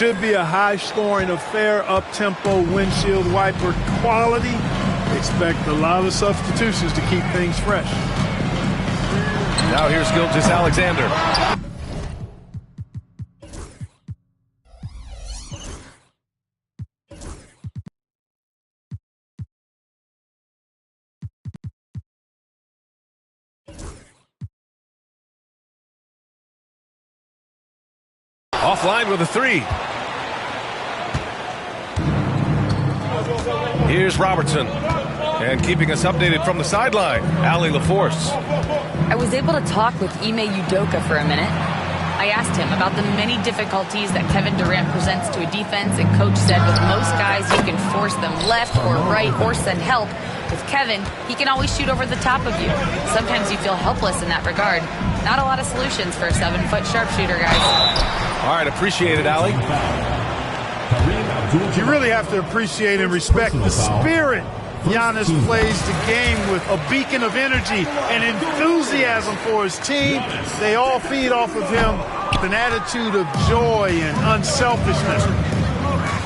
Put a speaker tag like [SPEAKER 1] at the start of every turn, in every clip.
[SPEAKER 1] Should be a high-scoring affair, up-tempo, windshield wiper quality. Expect a lot of substitutions to keep things fresh.
[SPEAKER 2] Now here's Gilgeous-Alexander. Offline with a three. Here's Robertson. And keeping us updated from the sideline, Allie LaForce.
[SPEAKER 3] I was able to talk with Ime Udoka for a minute. I asked him about the many difficulties that Kevin Durant presents to a defense, and Coach said with most guys you can force them left or right or send help. With Kevin, he can always shoot over the top of you. Sometimes you feel helpless in that regard. Not a lot of solutions for a 7-foot sharpshooter, guys.
[SPEAKER 2] All right, appreciate it, Allie.
[SPEAKER 1] You really have to appreciate and respect the spirit Giannis plays the game with, a beacon of energy and enthusiasm for his team. They all feed off of him with an attitude of joy and unselfishness.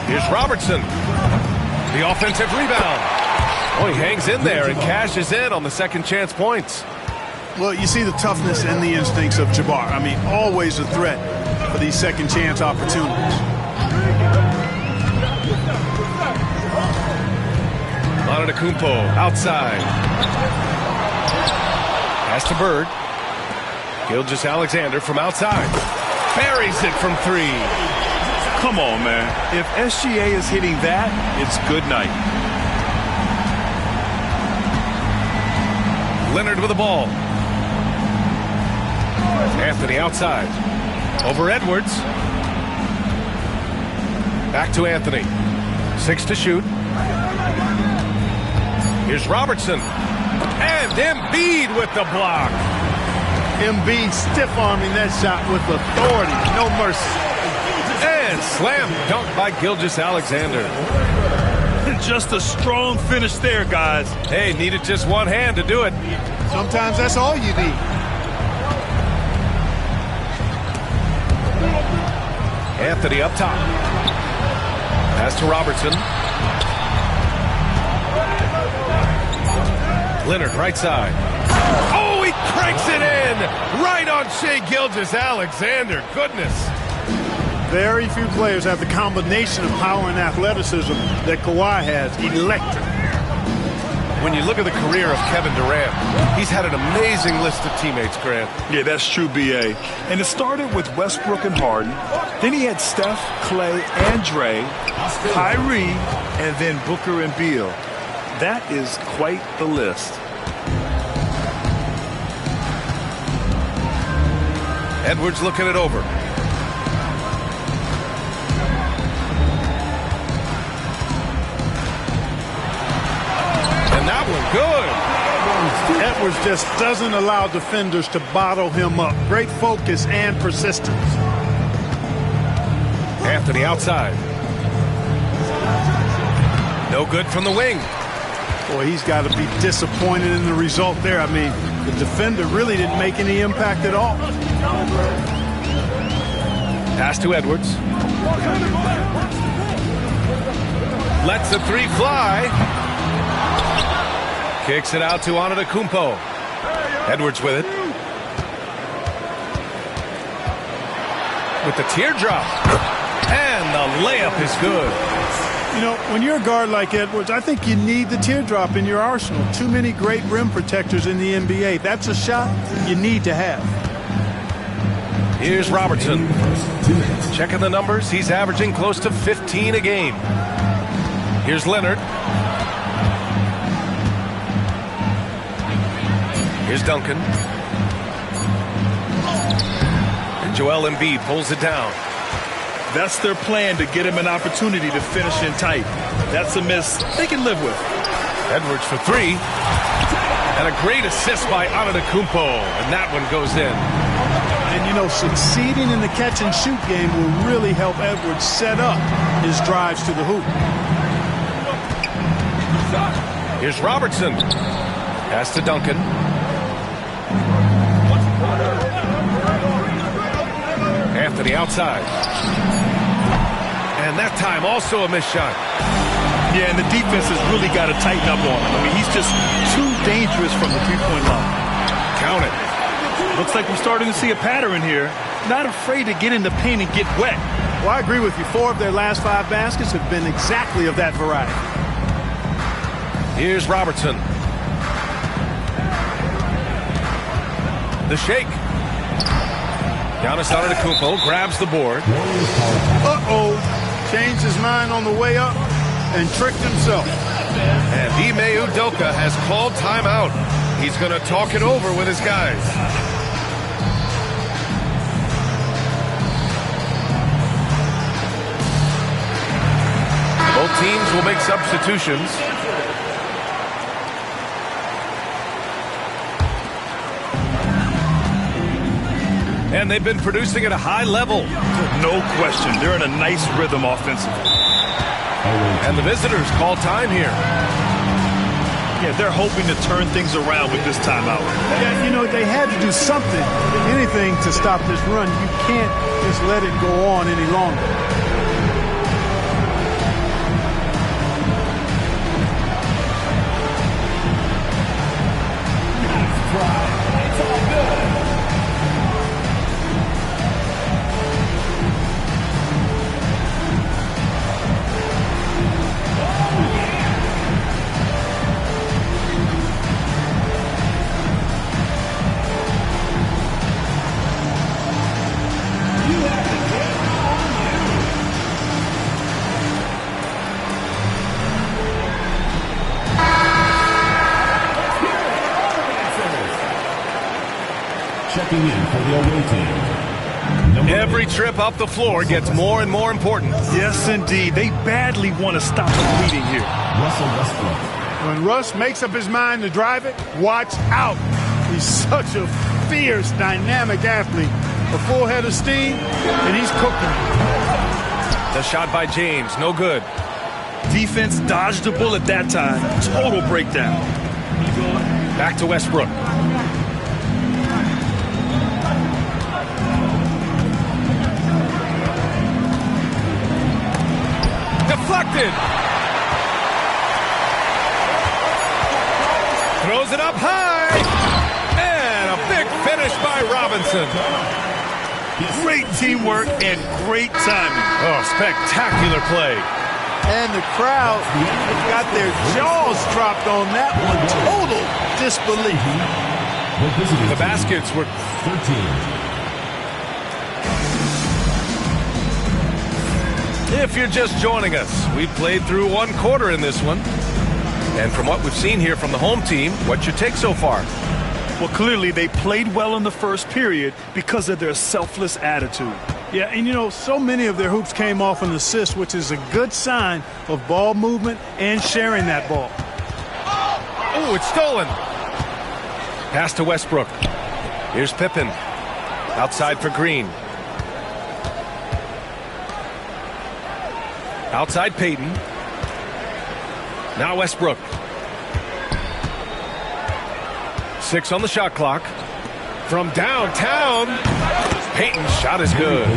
[SPEAKER 2] Here's Robertson. The offensive rebound. Oh, he hangs in there and cashes in on the second chance points.
[SPEAKER 1] Well, you see the toughness and the instincts of Jabbar. I mean, always a threat for these second chance opportunities.
[SPEAKER 2] Antetokounmpo outside. Pass to Bird. Gilgeous-Alexander from outside. Buries it from three.
[SPEAKER 4] Come on, man. If SGA is hitting that, it's good night.
[SPEAKER 2] Leonard with the ball. Anthony outside. Over Edwards. Back to Anthony. 6 to shoot. Here's Robertson. And Embiid with the block.
[SPEAKER 1] Embiid stiff-arming that shot with authority. No mercy.
[SPEAKER 2] And slam dunk by Gilgeous-Alexander.
[SPEAKER 4] Just a strong finish there, guys.
[SPEAKER 2] Hey, needed just one hand to do it.
[SPEAKER 1] Sometimes that's all you need.
[SPEAKER 2] Anthony up top. Pass to Robertson. Leonard right side. Oh, he cranks it in! Right on Shai Gilgeous-Alexander. Goodness.
[SPEAKER 1] Very few players have the combination of power and athleticism that Kawhi has. Electric.
[SPEAKER 2] When you look at the career of Kevin Durant, he's had an amazing list of teammates, Grant.
[SPEAKER 4] Yeah, that's true, B.A. And it started with Westbrook and Harden. Then he had Steph, Clay, and Dre, Kyrie, and then Booker and Beal. That is quite the list.
[SPEAKER 2] Edwards looking it over. And that one good.
[SPEAKER 1] Edwards just doesn't allow defenders to bottle him up. Great focus and persistence.
[SPEAKER 2] Anthony outside. No good from the wing.
[SPEAKER 1] Boy, he's got to be disappointed in the result there. I mean, the defender really didn't make any impact at all.
[SPEAKER 2] Pass to Edwards. Lets the three fly. Kicks it out to Antetokounmpo. Edwards with it. With the teardrop. And the layup is good.
[SPEAKER 1] You know, when you're a guard like Edwards, I think you need the teardrop in your arsenal. Too many great rim protectors in the NBA. That's a shot you need to have.
[SPEAKER 2] Here's Robertson. Checking the numbers. He's averaging close to 15 a game. Here's Leonard. Here's Duncan. And Joel Embiid pulls it down.
[SPEAKER 4] That's their plan, to get him an opportunity to finish in tight. That's a miss they can live with.
[SPEAKER 2] Edwards for three. And a great assist by Antetokounmpo. And that one goes in.
[SPEAKER 1] And, you know, succeeding in the catch-and-shoot game will really help Edwards set up his drives to the hoop.
[SPEAKER 2] Here's Robertson. Pass to Duncan. Anthony outside. And that time also a missed shot.
[SPEAKER 4] Yeah, and the defense has really got to tighten up on him. I mean, he's just too dangerous from the three-point line.
[SPEAKER 2] Count it.
[SPEAKER 4] Looks like we're starting to see a pattern here. Not afraid to get in the paint and get wet.
[SPEAKER 1] Well, I agree with you. 4 of their last 5 baskets have been exactly of that variety.
[SPEAKER 2] Here's Robertson. The shake. Giannis Antetokounmpo grabs the board.
[SPEAKER 1] Uh-oh. Changed his mind on the way up and tricked himself.
[SPEAKER 2] And Ime Udoka has called timeout. He's going to talk it over with his guys. Both teams will make substitutions. And they've been producing at a high level.
[SPEAKER 4] No question. They're in a nice rhythm offensively.
[SPEAKER 2] And the visitors call time here.
[SPEAKER 4] Yeah, they're hoping to turn things around with this timeout.
[SPEAKER 1] Yeah, you know, they had to do something, anything to stop this run. You can't just let it go on any longer.
[SPEAKER 5] Checking in for the away team.
[SPEAKER 2] Every trip up the floor gets more and more important.
[SPEAKER 4] Yes, indeed. They badly want to stop the bleeding here.
[SPEAKER 5] Russell Westbrook.
[SPEAKER 1] When Russ makes up his mind to drive it, watch out. He's such a fierce, dynamic athlete. A full head of steam, and he's cooking.
[SPEAKER 2] The shot by James, no good.
[SPEAKER 4] Defense dodged the bullet that time. Total breakdown.
[SPEAKER 2] Back to Westbrook. Deflected. Throws it up high. And a big finish by Robinson.
[SPEAKER 4] Great teamwork and great timing.
[SPEAKER 2] Oh, spectacular play.
[SPEAKER 1] And the crowd got their jaws dropped on that one. Total disbelief.
[SPEAKER 2] The baskets were
[SPEAKER 5] 13.
[SPEAKER 2] If you're just joining us, we've played through 1 quarter in this one. And from what we've seen here from the home team, what's your take so far?
[SPEAKER 4] Well, clearly they played well in the first period because of their selfless attitude.
[SPEAKER 1] Yeah, and you know, so many of their hoops came off an assist, which is a good sign of ball movement and sharing that ball.
[SPEAKER 2] Oh, it's stolen. Pass to Westbrook. Here's Pippen. Outside for Green. Outside Payton. Now Westbrook. 6 on the shot clock. From downtown. Payton's shot is good.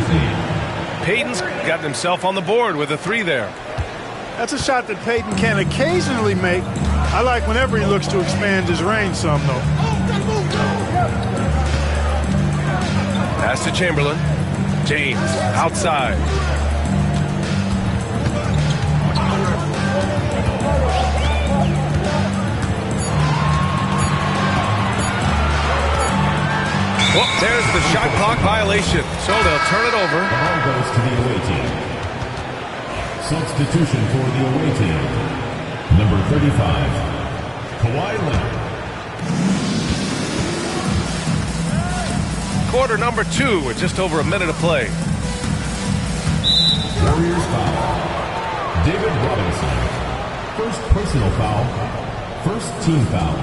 [SPEAKER 2] Payton's gotten himself on the board with a 3 there.
[SPEAKER 1] That's a shot that Payton can occasionally make. I like whenever he looks to expand his range some, though.
[SPEAKER 2] Pass to Chamberlain. James outside. Well, there's the shot clock violation, so they'll turn it over.
[SPEAKER 5] The ball goes to the away team. Substitution for the away team. Number 35, Kawhi Leonard.
[SPEAKER 2] Quarter number 2 with just over a minute to play.
[SPEAKER 5] Warriors foul. David Robinson. First personal foul. First team foul.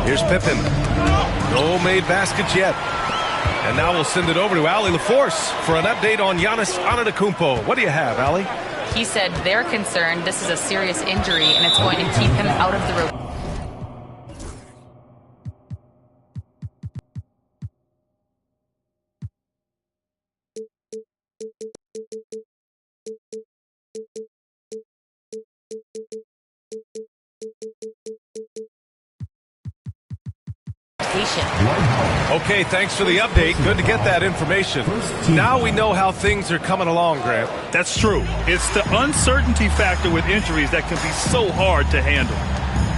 [SPEAKER 2] Here's Pippen. No made baskets yet. And now we'll send it over to Allie LaForce for an update on Giannis Antetokounmpo. What do you have, Allie?
[SPEAKER 3] He said they're concerned this is a serious injury and it's going to keep him out of the rotation.
[SPEAKER 2] Okay, thanks for the update. Good to get that information. Now we know how things are coming along, Grant.
[SPEAKER 4] That's true. It's the uncertainty factor with injuries that can be so hard to handle.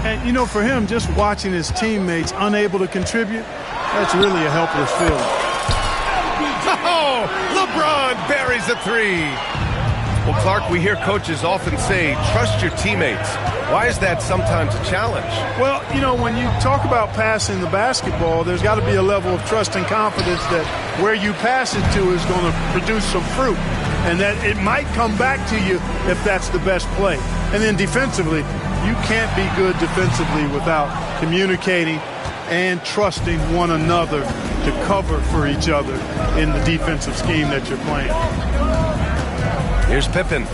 [SPEAKER 1] And, you know, for him, just watching his teammates unable to contribute, that's really a helpless feeling.
[SPEAKER 2] Oh, LeBron buries a three. Well, Clark, we hear coaches often say, trust your teammates. Why is that sometimes a challenge?
[SPEAKER 1] Well, you know, when you talk about passing the basketball, there's got to be a level of trust and confidence that where you pass it to is going to produce some fruit, and that it might come back to you if that's the best play. And then defensively, you can't be good defensively without communicating and trusting one another to cover for each other in the defensive scheme that you're playing.
[SPEAKER 2] Here's Pippen.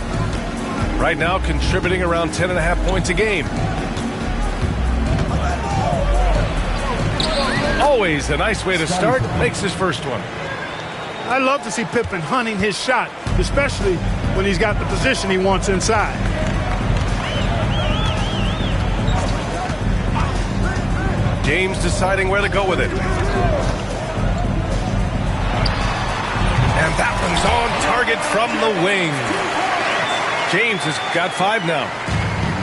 [SPEAKER 2] Right now contributing around 10.5 points a game. Always a nice way to start. Makes his first one.
[SPEAKER 1] I love to see Pippen hunting his shot, especially when he's got the position he wants inside.
[SPEAKER 2] James deciding where to go with it. And that one's on target from the wing. James has got 5 now.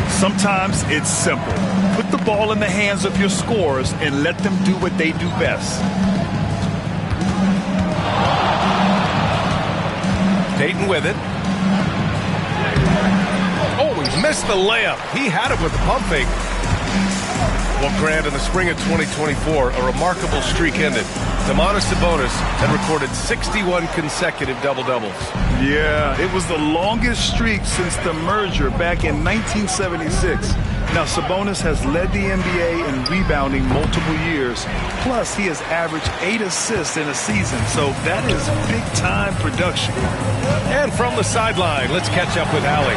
[SPEAKER 4] Sometimes it's simple. Put the ball in the hands of your scorers and let them do what they do best.
[SPEAKER 2] Payton with it. Oh, he missed the layup. He had it with the pump fake. Well, Grant, in the spring of 2024, a remarkable streak ended. Domantas Sabonis had recorded 61 consecutive double-doubles.
[SPEAKER 4] Yeah, it was the longest streak since the merger back in 1976. Now, Sabonis has led the NBA in rebounding multiple years. Plus, he has averaged 8 assists in a season, so that is big-time production.
[SPEAKER 2] And from the sideline, let's catch up with Allie.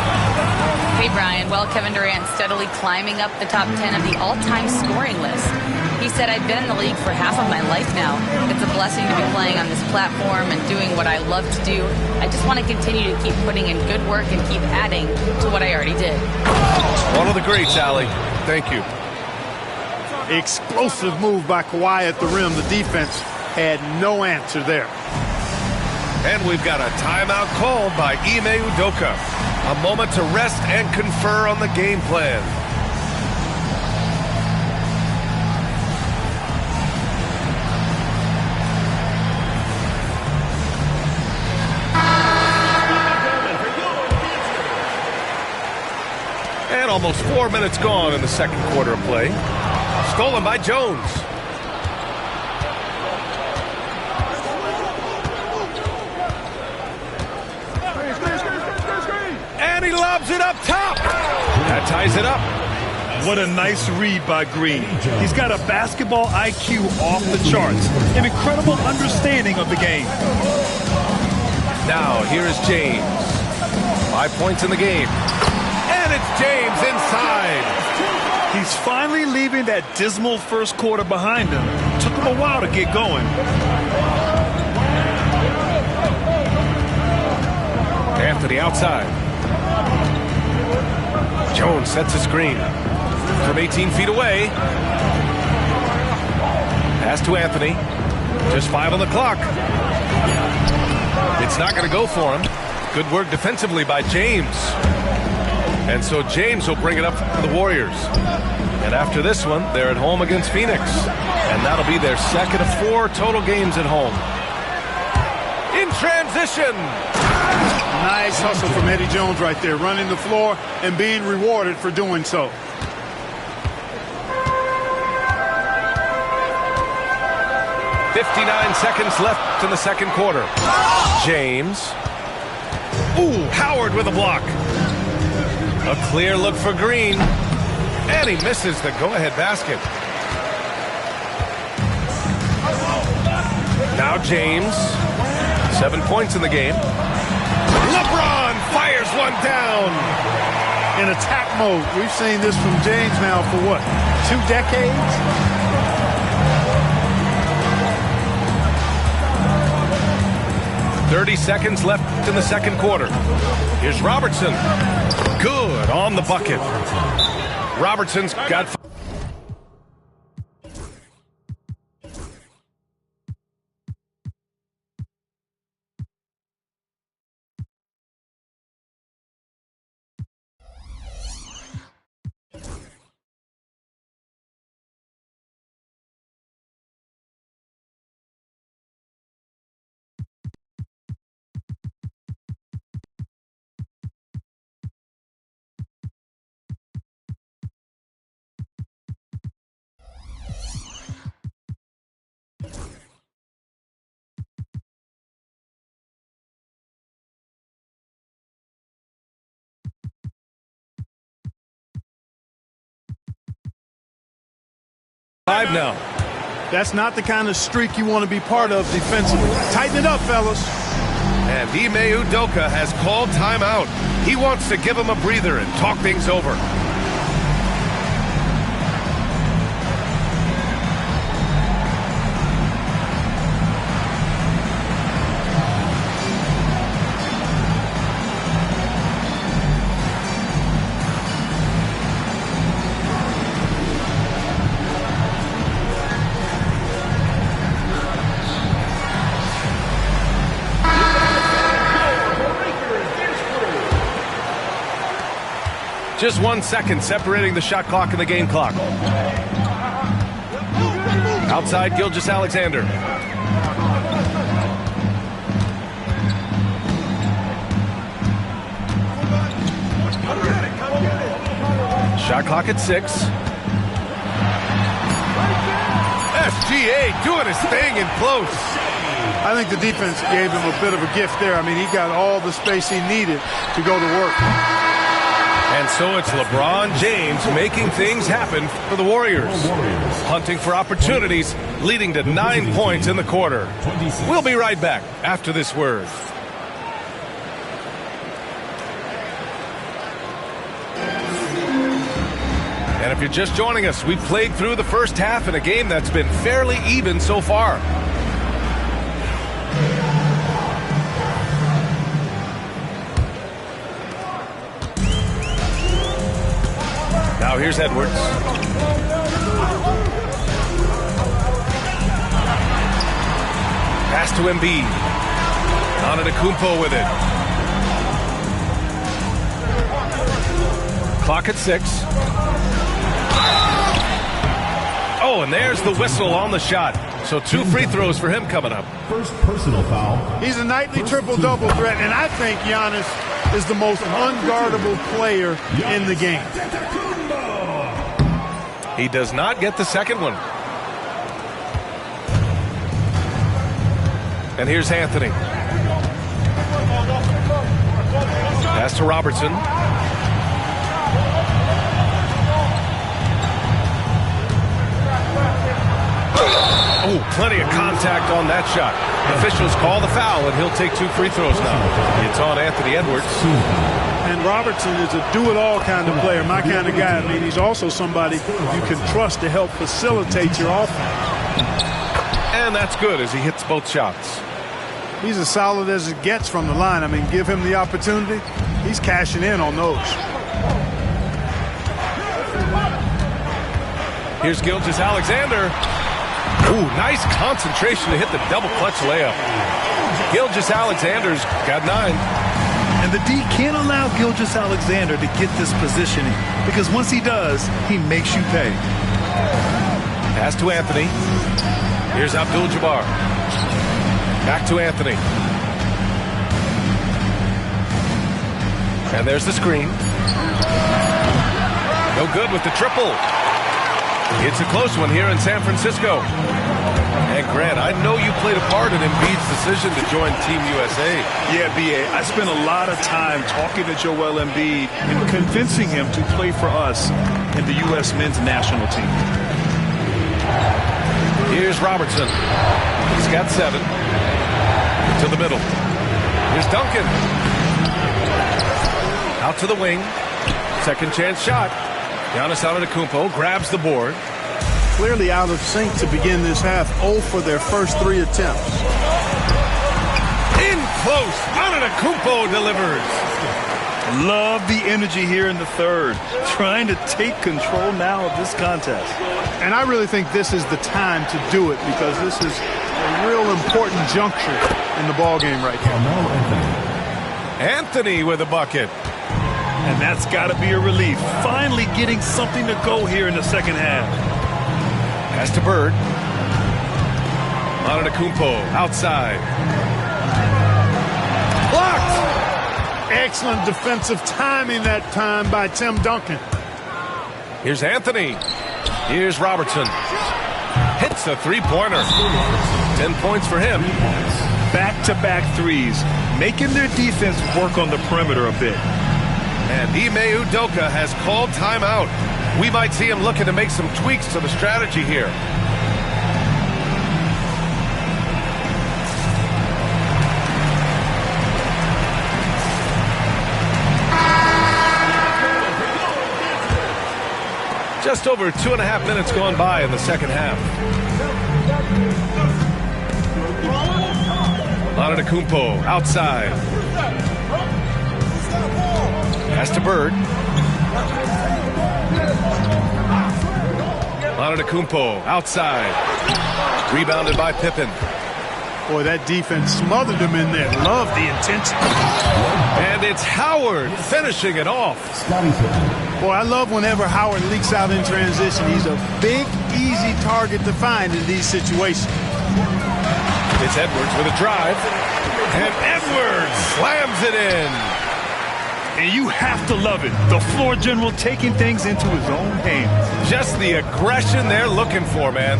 [SPEAKER 3] Hey, Brian. Well, Kevin Durant steadily climbing up the top 10 of the all-time scoring list. He said, I've been in the league for half of my life now. It's a blessing to be playing on this platform and doing what I love to do. I just want to continue to keep putting in good work and keep adding to what I already did.
[SPEAKER 2] One of the greats, Allie. Thank you.
[SPEAKER 1] Explosive move by Kawhi at the rim. The defense had no answer there.
[SPEAKER 2] And we've got a timeout called by Ime Udoka. A moment to rest and confer on the game plan. And almost 4 minutes gone in the second quarter of play. Stolen by Jones. And he lobs it up top. That ties it up.
[SPEAKER 4] What a nice read by Green. He's got a basketball IQ off the charts. An incredible understanding of the game.
[SPEAKER 2] Now, here is James. 5 points in the game. And it's James inside.
[SPEAKER 4] He's finally leaving that dismal first quarter behind him. Took him a while to get going.
[SPEAKER 2] Anthony outside. Jones sets a screen. From 18 feet away. Pass to Anthony. Just 5 on the clock. It's not going to go for him. Good work defensively by James. And so James will bring it up for the Warriors. And after this one, they're at home against Phoenix. And that'll be their second of 4 total games at home. In transition.
[SPEAKER 1] Nice hustle from Eddie Jones right there, running the floor and being rewarded for doing so.
[SPEAKER 2] .59 seconds left in the second quarter. James. Ooh, Howard with a block. A clear look for Green. And he misses the go-ahead basket. Now James. 7 points in the game. LeBron fires one down.
[SPEAKER 1] In attack mode. We've seen this from James now for what, 2 decades?
[SPEAKER 2] .30 seconds left in the second quarter. Here's Robertson. Good on the bucket. Robertson's got... Five now.
[SPEAKER 1] That's not the kind of streak you want to be part of defensively. Tighten it up, fellas.
[SPEAKER 2] And Ime Udoka has called timeout. He wants to give him a breather and talk things over. Just 1 second separating the shot clock and the game clock. Outside, Gilgeous-Alexander. Shot clock at 6. SGA doing his thing in close.
[SPEAKER 1] I think the defense gave him a bit of a gift there. I mean, he got all the space he needed to go to work.
[SPEAKER 2] And so it's LeBron James making things happen for the Warriors. Hunting for opportunities, leading to 9 points in the quarter. We'll be right back after this word. And if you're just joining us, we've played through the first half in a game that's been fairly even so far. Now here's Edwards. Pass to Embiid. Antetokounmpo with it. Clock at 6. Oh, and there's the whistle on the shot. So 2 free throws for him coming up.
[SPEAKER 5] First personal foul.
[SPEAKER 1] He's a nightly triple-double threat, and I think Giannis is the most unguardable player in the game.
[SPEAKER 2] He does not get the second one. And here's Anthony. Pass to Robertson. Oh, plenty of contact on that shot. Officials call the foul, and he'll take 2 free throws now. It's on Anthony Edwards.
[SPEAKER 1] And Robertson is a do-it-all kind of player, my kind of guy. I mean, he's also somebody you can trust to help facilitate your offense.
[SPEAKER 2] And that's good as he hits both shots.
[SPEAKER 1] He's as solid as it gets from the line. I mean, give him the opportunity. He's cashing in on those.
[SPEAKER 2] Here's Gilgeous-Alexander. Ooh, nice concentration to hit the double clutch layup. Gilgeous-Alexander's got 9.
[SPEAKER 4] And the D can't allow Gilgeous-Alexander to get this positioning because once he does, he makes you pay.
[SPEAKER 2] Pass to Anthony. Here's Abdul-Jabbar. Back to Anthony. And there's the screen. No good with the triple. It's a close one here in San Francisco. And Grant, I know you played a part in Embiid's decision to join Team USA.
[SPEAKER 4] Yeah, B.A., I spent a lot of time talking to Joel Embiid and convincing him to play for us in the U.S. men's national team.
[SPEAKER 2] Here's Robertson. He's got 7. To the middle. Here's Duncan. Out to the wing. Second chance shot. Giannis Antetokounmpo grabs the board.
[SPEAKER 1] Clearly out of sync to begin this half. 0 for their first 3 attempts.
[SPEAKER 2] In close. Antetokounmpo delivers.
[SPEAKER 4] Love the energy here in the third. Trying to take control now of this contest.
[SPEAKER 1] And I really think this is the time to do it because this is a real important juncture in the ball game right now.
[SPEAKER 2] Anthony with a bucket.
[SPEAKER 4] And that's got to be a relief. Finally getting something to go here in the second half.
[SPEAKER 2] Pass to Bird. Antetokounmpo outside. Blocked!
[SPEAKER 1] Excellent defensive timing that time by Tim Duncan.
[SPEAKER 2] Here's Anthony. Here's Robertson. Hits a three-pointer. 10 points for him.
[SPEAKER 4] Back-to-back threes, making their defense work on the perimeter a bit.
[SPEAKER 2] And Ime Udoka has called timeout. We might see him looking to make some tweaks to the strategy here. Just over 2.5 minutes gone by in the second half. Antetokounmpo outside. Pass to Bird. Antetokounmpo outside. Rebounded by Pippen.
[SPEAKER 1] Boy, that defense smothered him in there. Love the intensity.
[SPEAKER 2] And it's Howard finishing it off.
[SPEAKER 1] Boy, I love whenever Howard leaks out in transition. He's a big, easy target to find in these situations.
[SPEAKER 2] It's Edwards with a drive. And Edwards slams it in.
[SPEAKER 4] And you have to love it. The floor general taking things into his own hands.
[SPEAKER 2] Just the aggression they're looking for, man.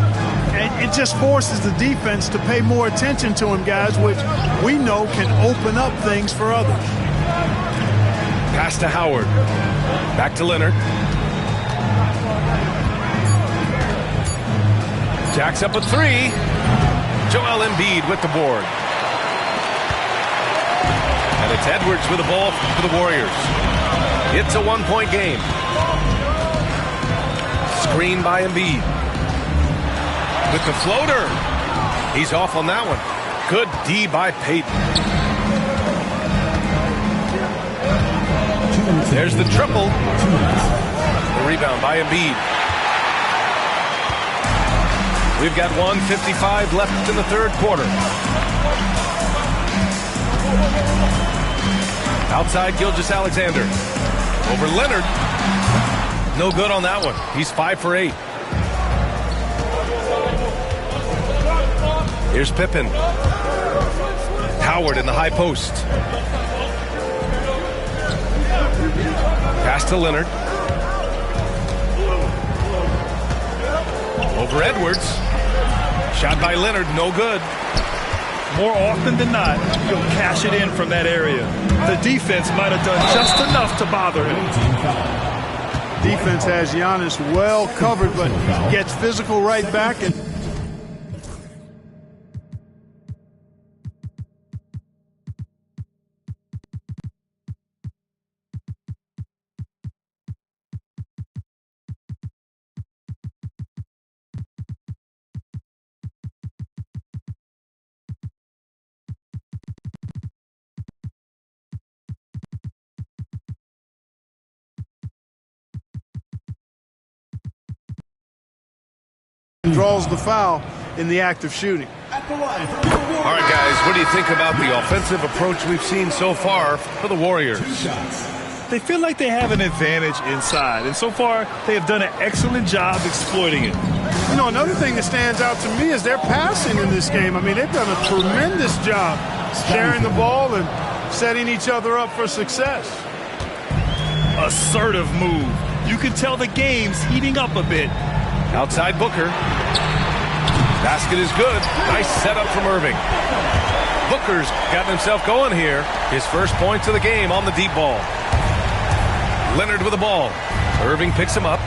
[SPEAKER 1] And it just forces the defense to pay more attention to him, guys, which we know can open up things for others.
[SPEAKER 2] Pass to Howard. Back to Leonard. Jacks up a three. Joel Embiid with the board. And it's Edwards with the ball for the Warriors. It's a one-point game. Screen by Embiid. With the floater. He's off on that one. Good D by Payton. There's the triple. The rebound by Embiid. We've got 1:55 left in the third quarter. Outside Gilgeous Alexander. Over Leonard. No good on that one. He's 5 for 8. Here's Pippen. Howard in the high post. Pass to Leonard. Over Edwards. Shot by Leonard, no good.
[SPEAKER 4] More often than not, he'll cash it in from that area. The defense might have done just enough to bother him.
[SPEAKER 1] Defense has Giannis well covered, but gets physical right back. And draws the foul in the act of shooting.
[SPEAKER 2] All right, guys, what do you think about the offensive approach we've seen so far for the Warriors?
[SPEAKER 4] They feel like they have an advantage inside, and so far they have done an excellent job exploiting it.
[SPEAKER 1] You know, another thing that stands out to me is their passing in this game. I mean, they've done a tremendous job sharing the ball and setting each other up for success.
[SPEAKER 4] Assertive move. You can tell the game's heating up a bit.
[SPEAKER 2] Outside Booker. Basket is good. Nice setup from Irving. Booker's gotten himself going here. His first points of the game on the deep ball. Leonard with the ball. Irving picks him up.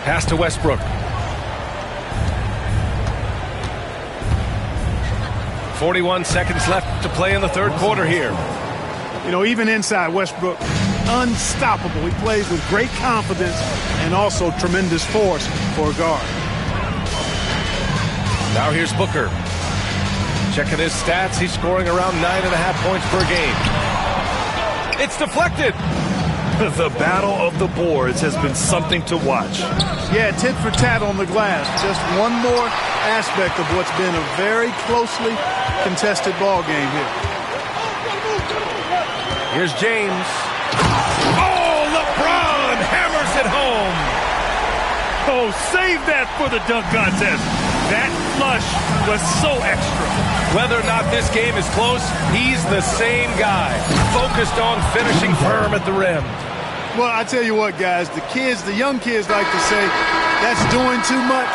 [SPEAKER 2] Pass to Westbrook. 41 seconds left to play in the third quarter here.
[SPEAKER 1] You know, even inside, Westbrook, unstoppable. He plays with great confidence and also tremendous force for a guard.
[SPEAKER 2] Now here's Booker. Checking his stats, he's scoring around 9.5 points per game. It's deflected.
[SPEAKER 4] The battle of the boards has been something to watch.
[SPEAKER 1] Yeah, tit for tat on the glass. Just one more aspect of what's been a very closely contested ball game here.
[SPEAKER 2] Here's James. Oh, LeBron hammers it home.
[SPEAKER 4] Oh, save that for the dunk contest. That flush was so extra.
[SPEAKER 2] Whether or not this game is close, he's the same guy, focused on finishing firm at the rim.
[SPEAKER 1] Well, I tell you what, guys, the young kids like to say, that's doing too much.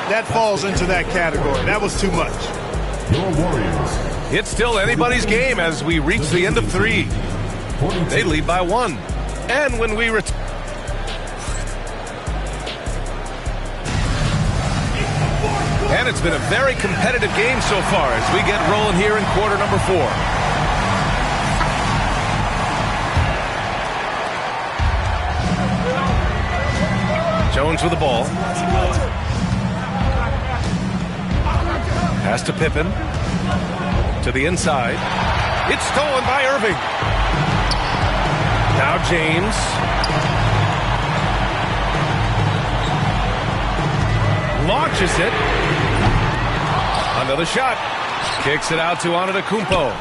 [SPEAKER 1] That falls into that category. That was too much.
[SPEAKER 5] Your Warriors.
[SPEAKER 2] It's still anybody's game as we reach the end of 3. They lead by 1. And when we return... And it's been a very competitive game so far as we get rolling here in quarter number 4. Jones with the ball. Pass to Pippen. To the inside. It's stolen by Irving. Now James. Launches it. Another shot. Kicks it out to Antetokounmpo.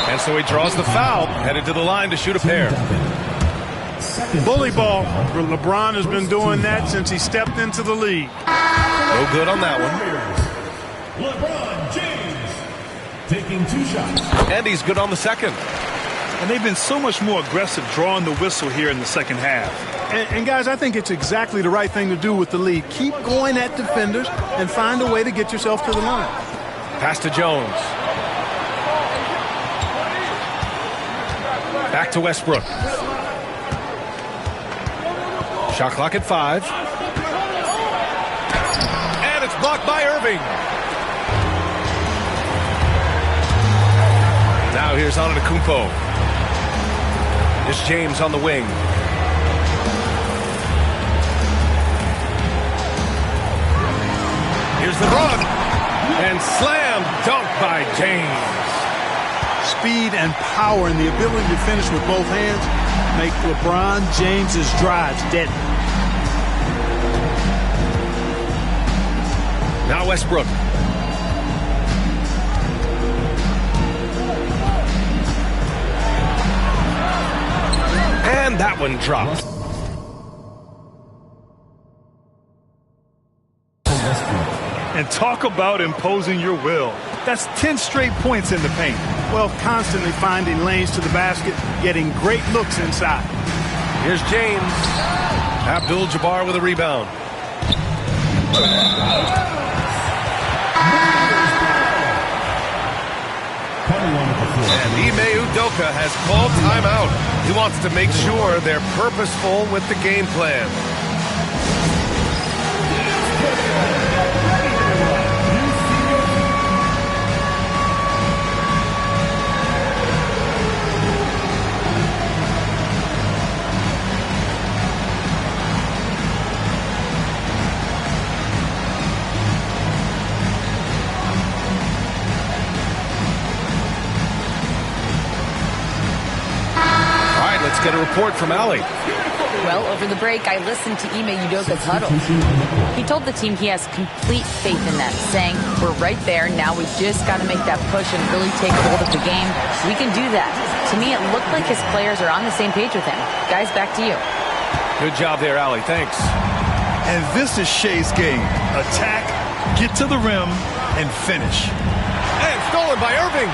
[SPEAKER 2] And so he draws the foul, headed to the line to shoot a pair.
[SPEAKER 1] Bully ball. LeBron has been doing that since he stepped into the league.
[SPEAKER 2] No good on that one.
[SPEAKER 5] LeBron James taking 2 shots.
[SPEAKER 2] And he's good on the second.
[SPEAKER 4] And they've been so much more aggressive drawing the whistle here in the second half.
[SPEAKER 1] And guys, I think it's exactly the right thing to do with the lead. Keep going at defenders and find a way to get yourself to the line.
[SPEAKER 2] Pass to Jones. Back to Westbrook. Shot clock at 5. And it's blocked by Irving. Now here's Antetokounmpo. Here's James on the wing. Here's the run. And slam dunk by James.
[SPEAKER 1] Speed and power and the ability to finish with both hands make LeBron James's drives deadly.
[SPEAKER 2] Now Westbrook. And that one drops.
[SPEAKER 4] And talk about imposing your will. That's 10 straight points in the paint.
[SPEAKER 1] Well, constantly finding lanes to the basket, getting great looks inside.
[SPEAKER 2] Here's James. Abdul-Jabbar with a rebound. And Ime Udoka has called timeout. He wants to make sure they're purposeful with the game plan. Let's get a report from Allie.
[SPEAKER 3] Well, over the break, I listened to Ime Udoka's huddle. He told the team he has complete faith in them, saying, we're right there, now we just got to make that push and really take hold of the game. We can do that. To me, it looked like his players are on the same page with him. Guys, back to you.
[SPEAKER 2] Good job there, Allie. Thanks.
[SPEAKER 4] And this is Shea's game. Attack, get to the rim, and finish.
[SPEAKER 2] And stolen by Irving.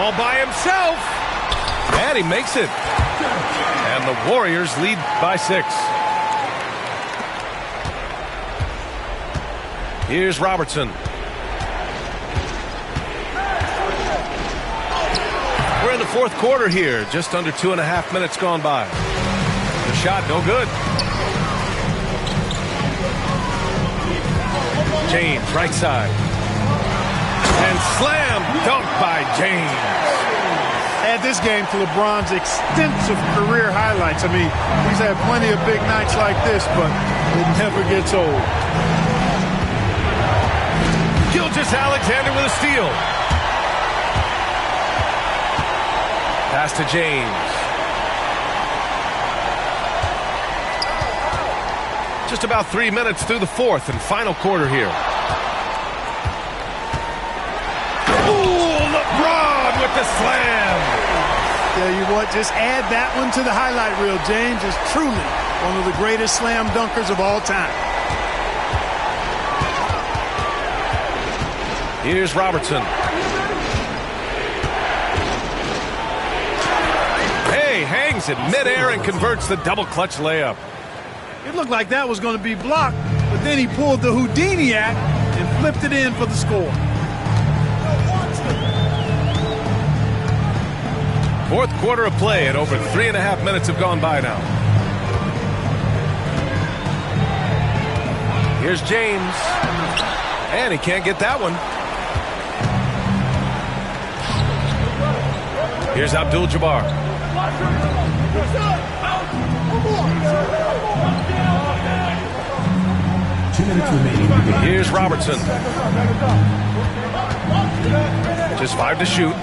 [SPEAKER 2] All by himself. And he makes it. And the Warriors lead by 6. Here's Robertson. We're in the 4th quarter here. Just under 2.5 minutes gone by. The shot, no good. James, right side. And slam dunk by James.
[SPEAKER 1] Add this game to LeBron's extensive career highlights. I mean, he's had plenty of big nights like this, but it never gets old.
[SPEAKER 2] Gilgeous-Alexander with a steal. Pass to James. Just about 3 minutes through the fourth and final quarter here. Ooh, LeBron with the slam.
[SPEAKER 1] Tell you what, just add that one to the highlight reel. James is truly one of the greatest slam dunkers of all time.
[SPEAKER 2] Here's Robertson. Hey, hangs in midair and converts the double clutch layup.
[SPEAKER 1] It looked like that was going to be blocked, but then he pulled the Houdini act and flipped it in for the score.
[SPEAKER 2] Fourth quarter of play, and over 3.5 minutes have gone by now. Here's James. And he can't get that one. Here's Abdul-Jabbar.
[SPEAKER 5] 2 minutes remaining.
[SPEAKER 2] Here's Robertson. Just 5 to shoot.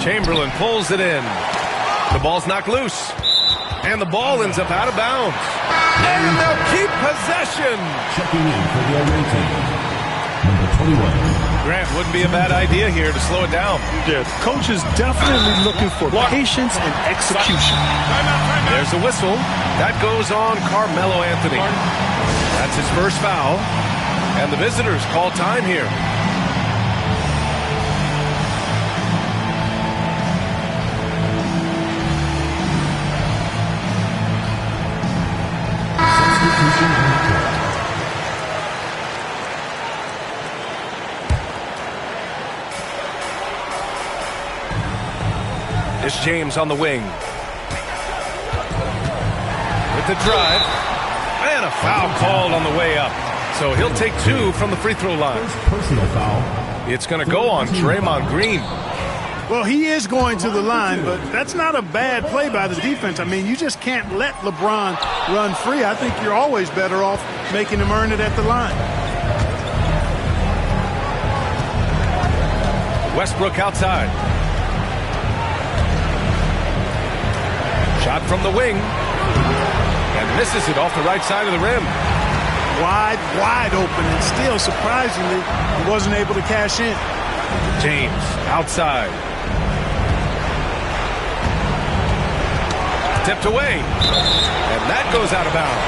[SPEAKER 2] Chamberlain pulls it in. The ball's knocked loose. And the ball ends up out of bounds. And they'll keep possession.
[SPEAKER 5] Checking in for the away team, number 21.
[SPEAKER 2] Grant, wouldn't be a bad idea here to slow it down.
[SPEAKER 4] Yeah, coach is definitely looking for patience and execution.
[SPEAKER 2] There's a whistle. That goes on Carmelo Anthony. That's his first foul. And the visitors call time here. It's James on the wing. With the drive. And a foul called on the way up. So he'll take 2 from the free throw line.
[SPEAKER 5] First personal foul.
[SPEAKER 2] It's going to go on Draymond Green.
[SPEAKER 1] Well, he is going to the line, but that's not a bad play by the defense. I mean, you just can't let LeBron run free. I think you're always better off making him earn it at the line.
[SPEAKER 2] Westbrook outside. Shot from the wing. And misses it off the right side of the rim.
[SPEAKER 1] Wide open, and still, surprisingly, he wasn't able to cash in.
[SPEAKER 2] James outside. Tipped away. And that goes out of bounds.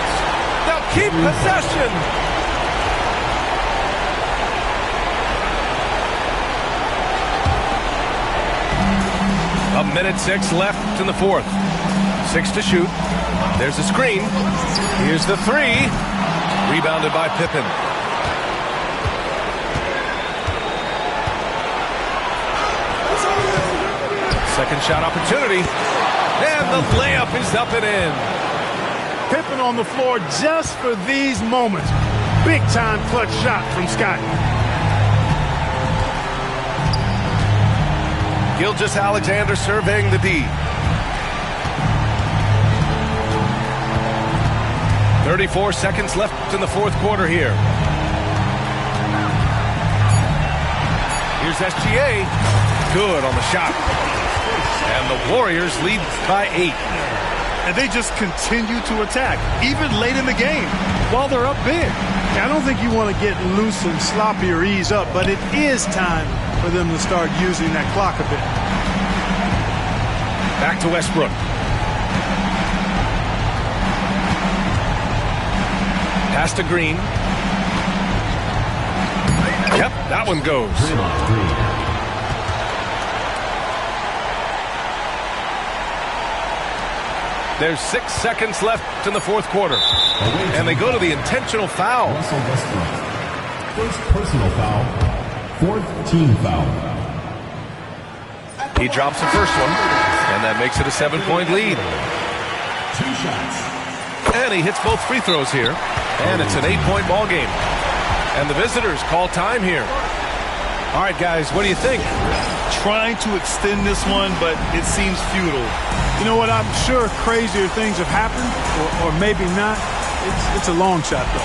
[SPEAKER 2] They'll keep possession. A minute 6 left in the fourth. 6 to shoot. There's a screen. Here's the 3. Rebounded by Pippen. Second shot opportunity. And the layup is up and in.
[SPEAKER 1] Pippen on the floor just for these moments. Big time clutch shot from Scott.
[SPEAKER 2] Gilgeous-Alexander surveying the D. 34 seconds left in the fourth quarter here. Here's SGA. Good on the shot. And the Warriors lead by 8.
[SPEAKER 4] And they just continue to attack, even late in the game, while they're up big.
[SPEAKER 1] I don't think you want to get loose and sloppy or ease up, but it is time for them to start using that clock a bit.
[SPEAKER 2] Back to Westbrook. Pass to Green. Yep, that one goes. There's 6 seconds left in the fourth quarter. And they go to the intentional foul.
[SPEAKER 5] Russell Westbrook. First personal foul. Fourth team foul.
[SPEAKER 2] He drops the first one. And that makes it a 7-point lead.
[SPEAKER 5] 2 shots.
[SPEAKER 2] And he hits both free throws here. And it's an 8-point ball game. And the visitors call time here. All right, guys, what do you think?
[SPEAKER 4] Trying to extend this one, but it seems futile.
[SPEAKER 1] You know what? I'm sure crazier things have happened, or maybe not. It's a long shot, though.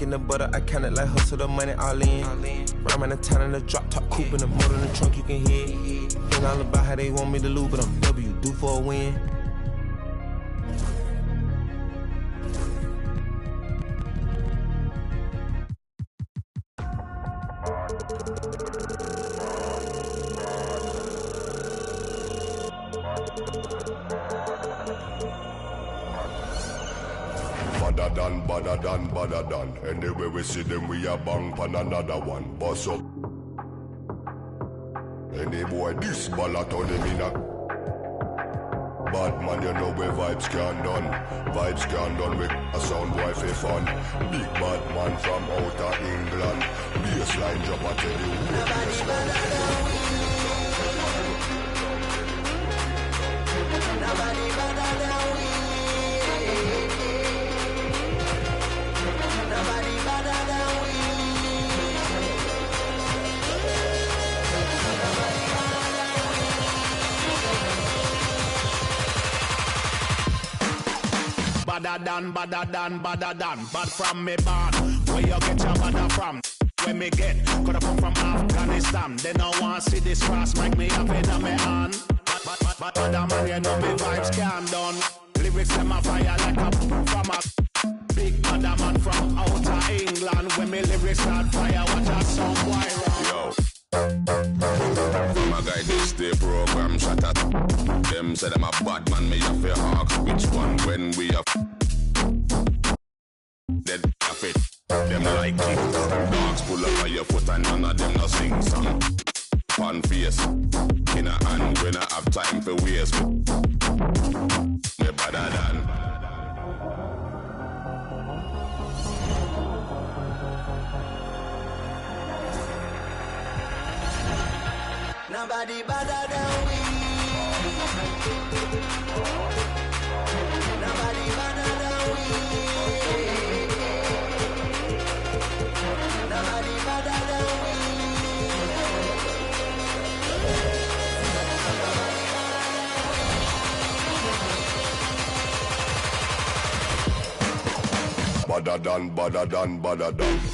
[SPEAKER 6] in the butter, I count it like hustle the money all in. Rhyming the town in the drop top coupe in the motor in the trunk you can hear. And all about how they want me to lose, but I'm W, due for a win.
[SPEAKER 7] Badder done. Anyway we see them, we a bang pan another one. Boss up. Any boy this ballot on him in a bad man, you know where vibes can done. Vibes can done with a sound boy for fun. Big bad man from outer England. Bassline drop I tell you. Nobody better than we. Nobody better than we. Nobody better than we. Badder than, bad from me born. Where you get your badder from? Where me get? Coulda come from Afghanistan. They don't want see this cross, make me have it on me hand. But other man, you know me vibes can done. Lyrics them a fire like a from a big other man from outer England. When me lyrics start fire, watch a song boy run. Yo. My guy this day program shut up. Them say them a bad man, me have a hawk. Which one when we have dead have it. Them like it. Dogs pull up on your foot and none of them no sing song. Fun face in a hand when I have time for waste. Me better than. Nobody better than we. Nobody better than we. Nobody better than we. Badder done.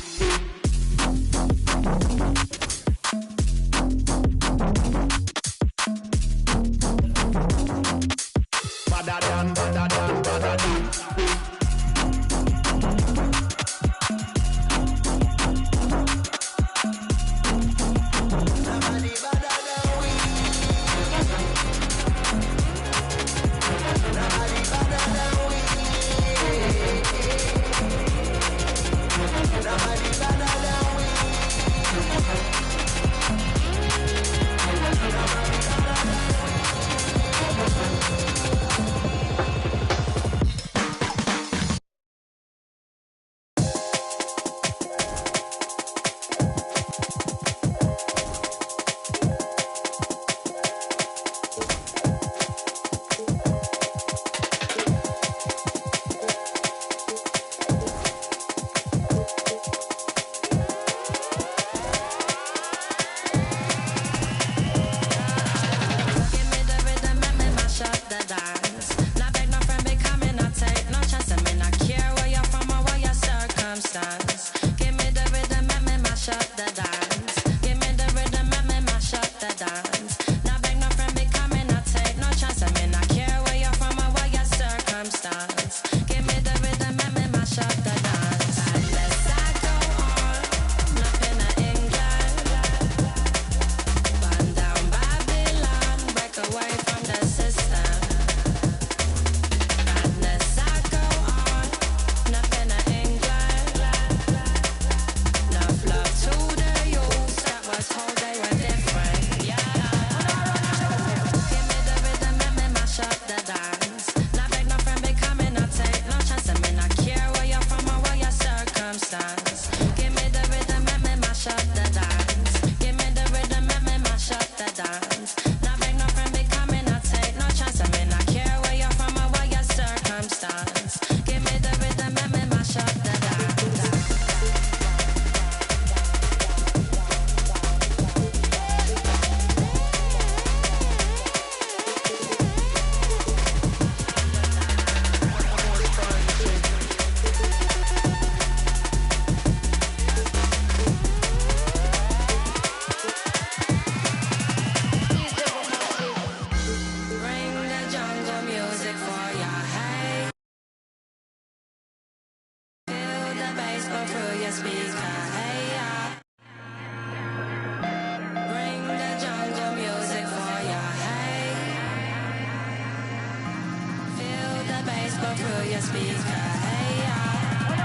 [SPEAKER 8] the bass go through your speaker. Hey, yeah.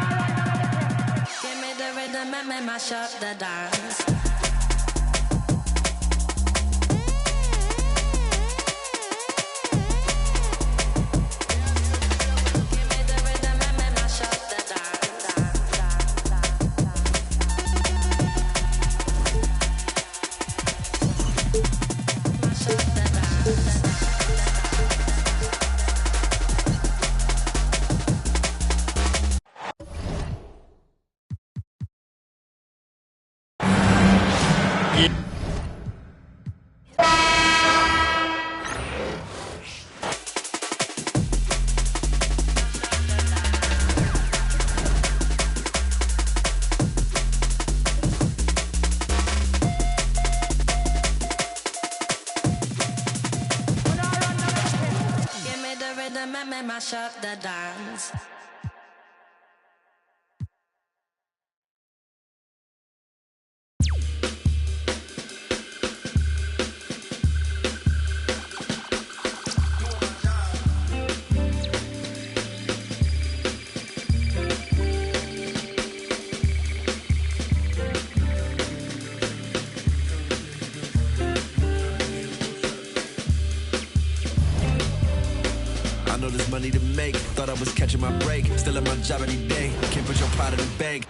[SPEAKER 8] Give me the rhythm and make mash up the dance. Mash up the dance.
[SPEAKER 9] I know there's money to make. Thought I was catching my break. Still at my job every day. Can't put your pride in the bank.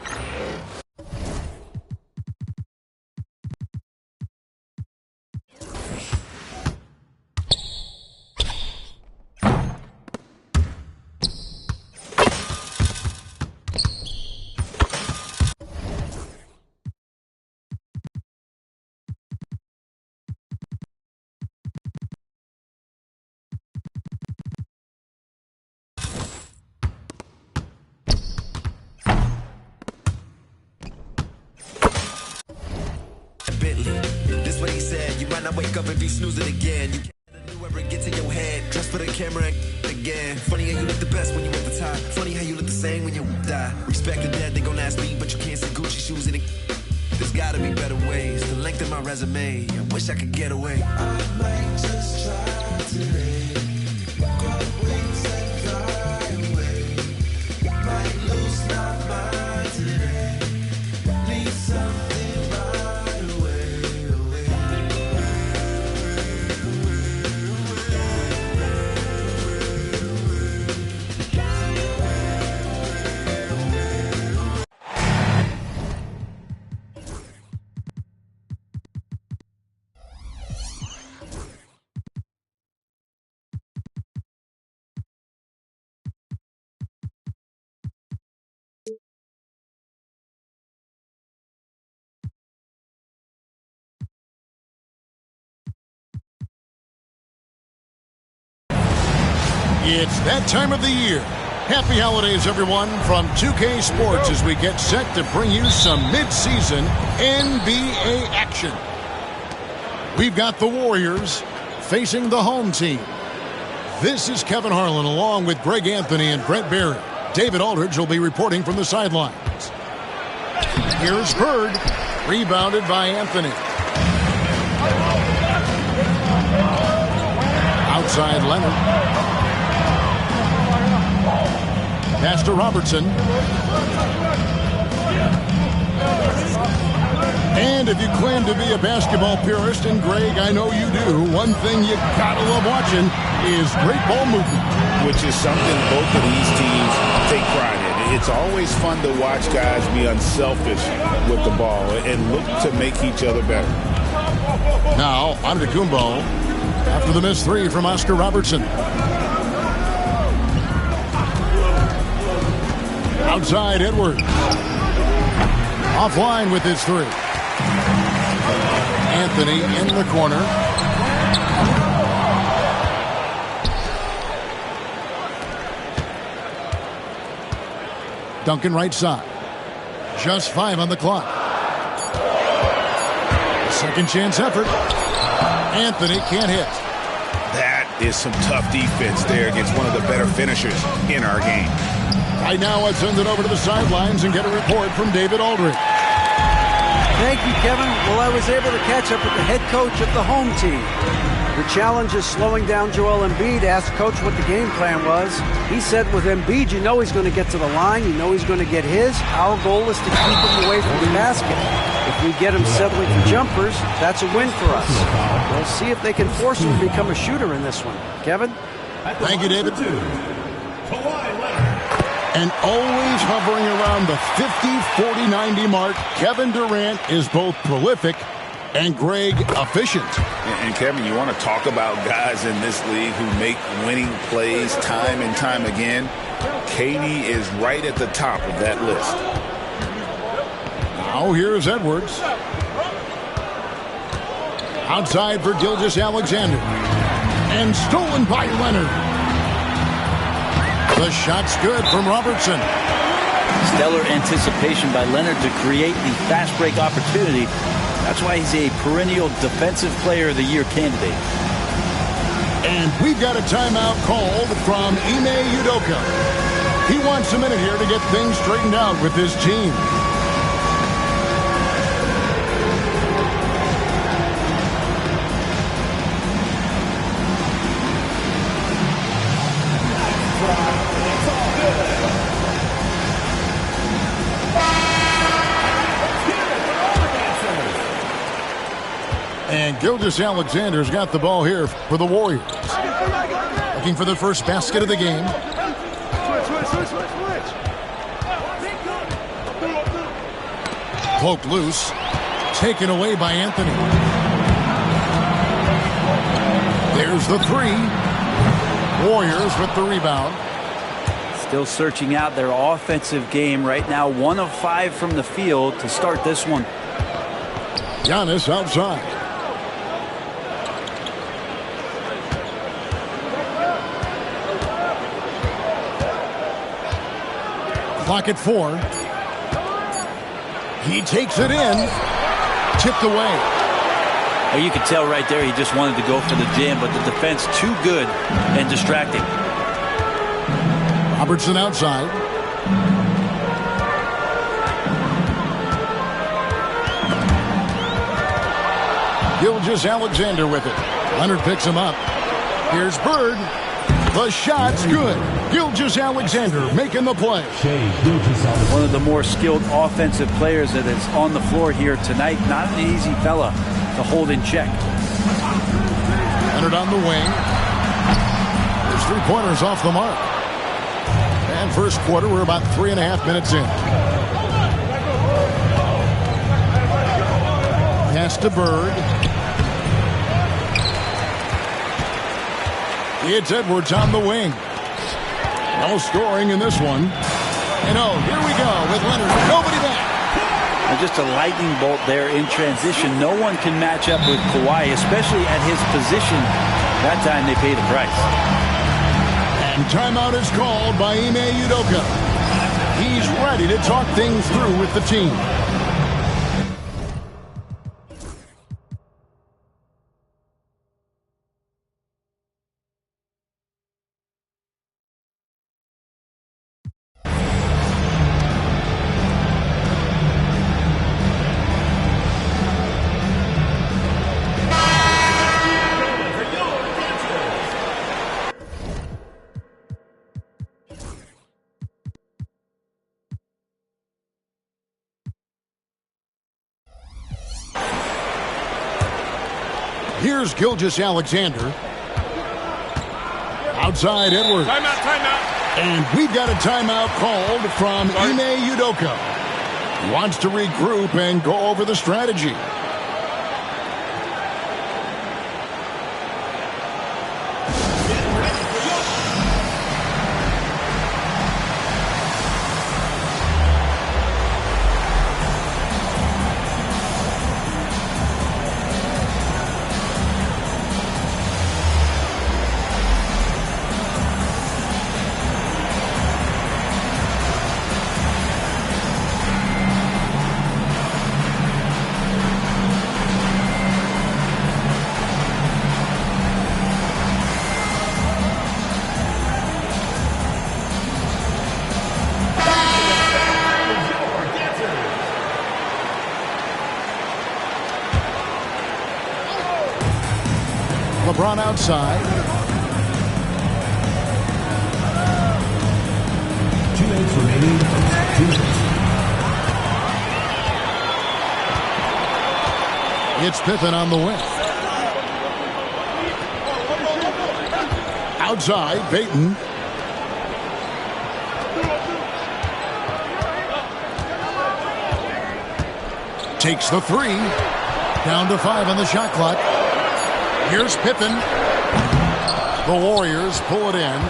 [SPEAKER 9] This what he said. You might not wake up if you snooze it again. You can't do ever get to your head. Dress for the camera again. Funny how you look the best when you at the top. Funny how you look the same when you die. Respect the dead, they gon' ask me, but you can't see Gucci shoes in it. There's gotta be better ways to lengthen my resume. I wish I could get away. I might just try today. Grab wings and fly away. Might lose my mind today. Need something right away.
[SPEAKER 10] It's that time of the year. Happy holidays, everyone, from 2K Sports as we get set to bring you some mid-season NBA action. We've got the Warriors facing the home team. This is Kevin Harlan along with Greg Anthony and Brent Barry. David Aldridge will be reporting from the sidelines. Here's Bird, rebounded by Anthony. Outside Leonard. Pass to Robertson. And if you claim to be a basketball purist, and Greg, I know you do, one thing you gotta love watching is great ball movement.
[SPEAKER 11] Which is something both of these teams take pride in. It's always fun to watch guys be unselfish with the ball and look to make each other better.
[SPEAKER 10] Now, Antetokounmpo after the missed three from Oscar Robertson. Outside Edwards. Offline with his three. Anthony in the corner. Duncan right side. Just 5 on the clock. Second chance effort. Anthony can't hit.
[SPEAKER 11] That is some tough defense there against one of the better finishers in our game.
[SPEAKER 10] Right now, let's send it over to the sidelines and get a report from David Aldridge.
[SPEAKER 12] Thank you, Kevin. Well, I was able to catch up with the head coach of the home team. The challenge is slowing down Joel Embiid. Asked Coach what the game plan was. He said with Embiid, you know he's going to get to the line. You know he's going to get his. Our goal is to keep him away from the basket. If we get him settling for jumpers, that's a win for us. We'll see if they can force him to become a shooter in this one. Kevin?
[SPEAKER 10] Thank you, David. And always hovering around the 50, 40, 90 mark, Kevin Durant is both prolific and Greg efficient.
[SPEAKER 11] And Kevin, you want to talk about guys in this league who make winning plays time and time again. KD is right at the top of that list.
[SPEAKER 10] Now here's Edwards. Outside for Gilgeous-Alexander. And stolen by Leonard. The shot's good from Robertson.
[SPEAKER 13] Stellar anticipation by Leonard to create the fast break opportunity. That's why he's a perennial Defensive Player of the Year candidate.
[SPEAKER 10] And we've got a timeout called from Ime Udoka. He wants a minute here to get things straightened out with his team. And Gilgeous-Alexander's got the ball here for the Warriors. Looking for the first basket of the game. Poked loose. Taken away by Anthony. There's the three. Warriors with the rebound.
[SPEAKER 13] Still searching out their offensive game right now. 1 of 5 from the field to start this one.
[SPEAKER 10] Giannis outside. Clock at 4. He takes it in. Tipped away.
[SPEAKER 13] Well, you could tell right there he just wanted to go for the jam, but the defense too good and distracting.
[SPEAKER 10] Robertson outside. Gilgeous-Alexander with it. Leonard picks him up. Here's Bird. The shot's good. Gilgeous-Alexander making the play.
[SPEAKER 13] One of the more skilled offensive players that is on the floor here tonight. Not an easy fella to hold in check.
[SPEAKER 10] Leonard on the wing. There's 3-pointers off the mark. And first quarter, we're about 3.5 minutes in. Pass to Bird. It's Edwards on the wing. No scoring in this one. And here we go with Leonard. Nobody back.
[SPEAKER 13] And just a lightning bolt there in transition. No one can match up with Kawhi, especially at his position. That time they pay the price.
[SPEAKER 10] And timeout is called by Ime Udoka. He's ready to talk things through with the team. Here's Gilgeous-Alexander. Outside Edwards.
[SPEAKER 14] Timeout.
[SPEAKER 10] And we've got a timeout called from Ime Udoka. Wants to regroup and go over the strategy. LeBron outside.
[SPEAKER 5] 2 minutes remaining. 2 minutes.
[SPEAKER 10] It's Pippen on the wing. Outside, Payton. Takes the three. Down to 5 on the shot clock. Here's Pippen. The Warriors pull it in.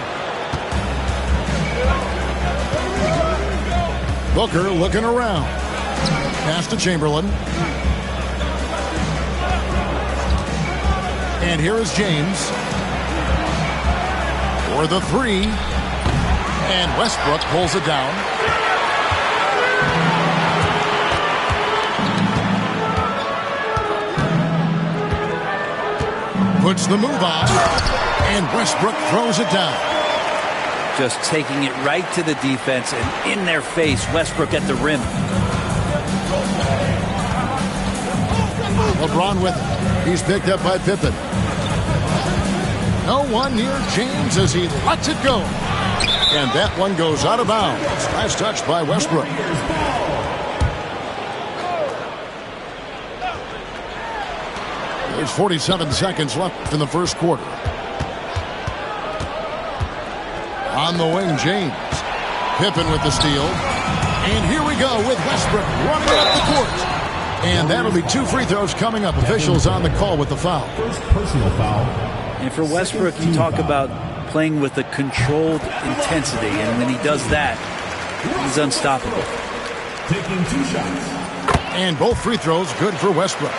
[SPEAKER 10] Booker looking around. Pass to Chamberlain. And here is James. For the three. And Westbrook pulls it down. Puts the move on. And Westbrook throws it down.
[SPEAKER 13] Just taking it right to the defense and in their face. Westbrook at the rim.
[SPEAKER 10] LeBron with it. He's picked up by Pippen. No one near James as he lets it go. And that one goes out of bounds. Nice touch by Westbrook. There's 47 seconds left in the first quarter. On the wing, James. Pippen with the steal. And here we go with Westbrook running up the court. And that'll be 2 free throws coming up. Officials on the call with the foul.
[SPEAKER 5] First personal foul.
[SPEAKER 13] And for Westbrook, you talk about playing with a controlled intensity. And when he does that, he's unstoppable.
[SPEAKER 5] Taking 2 shots.
[SPEAKER 10] And both free throws good for Westbrook.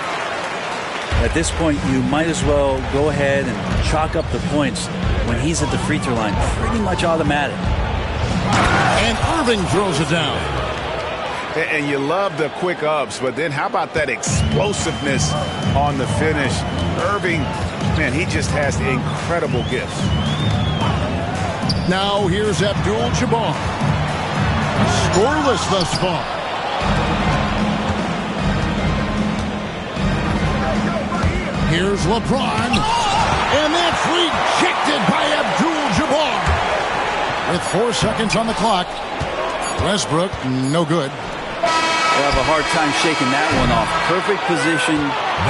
[SPEAKER 13] At this point, you might as well go ahead and chalk up the points when he's at the free throw line. Pretty much automatic.
[SPEAKER 10] And Irving throws it down.
[SPEAKER 11] And you love the quick ups, but then how about that explosiveness on the finish? Irving, man, he just has incredible gifts.
[SPEAKER 10] Now here's Abdul-Jabbar. Scoreless thus far. Here's LeBron. And that's rejected by Abdul-Jabbar. With 4 seconds on the clock. Westbrook, no good.
[SPEAKER 13] They'll have a hard time shaking that one off. Perfect position,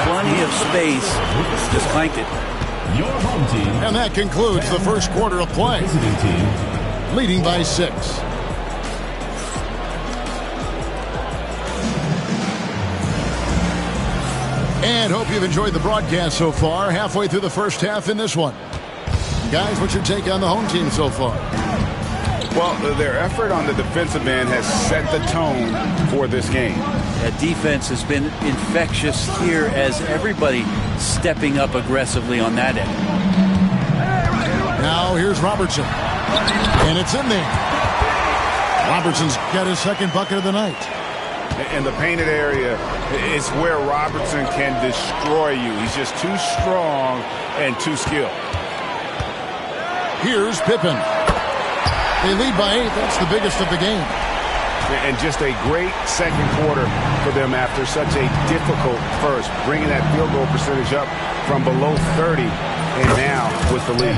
[SPEAKER 13] plenty of space. Just clanked it.
[SPEAKER 5] Your home team.
[SPEAKER 10] And that concludes the first quarter of play.
[SPEAKER 5] Visiting team.
[SPEAKER 10] Leading by 6. And hope you've enjoyed the broadcast so far. Halfway through the first half in this one. Guys, what's your take on the home team so far?
[SPEAKER 11] Well, their effort on the defensive end has set the tone for this game.
[SPEAKER 13] That defense has been infectious here as everybody stepping up aggressively on that end.
[SPEAKER 10] Now here's Robertson. And it's in there. Robertson's got his second bucket of the night.
[SPEAKER 11] In the painted area is where Robertson can destroy you. He's just too strong and too skilled.
[SPEAKER 10] Here's Pippen. They lead by 8. That's the biggest of the game.
[SPEAKER 11] And just a great second quarter for them after such a difficult first. Bringing that field goal percentage up from below 30 and now with the lead.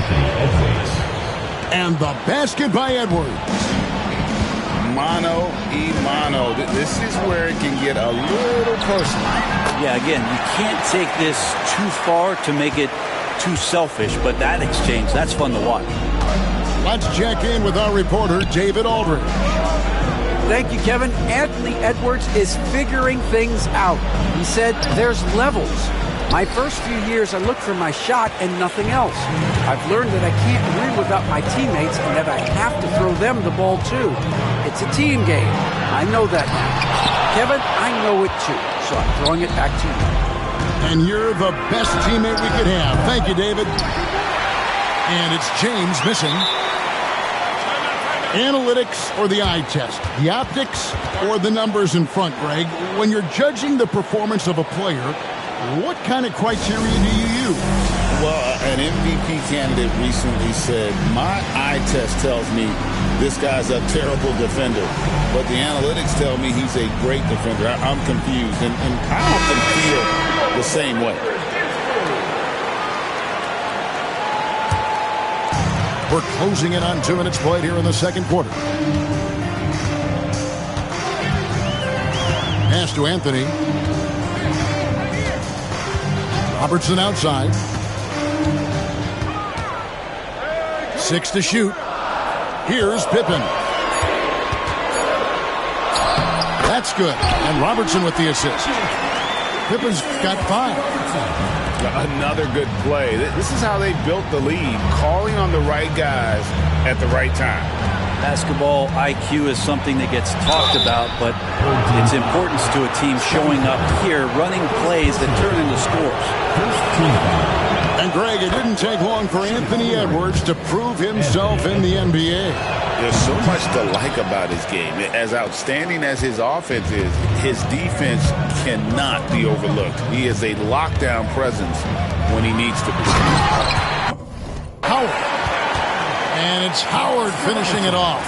[SPEAKER 10] And the basket by Edwards.
[SPEAKER 11] Mano y mano. This is where it can get a little personal.
[SPEAKER 13] Yeah, again, you can't take this too far to make it too selfish, but that exchange, that's fun to watch.
[SPEAKER 10] Let's check in with our reporter, David Aldridge.
[SPEAKER 12] Thank you, Kevin. Anthony Edwards is figuring things out. He said there's levels. My first few years, I looked for my shot and nothing else. I've learned that I can't win without my teammates and that I have to throw them the ball too. It's a team game. I know that now. Kevin, I know it too, so I'm throwing it back to you.
[SPEAKER 10] And you're the best teammate we could have. Thank you, David. And it's James missing. Analytics or the eye test? The optics or the numbers in front, Greg? When you're judging the performance of a player, what kind of criteria do you use?
[SPEAKER 11] Well, an MVP candidate recently said, my eye test tells me this guy's a terrible defender, but the analytics tell me he's a great defender. I'm confused, and I often feel the same way.
[SPEAKER 10] We're closing in on 2 minutes played here in the second quarter. Pass to Anthony. Robertson outside. 6 to shoot. Here's Pippen. That's good. And Robertson with the assist. Pippen's got 5.
[SPEAKER 11] Another good play. This is how they built the lead, calling on the right guys at the right time.
[SPEAKER 13] Basketball IQ is something that gets talked about, but its importance to a team showing up here, running plays that turn into scores.
[SPEAKER 10] And Greg, it didn't take long for Anthony Edwards to prove himself in the NBA.
[SPEAKER 11] There's so much to like about his game. As outstanding as his offense is, his defense cannot be overlooked. He is a lockdown presence when he needs to be.
[SPEAKER 10] Howard. And it's Howard finishing it off.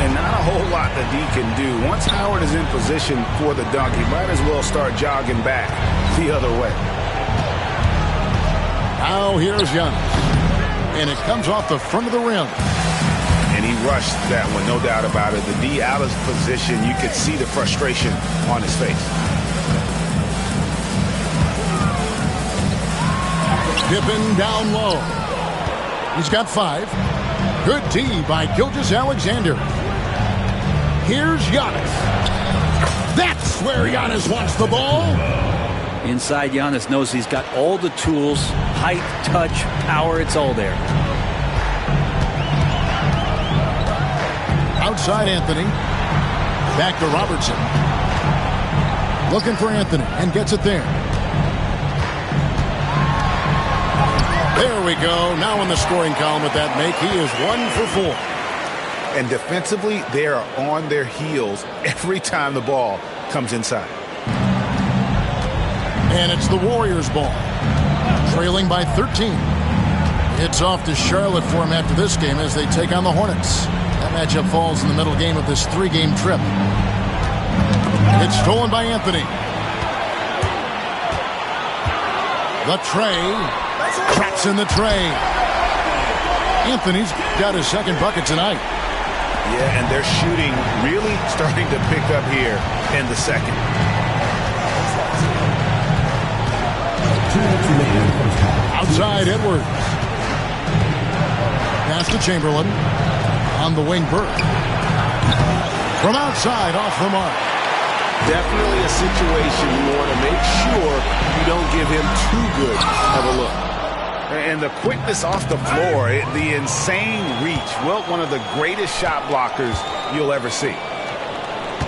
[SPEAKER 11] And not a whole lot that D can do. Once Howard is in position for the dunk, he might as well start jogging back the other way.
[SPEAKER 10] Now here's Giannis. And it comes off the front of the rim.
[SPEAKER 11] And he rushed that one, no doubt about it. The D out of position, you could see the frustration on his face.
[SPEAKER 10] Pippen down low. He's got 5. Good D by Gilgeous-Alexander. Here's Giannis. That's where Giannis wants the ball.
[SPEAKER 13] Inside, Giannis knows he's got all the tools, height, touch, power, it's all there.
[SPEAKER 10] Outside Anthony. Back to Robertson. Looking for Anthony and gets it there. There we go. Now in the scoring column with that make, he is 1 for 4.
[SPEAKER 11] And defensively, they are on their heels every time the ball comes inside.
[SPEAKER 10] And it's the Warriors' ball. Trailing by 13. It's off to Charlotte for him after this game as they take on the Hornets. That matchup falls in the middle game of this 3-game trip. It's stolen by Anthony. The tray. Traps in the tray. Anthony's got his second bucket tonight.
[SPEAKER 11] Yeah, and they're shooting really starting to pick up here in the second.
[SPEAKER 10] Outside Edwards. Pass to Chamberlain. On the wing, Burke. From outside, off the mark.
[SPEAKER 11] Definitely a situation you want to make sure you don't give him too good of a look. And the quickness off the floor, the insane reach. Well, one of the greatest shot blockers you'll ever see.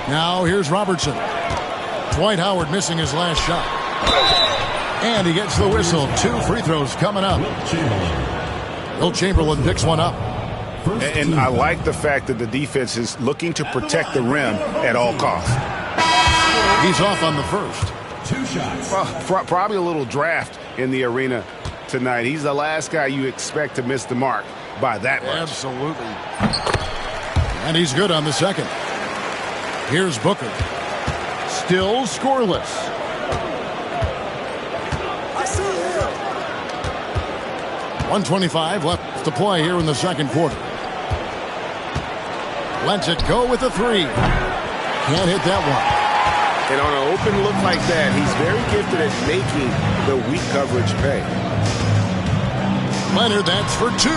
[SPEAKER 10] Now here's Robertson. Dwight Howard missing his last shot. And he gets the whistle. 2 free throws coming up. Wilt Chamberlain picks one up.
[SPEAKER 11] And I like the fact that the defense is looking to protect the rim at all costs.
[SPEAKER 10] He's off on the first.
[SPEAKER 5] 2 shots.
[SPEAKER 11] Well, probably a little draft in the arena tonight. He's the last guy you expect to miss the mark by that much.
[SPEAKER 10] Absolutely. And he's good on the second. Here's Booker. Still scoreless.
[SPEAKER 7] I see him.
[SPEAKER 10] 1:25 left to play here in the second quarter. Lets it go with a 3. Can't hit that one.
[SPEAKER 11] And on an open look like that, he's very gifted at making the weak coverage pay.
[SPEAKER 10] Leonard, that's for 2.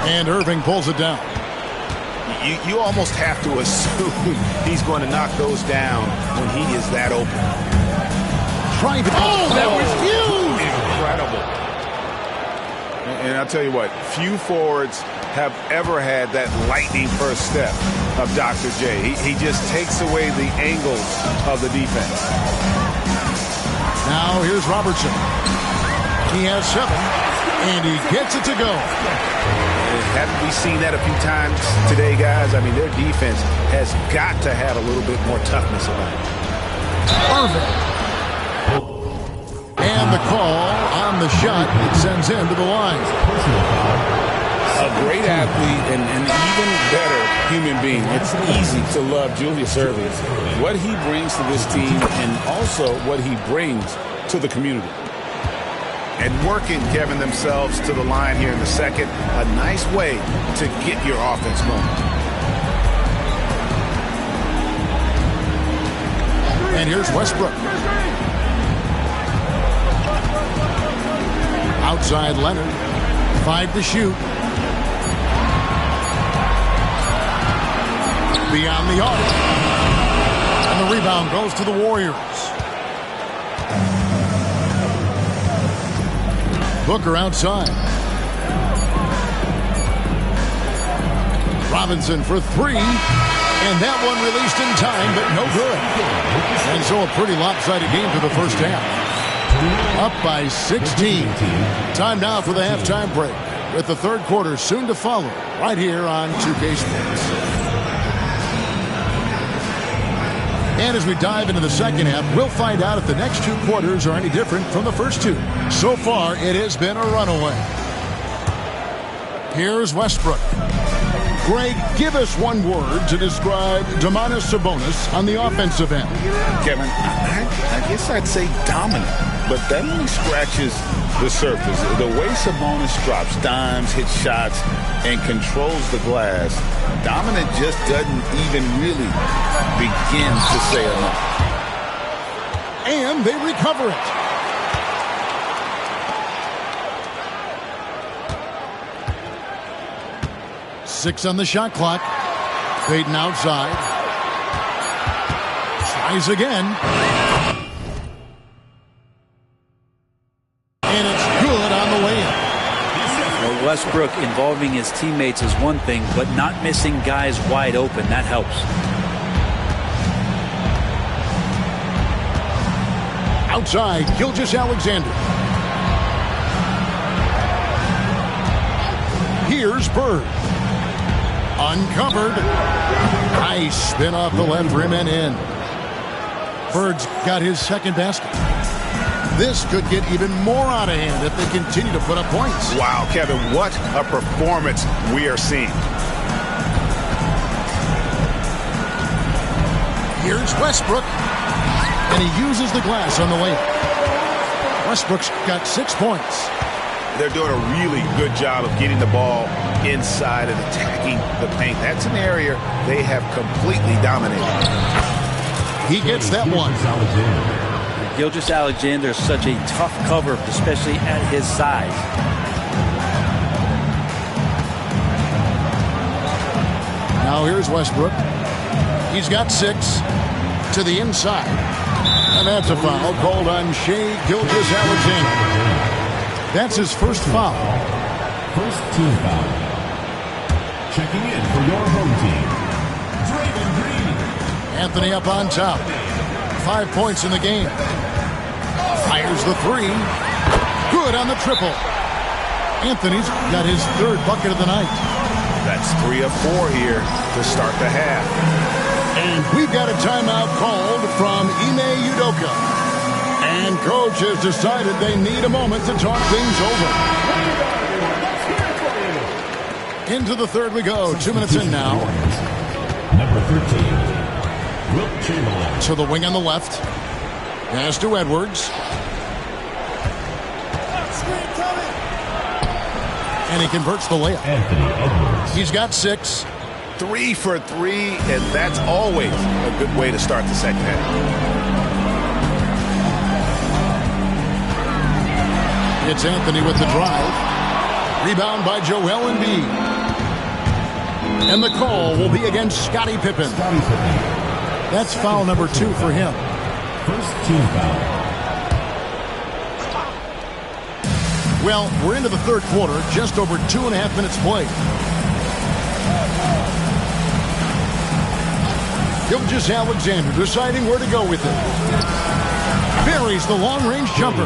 [SPEAKER 10] And Irving pulls it down.
[SPEAKER 11] You almost have to assume he's going to knock those down when he is that open.
[SPEAKER 10] Trying to... Oh, that was huge!
[SPEAKER 11] Incredible. And I'll tell you what, few forwards have ever had that lightning first step of Dr. J. He just takes away the angles of the defense.
[SPEAKER 10] Now here's Robertson. He has 7, and he gets it to go.
[SPEAKER 11] Haven't we seen that a few times today, guys? I mean, their defense has got to have a little bit more toughness about it.
[SPEAKER 10] Irving. And the call on the shot sends him to the line.
[SPEAKER 11] A great athlete and an even better human being. It's easy to love Julius Irving. What he brings to this team and also what he brings to the community. and working, Kevin, themselves to the line here in the second. A nice way to get your offense going.
[SPEAKER 10] And here's Westbrook. Outside Leonard. 5 to shoot. Beyond the arc. And the rebound goes to the Warriors. Booker outside. Robinson for 3. And that one released in time, but no good. And so a pretty lopsided game for the first half. Up by 16. Time now for the halftime break, with the third quarter soon to follow, right here on 2K Sports. And as we dive into the second half, we'll find out if the next 2 quarters are any different from the first 2. So far, it has been a runaway. Here's Westbrook. Greg, give us one word to describe Domantas Sabonis on the offensive end.
[SPEAKER 11] Kevin, I guess I'd say dominant, but that only scratches the surface. The way Sabonis drops dimes, hits shots, and controls the glass, dominant just doesn't even really begin to say enough.
[SPEAKER 10] And they recover it. Six on the shot clock. Payton outside. Tries again. And it's good on the way in.
[SPEAKER 13] Well, Westbrook involving his teammates is one thing, but not missing guys wide open, that helps.
[SPEAKER 10] Outside, Gilgeous-Alexander. Here's Bird. Uncovered. Nice spin off the left rim and in. Bird's got his second basket. This could get even more out of hand if they continue to put up points.
[SPEAKER 11] Wow, Kevin, what a performance we are seeing.
[SPEAKER 10] Here's Westbrook. And he uses the glass on the way. Westbrook's got 6 points.
[SPEAKER 11] They're doing a really good job of getting the ball inside and attacking the paint. That's an area they have completely dominated.
[SPEAKER 10] He gets that one.
[SPEAKER 13] Gilgeous-Alexander is such a tough cover, especially at his size.
[SPEAKER 10] Now here's Westbrook. He's got 6 to the inside. And that's a foul called on Shai Gilgeous-Alexander. That's his first foul.
[SPEAKER 5] First team foul. Checking in for your home team, Draymond Green.
[SPEAKER 10] Anthony up on top. 5 points in the game. Fires the 3. Good on the triple. Anthony's got his 3rd bucket of the night.
[SPEAKER 11] That's 3 of 4 here to start the half.
[SPEAKER 10] And we've got a timeout called from Ime Udoka. And coach has decided they need a moment to talk things over. Into the third we go. 2 minutes in now.
[SPEAKER 5] Number 13, Wilt Chamberlain.
[SPEAKER 10] To the wing on the left. Pass to Edwards. And he converts the layup.
[SPEAKER 5] Anthony Edwards.
[SPEAKER 10] He's got 6.
[SPEAKER 11] 3 for 3, and that's always a good way to start the second half.
[SPEAKER 10] It's Anthony with the drive. Rebound by Joel Embiid. And the call will be against Scottie Pippen. That's foul number 2 for him.
[SPEAKER 5] First team foul.
[SPEAKER 10] Well, we're into the third quarter, just over 2.5 minutes played. Gilgeous-Alexander deciding where to go with it. Buries the long-range jumper.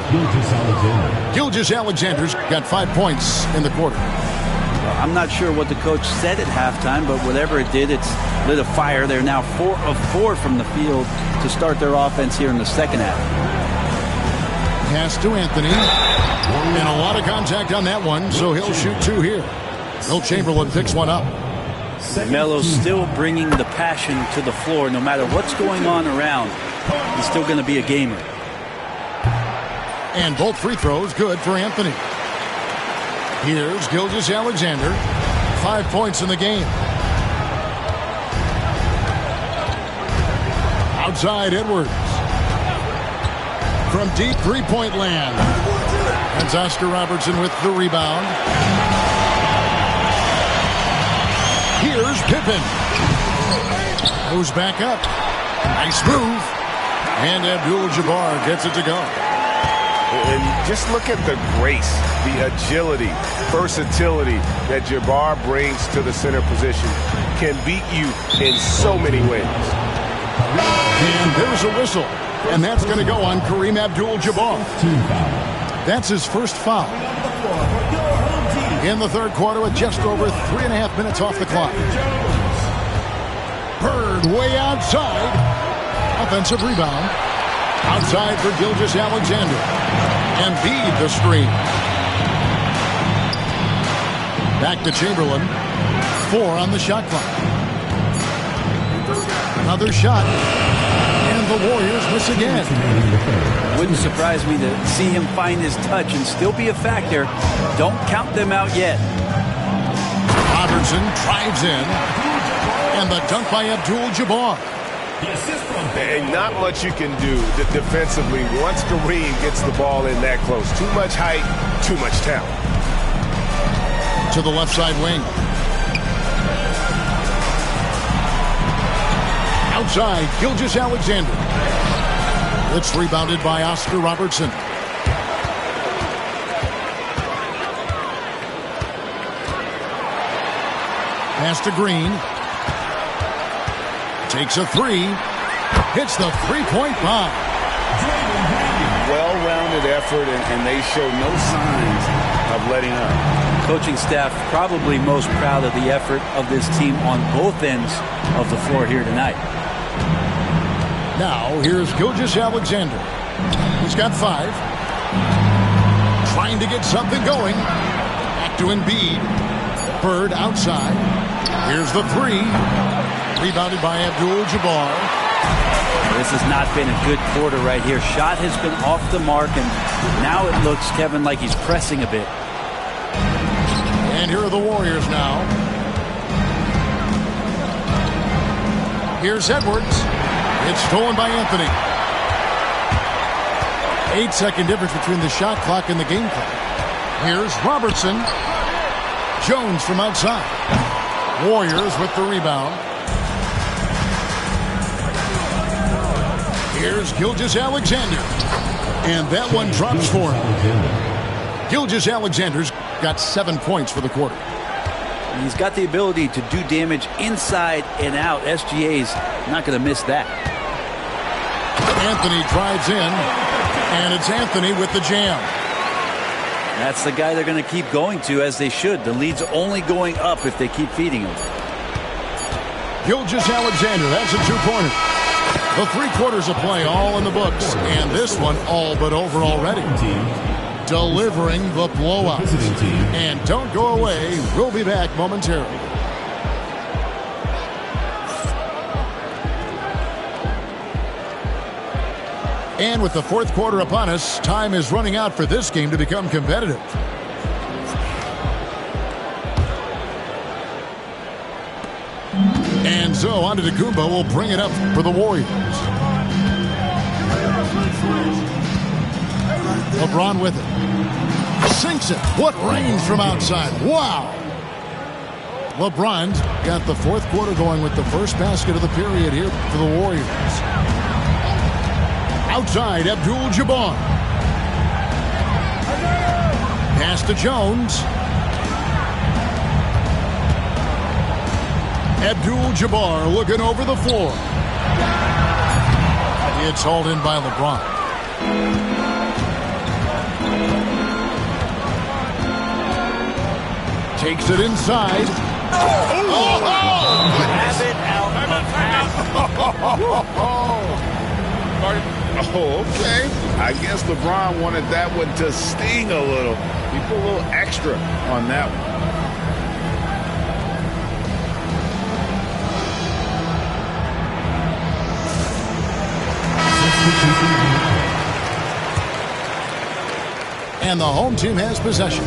[SPEAKER 10] Gilgeous-Alexander's got 5 points in the quarter.
[SPEAKER 13] Well, I'm not sure what the coach said at halftime, but whatever it did, it's lit a fire. They're now 4 of 4 from the field to start their offense here in the second half.
[SPEAKER 10] Pass to Anthony. And a lot of contact on that one, so he'll shoot 2 here. Wilt Chamberlain picks one up.
[SPEAKER 13] Melo's still bringing the passion to the floor. No matter what's going on around, he's still going to be a gamer.
[SPEAKER 10] And both free throws good for Anthony. Here's Gilgeous-Alexander. 5 points in the game. Outside Edwards. From deep three-point land. That's Oscar Robertson with the rebound. Here's Pippen. Goes back up. Nice move. And Abdul-Jabbar gets it to go.
[SPEAKER 14] And just look at the grace, the agility, versatility that Jabbar brings to the center position. Can beat you in so many ways.
[SPEAKER 10] And there's a whistle. And that's going to go on Kareem Abdul-Jabbar. That's his first foul. In the third quarter with just over 3.5 minutes off the clock. Bird way outside. Offensive rebound. Outside for Gilgeous-Alexander. Embiid the screen. Back to Chamberlain. 4 on the shot clock. Another shot. And the Warriors miss again.
[SPEAKER 13] Wouldn't surprise me to see him find his touch and still be a factor. Don't count them out yet.
[SPEAKER 10] Robertson drives in. And the dunk by Abdul-Jabbar.
[SPEAKER 14] And not much you can do defensively once Kareem gets the ball in that close. Too much height, too much talent.
[SPEAKER 10] To the left side wing. Outside, Gilgeous-Alexander. It's rebounded by Oscar Robertson. Pass to Green. Takes a three. Hits the three-point bomb.
[SPEAKER 11] Well-rounded effort, and they show no signs of letting up.
[SPEAKER 13] Coaching staff probably most proud of the effort of this team on both ends of the floor here tonight.
[SPEAKER 10] Now, here's Gilgeous-Alexander. He's got 5. Trying to get something going. Back to Embiid. Bird outside. Here's the 3. Rebounded by Abdul-Jabbar.
[SPEAKER 13] This has not been a good quarter right here. Shot has been off the mark, and now it looks, Kevin, like he's pressing a bit.
[SPEAKER 10] And here are the Warriors now. Here's Edwards. It's stolen by Anthony. 8-second difference between the shot clock and the game clock. Here's Robertson. Jones from outside. Warriors with the rebound. Here's Gilgeous-Alexander. And that one drops for him. Gilgeous-Alexander's got 7 points for the quarter.
[SPEAKER 13] He's got the ability to do damage inside and out. SGA's not going to miss that.
[SPEAKER 10] Anthony drives in, and it's Anthony with the jam.
[SPEAKER 13] That's the guy they're going to keep going to, as they should. The lead's only going up if they keep feeding him.
[SPEAKER 10] Gilgeous-Alexander, that's a 2-pointer. The 3 quarters of play all in the books, and this one all but over already. Delivering the blowout. And don't go away. We'll be back momentarily. And with the 4th quarter upon us, time is running out for this game to become competitive. And so Antetokounmpo will bring it up for the Warriors. LeBron with it. Sinks it. What range from outside. Wow. LeBron's got the 4th quarter going with the first basket of the period here for the Warriors. Outside, Abdul-Jabbar. Pass to Jones. Abdul-Jabbar looking over the floor. It's hauled in by LeBron. Takes it inside.
[SPEAKER 13] Have it out.
[SPEAKER 11] Oh, okay. I guess LeBron wanted that one to sting a little. He put a little extra on that one.
[SPEAKER 10] And the home team has possession.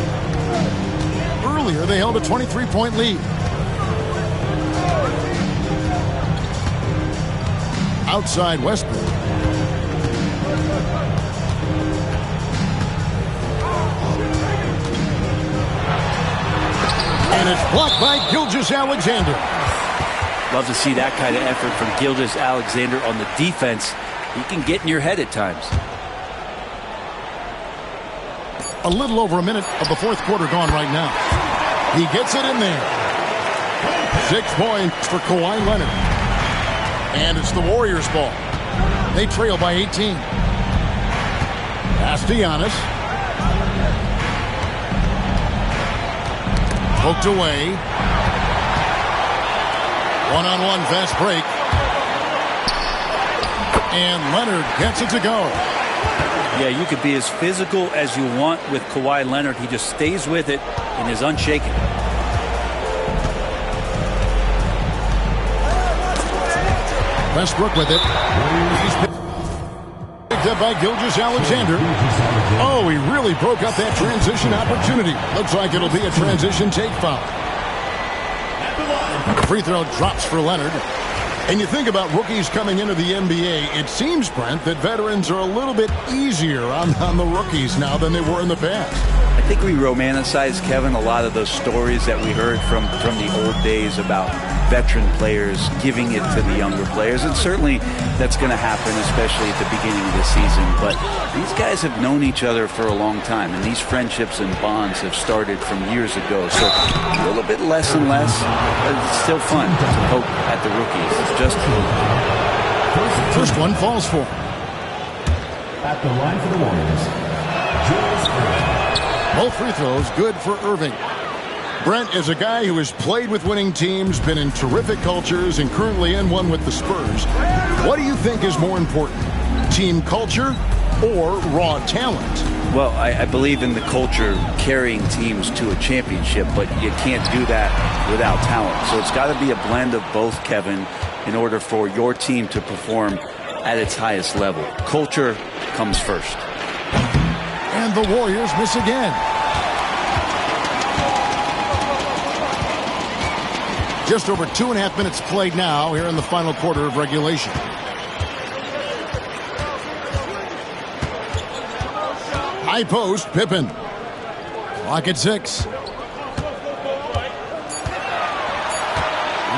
[SPEAKER 10] Earlier, they held a 23-point lead. Outside Westbrook. And it's blocked by Gilgeous-Alexander.
[SPEAKER 13] Love to see that kind of effort from Gilgeous-Alexander on the defense. He can get in your head at times.
[SPEAKER 10] A little over a minute of the fourth quarter gone right now. He gets it in there. 6 points for Kawhi Leonard. And it's the Warriors' ball. They trail by 18. Pass to Giannis. Poked away. One-on-one fast break. And Leonard gets it to go.
[SPEAKER 13] Yeah, you could be as physical as you want with Kawhi Leonard. He just stays with it and is unshaken.
[SPEAKER 10] Westbrook with it. He's picked up by Gilgeous-Alexander. Oh, he really broke up that transition opportunity. Looks like it'll be a transition take foul. Free throw drops for Leonard. And you think about rookies coming into the NBA, it seems, Brent, that veterans are a little bit easier on the rookies now than they were in the past.
[SPEAKER 13] I think we romanticize, Kevin, a lot of those stories that we heard from the old days about veteran players giving it to the younger players. And certainly that's going to happen, especially at the beginning of the season. But these guys have known each other for a long time, and these friendships and bonds have started from years ago. So a little bit less and less, but it's still fun to poke at the rookies. It's just
[SPEAKER 10] first one falls for.
[SPEAKER 5] At the line for the Warriors, Julius Irving.
[SPEAKER 10] Both free throws good for Irving. Brent is a guy who has played with winning teams, been in terrific cultures, and currently in one with the Spurs. What do you think is more important, team culture or raw talent?
[SPEAKER 13] Well, I believe in the culture carrying teams to a championship, but you can't do that without talent. So it's got to be a blend of both, Kevin, in order for your team to perform at its highest level. Culture comes first.
[SPEAKER 10] And the Warriors miss again. Just over 2.5 minutes played now here in the final quarter of regulation. High post, Pippen. Clock at 6.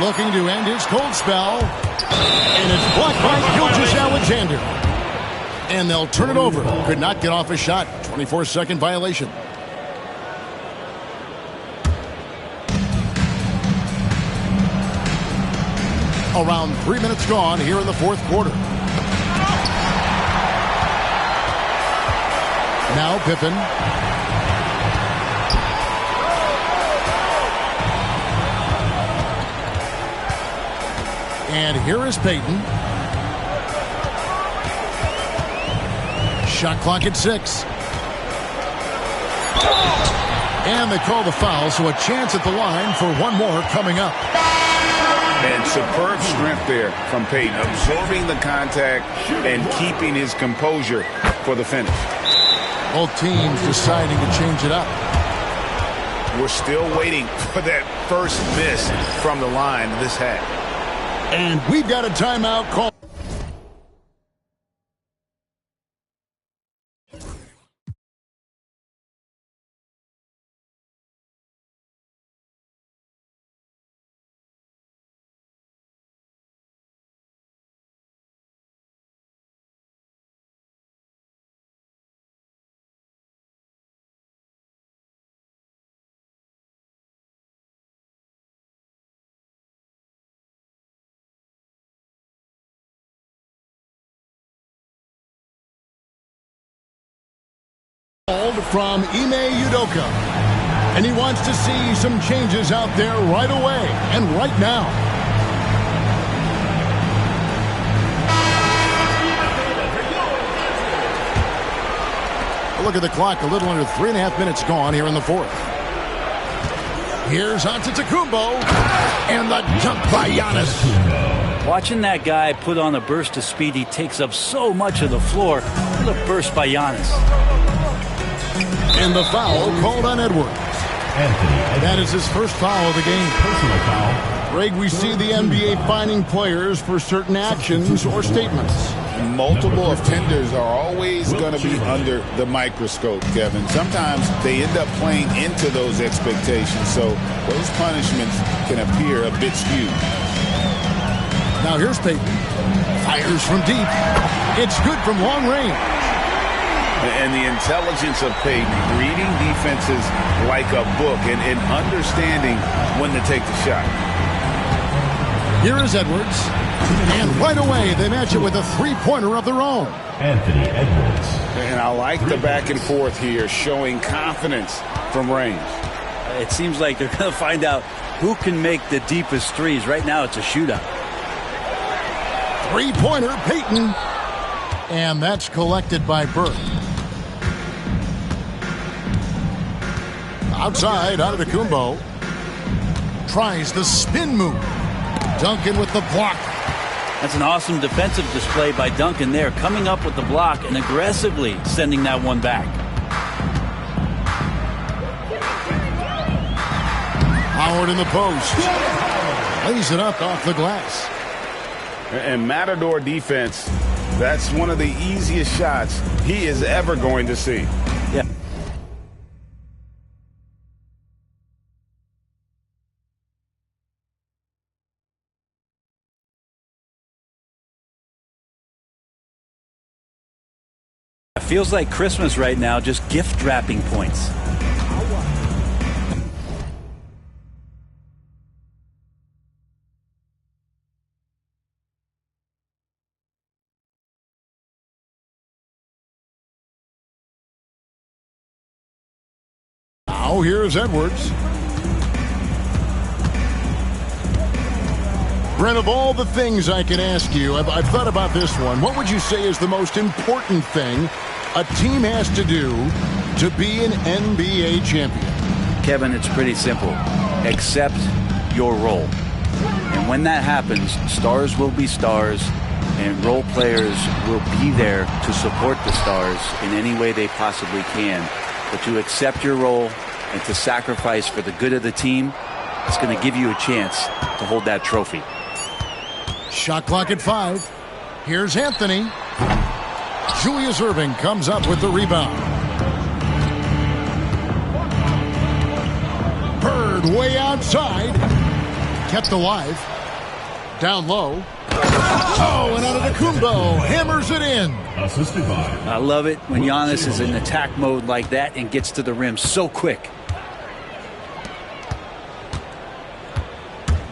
[SPEAKER 10] Looking to end his cold spell. And it's blocked by Gilgeous-Alexander. And they'll turn it over. Could not get off a shot. 24-second violation. Around 3 minutes gone here in the fourth quarter. Now Pippen. And here is Payton. Shot clock at 6. And they call the foul, so a chance at the line for one more coming up.
[SPEAKER 11] And superb strength there from Payton, absorbing the contact and keeping his composure for the finish.
[SPEAKER 10] Both teams deciding to change it up.
[SPEAKER 14] We're still waiting for that first miss from the line this half.
[SPEAKER 10] And we've got a timeout call. From Ime Udoka. And he wants to see some changes out there right away and right now. Look at the clock, a little under 3.5 minutes gone here in the fourth. Here's Antetokounmpo, and the jump by Giannis.
[SPEAKER 13] Watching that guy put on a burst of speed, he takes up so much of the floor. What a burst by Giannis.
[SPEAKER 10] And the foul called on Edwards. That is his first foul of the game.
[SPEAKER 5] Personal foul.
[SPEAKER 10] Greg, we see the NBA fining players for certain actions or statements.
[SPEAKER 11] Multiple offenders are always going to be under the microscope, Kevin. Sometimes they end up playing into those expectations, so those punishments can appear a bit skewed.
[SPEAKER 10] Now here's Payton. Fires from deep. It's good from long range.
[SPEAKER 11] And the intelligence of Payton, reading defenses like a book and understanding when to take the shot.
[SPEAKER 10] Here is Edwards. And right away, they match it with a three-pointer of their own.
[SPEAKER 5] Anthony Edwards.
[SPEAKER 11] And I like the back and forth here, showing confidence from range.
[SPEAKER 13] It seems like they're going to find out who can make the deepest threes. Right now, it's a shootout.
[SPEAKER 10] Three-pointer, Payton. And that's collected by Burke. Outside, Antetokounmpo. Tries the spin move. Duncan with the block.
[SPEAKER 13] That's an awesome defensive display by Duncan there, coming up with the block and aggressively sending that one back.
[SPEAKER 10] Howard in the post. Lays it up off the glass.
[SPEAKER 11] And Matador defense, that's one of the easiest shots he is ever going to see.
[SPEAKER 13] Yeah. Feels like Christmas right now, just gift wrapping points.
[SPEAKER 10] Now here's Edwards. Brent, of all the things I can ask you, I've thought about this one. What would you say is the most important thing a team has to do to be an NBA champion?
[SPEAKER 13] Kevin, it's pretty simple. Accept your role. And when that happens, stars will be stars, and role players will be there to support the stars in any way they possibly can. But to accept your role and to sacrifice for the good of the team, it's going to give you a chance to hold that trophy.
[SPEAKER 10] Shot clock at 5. Here's Anthony. Julius Erving comes up with the rebound. Bird way outside. Kept alive. Down low. Oh, and Antetokounmpo hammers it in.
[SPEAKER 5] Assisted by.
[SPEAKER 13] I love it when Giannis is in attack mode like that and gets to the rim so quick.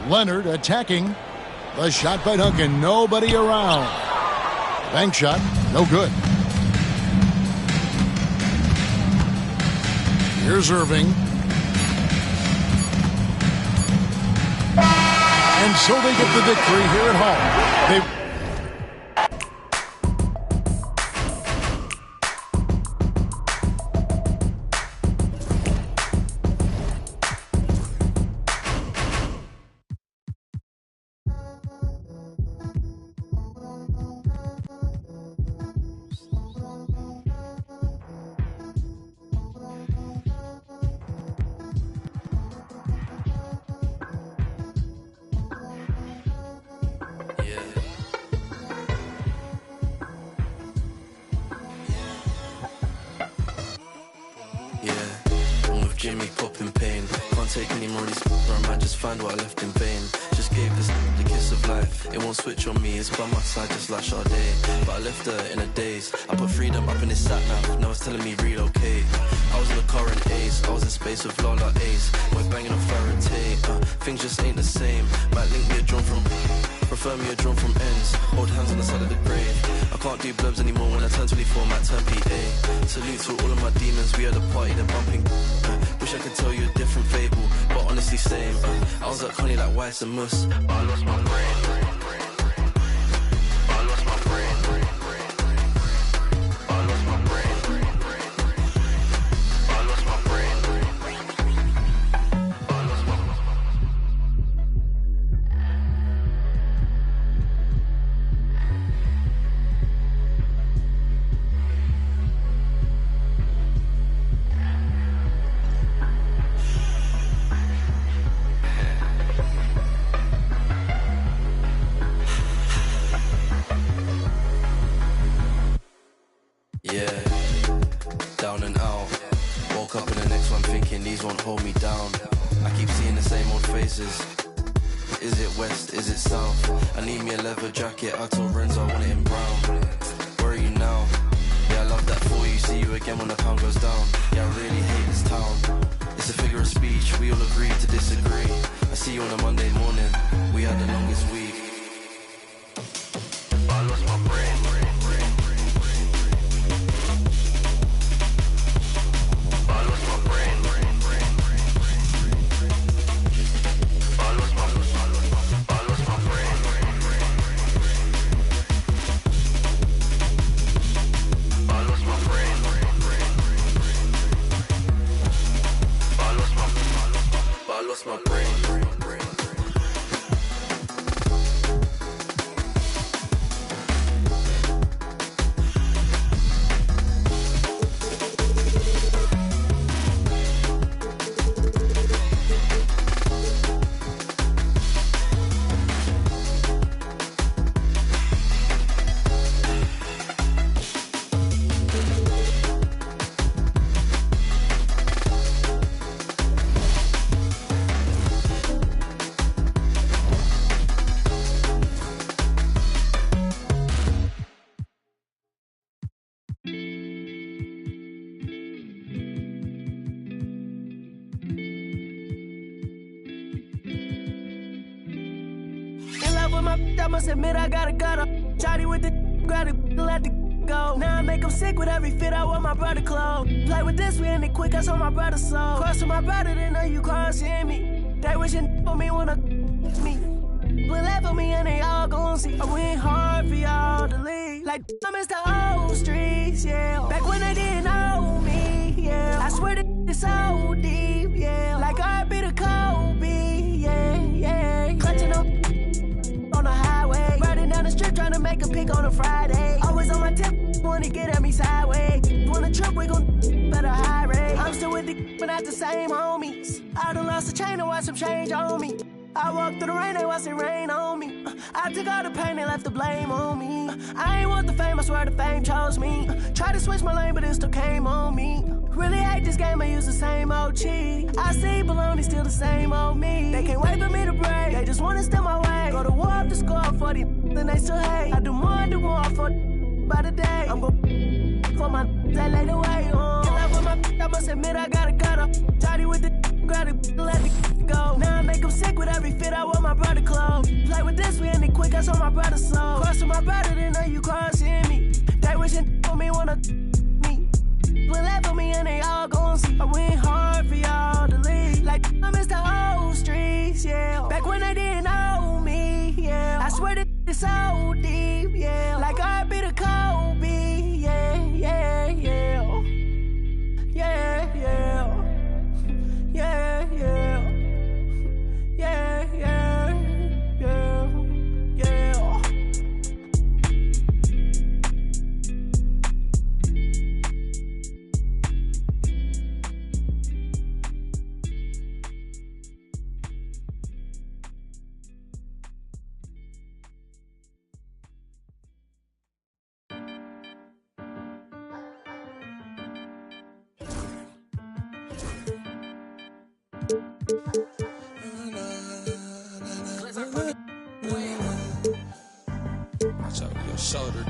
[SPEAKER 10] Leonard attacking. The shot by Duncan. Nobody around. Bank shot. No good. Here's Erving. And so they get the victory here at home.
[SPEAKER 15] Jimmy popping pain. Can't take any more of these or I might just find what I left in vain. Just gave this the kiss of life. It won't switch on me, it's by my side just like Sade. But I left her in a daze. I put freedom up in his sat nav. Now it's telling me relocate. I was in the car in Ace. I was in space with Lola Ace. We're banging on Faraday. Things just ain't the same. Might link me a drone from prefer me a drone from ends. Hold hands on the side of the grave. I can't do blubs anymore. When I turn 24, might turn PA. Salute to all of my demons. We had a party, they're bumping. Wish I could tell you a different fable, but honestly same. I was like honey, like Weiss and Mus, but I lost my brain. I lost my brain. I lost my brain. I lost my brain. I lost my brain. faces. Is it west, is it south? I need me a leather jacket, I told Renzo I want it in brown. Where are you now? Yeah, I love that for you, see you again when the pound goes down. Yeah, I really hate this town. It's a figure of speech, we all agree to disagree. I see you on a Monday morning, we had the longest week. I lost my brain.
[SPEAKER 16] I must admit I got a gutter. Shawty with the grab it, let the go. Now I make them sick with every fit I wear my brother clothes. Play with this, we end it quick, I saw my brother's soul. Cross with my brother, then know you crossing me. They wishing for me when I me. But left for me and they all gon' see. I went hard for y'all to leave. Like I miss the old streets, yeah. Back when they didn't know me, yeah. I swear that it's so deep, yeah. Like I be the Kobe, yeah, yeah. Clutching on the highway, riding down the strip trying to make a pick on a Friday. Always on my tip, wanna get at me sideways. Wanna trip, we gon' better high rate. I'm still with the but not the same homies. I done lost a chain and watch some change on me. I walked through the rain, they watched it rain on me. I took all the pain, they left the blame on me. I ain't want the fame, I swear the fame chose me. Tried to switch my lane, but it still came on me. Really hate this game, I use the same old cheat. I see baloney, still the same old me. They can't wait for me to break, they just wanna step my way. Go to war up the score for the then they still hate. I do more for by the day. I'm gon' for my that laid away on. I must admit I got a gutter. Shawty with the grab it, let it go. Now I make them sick with every fit I wear my brother clothes. Play with this, we end it quick, I saw my brother's soul. Cross with my brother, then know you crossing me. They wishing for me when I me. But left for me and they all gon' see. I went hard for y'all to leave. Like I miss the old streets, yeah. Back when they didn't know me, yeah. I swear that it's so deep, yeah. Like I be the Kobe, yeah, yeah, yeah. Yeah, yeah, yeah, yeah, yeah, yeah, yeah, yeah.
[SPEAKER 15] Watch out with your shoulder.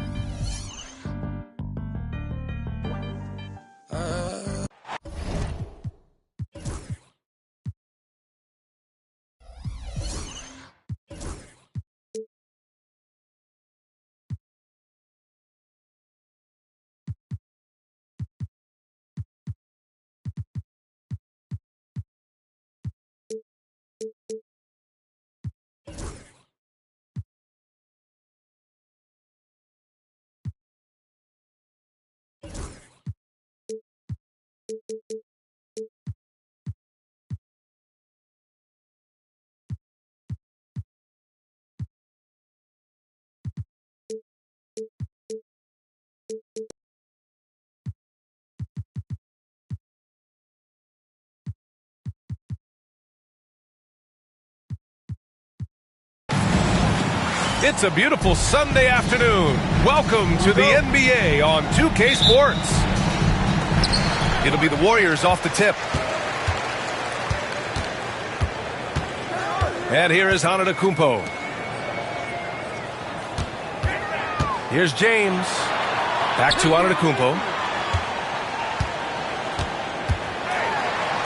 [SPEAKER 2] It's a beautiful Sunday afternoon. Welcome to the NBA on 2K Sports. It'll be the Warriors off the tip. And here is Antetokounmpo. Here's James. Back to Antetokounmpo.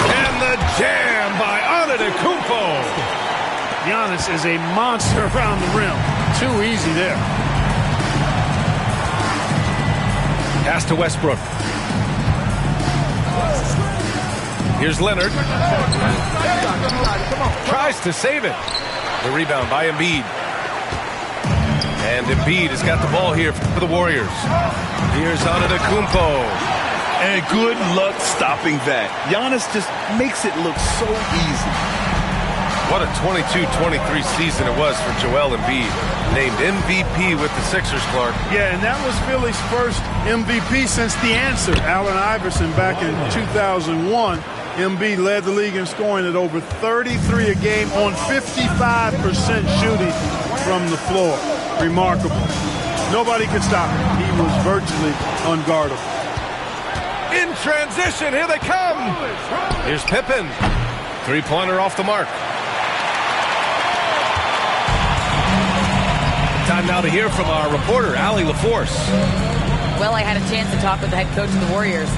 [SPEAKER 2] And the jam by Antetokounmpo.
[SPEAKER 1] Giannis is a monster around the rim. Too easy there.
[SPEAKER 2] Pass to Westbrook. Here's Leonard. Tries to save it. The rebound by Embiid. And Embiid has got the ball here for the Warriors. Here's Antetokounmpo.
[SPEAKER 4] And good luck stopping that. Giannis just makes it look so easy.
[SPEAKER 2] What a 22-23 season it was for Joel Embiid. Named MVP with the Sixers, Clark.
[SPEAKER 1] Yeah, and that was Philly's first MVP since the answer. Allen Iverson back in 2001. Embiid led the league in scoring at over 33 a game on 55% shooting from the floor. Remarkable. Nobody could stop him. He was virtually unguardable.
[SPEAKER 2] In transition, here they come. Here's Pippen. Three-pointer off the mark. Time now to hear from our reporter, Allie LaForce.
[SPEAKER 3] Well, I had a chance to talk with the head coach of the Warriors.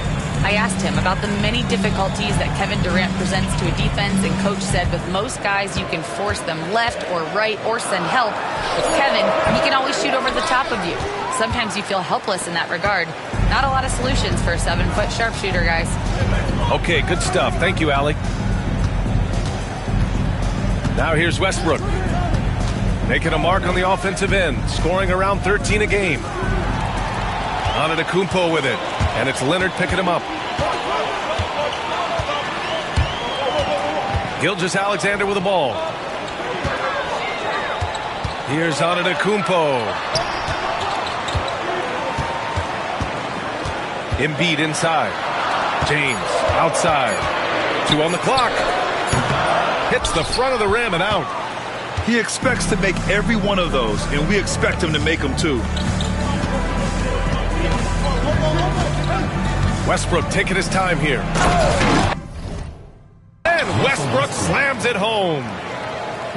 [SPEAKER 3] I asked him about the many difficulties that Kevin Durant presents to a defense, and Coach said with most guys you can force them left or right or send help. With Kevin, he can always shoot over the top of you. Sometimes you feel helpless in that regard. Not a lot of solutions for a 7-foot sharpshooter, guys.
[SPEAKER 2] Okay, good stuff. Thank you, Allie. Now here's Westbrook. Making a mark on the offensive end, scoring around 13 a game. Antetokounmpo with it, and it's Leonard picking him up. Gilgeous-Alexander with the ball. Here's Antetokounmpo. Embiid inside. James outside. 2 on the clock. Hits the front of the rim and out.
[SPEAKER 4] He expects to make every one of those, and we expect him to make them too.
[SPEAKER 2] Westbrook taking his time here. And Westbrook slams it home.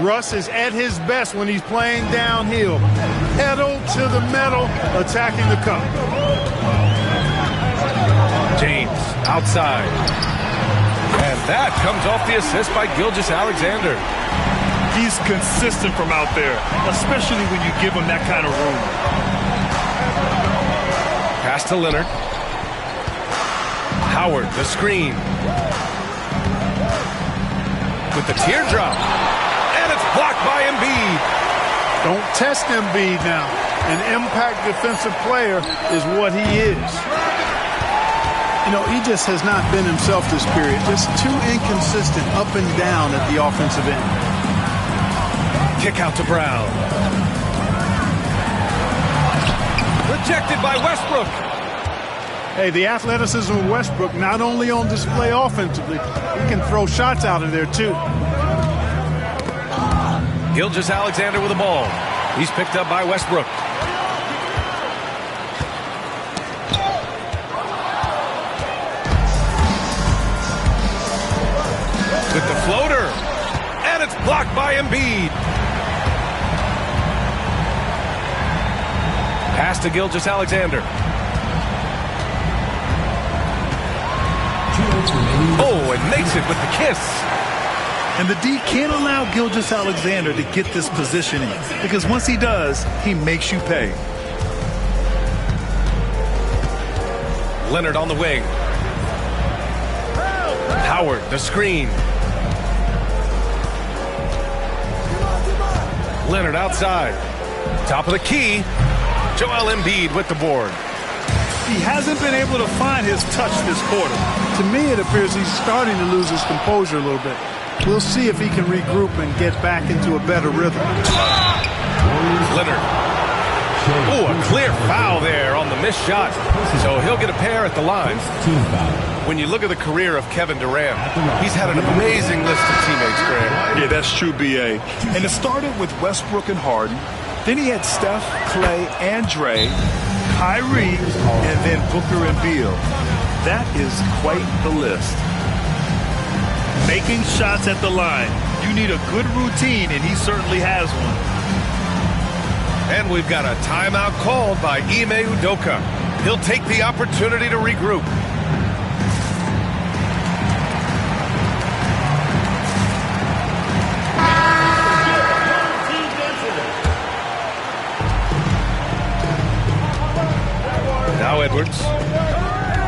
[SPEAKER 1] Russ is at his best when he's playing downhill. Pedal to the metal, attacking the cup.
[SPEAKER 2] James outside. And that comes off the assist by Gilgeous-Alexander.
[SPEAKER 4] He's consistent from out there, especially when you give him that kind of room.
[SPEAKER 2] Pass to Leonard. Howard, the screen. With the teardrop. And it's blocked by Embiid.
[SPEAKER 1] Don't test Embiid now. An impact defensive player is what he is. You know, he just has not been himself this period. Just too inconsistent up and down at the offensive end.
[SPEAKER 2] Kick out to Brown. Rejected by Westbrook.
[SPEAKER 1] Hey, the athleticism of Westbrook not only on display offensively, he can throw shots out of there too.
[SPEAKER 2] Gilgeous-Alexander with the ball. He's picked up by Westbrook. With the floater. And it's blocked by Embiid. Pass to Gilgeous-Alexander. Oh, and makes it with the kiss.
[SPEAKER 4] And the D can't allow Gilgeous-Alexander to get this positioning, because once he does, he makes you pay.
[SPEAKER 2] Leonard on the wing. Howard, the screen. Leonard outside. Top of the key. Joel Embiid with the board.
[SPEAKER 4] He hasn't been able to find his touch this quarter.
[SPEAKER 1] To me, it appears he's starting to lose his composure a little bit. We'll see if he can regroup and get back into a better rhythm.
[SPEAKER 2] Leonard. Oh, a clear foul there on the missed shot. So he'll get a pair at the line. When you look at the career of Kevin Durant, he's had an amazing list of teammates, Greg.
[SPEAKER 4] Yeah, that's true, B.A. And it started with Westbrook and Harden. Then he had Steph, Clay, and Dre, Kyrie, and then Booker and Beal. That is quite the list. Making shots at the line. You need a good routine, and he certainly has one.
[SPEAKER 2] And we've got a timeout called by Ime Udoka. He'll take the opportunity to regroup. Now Edwards.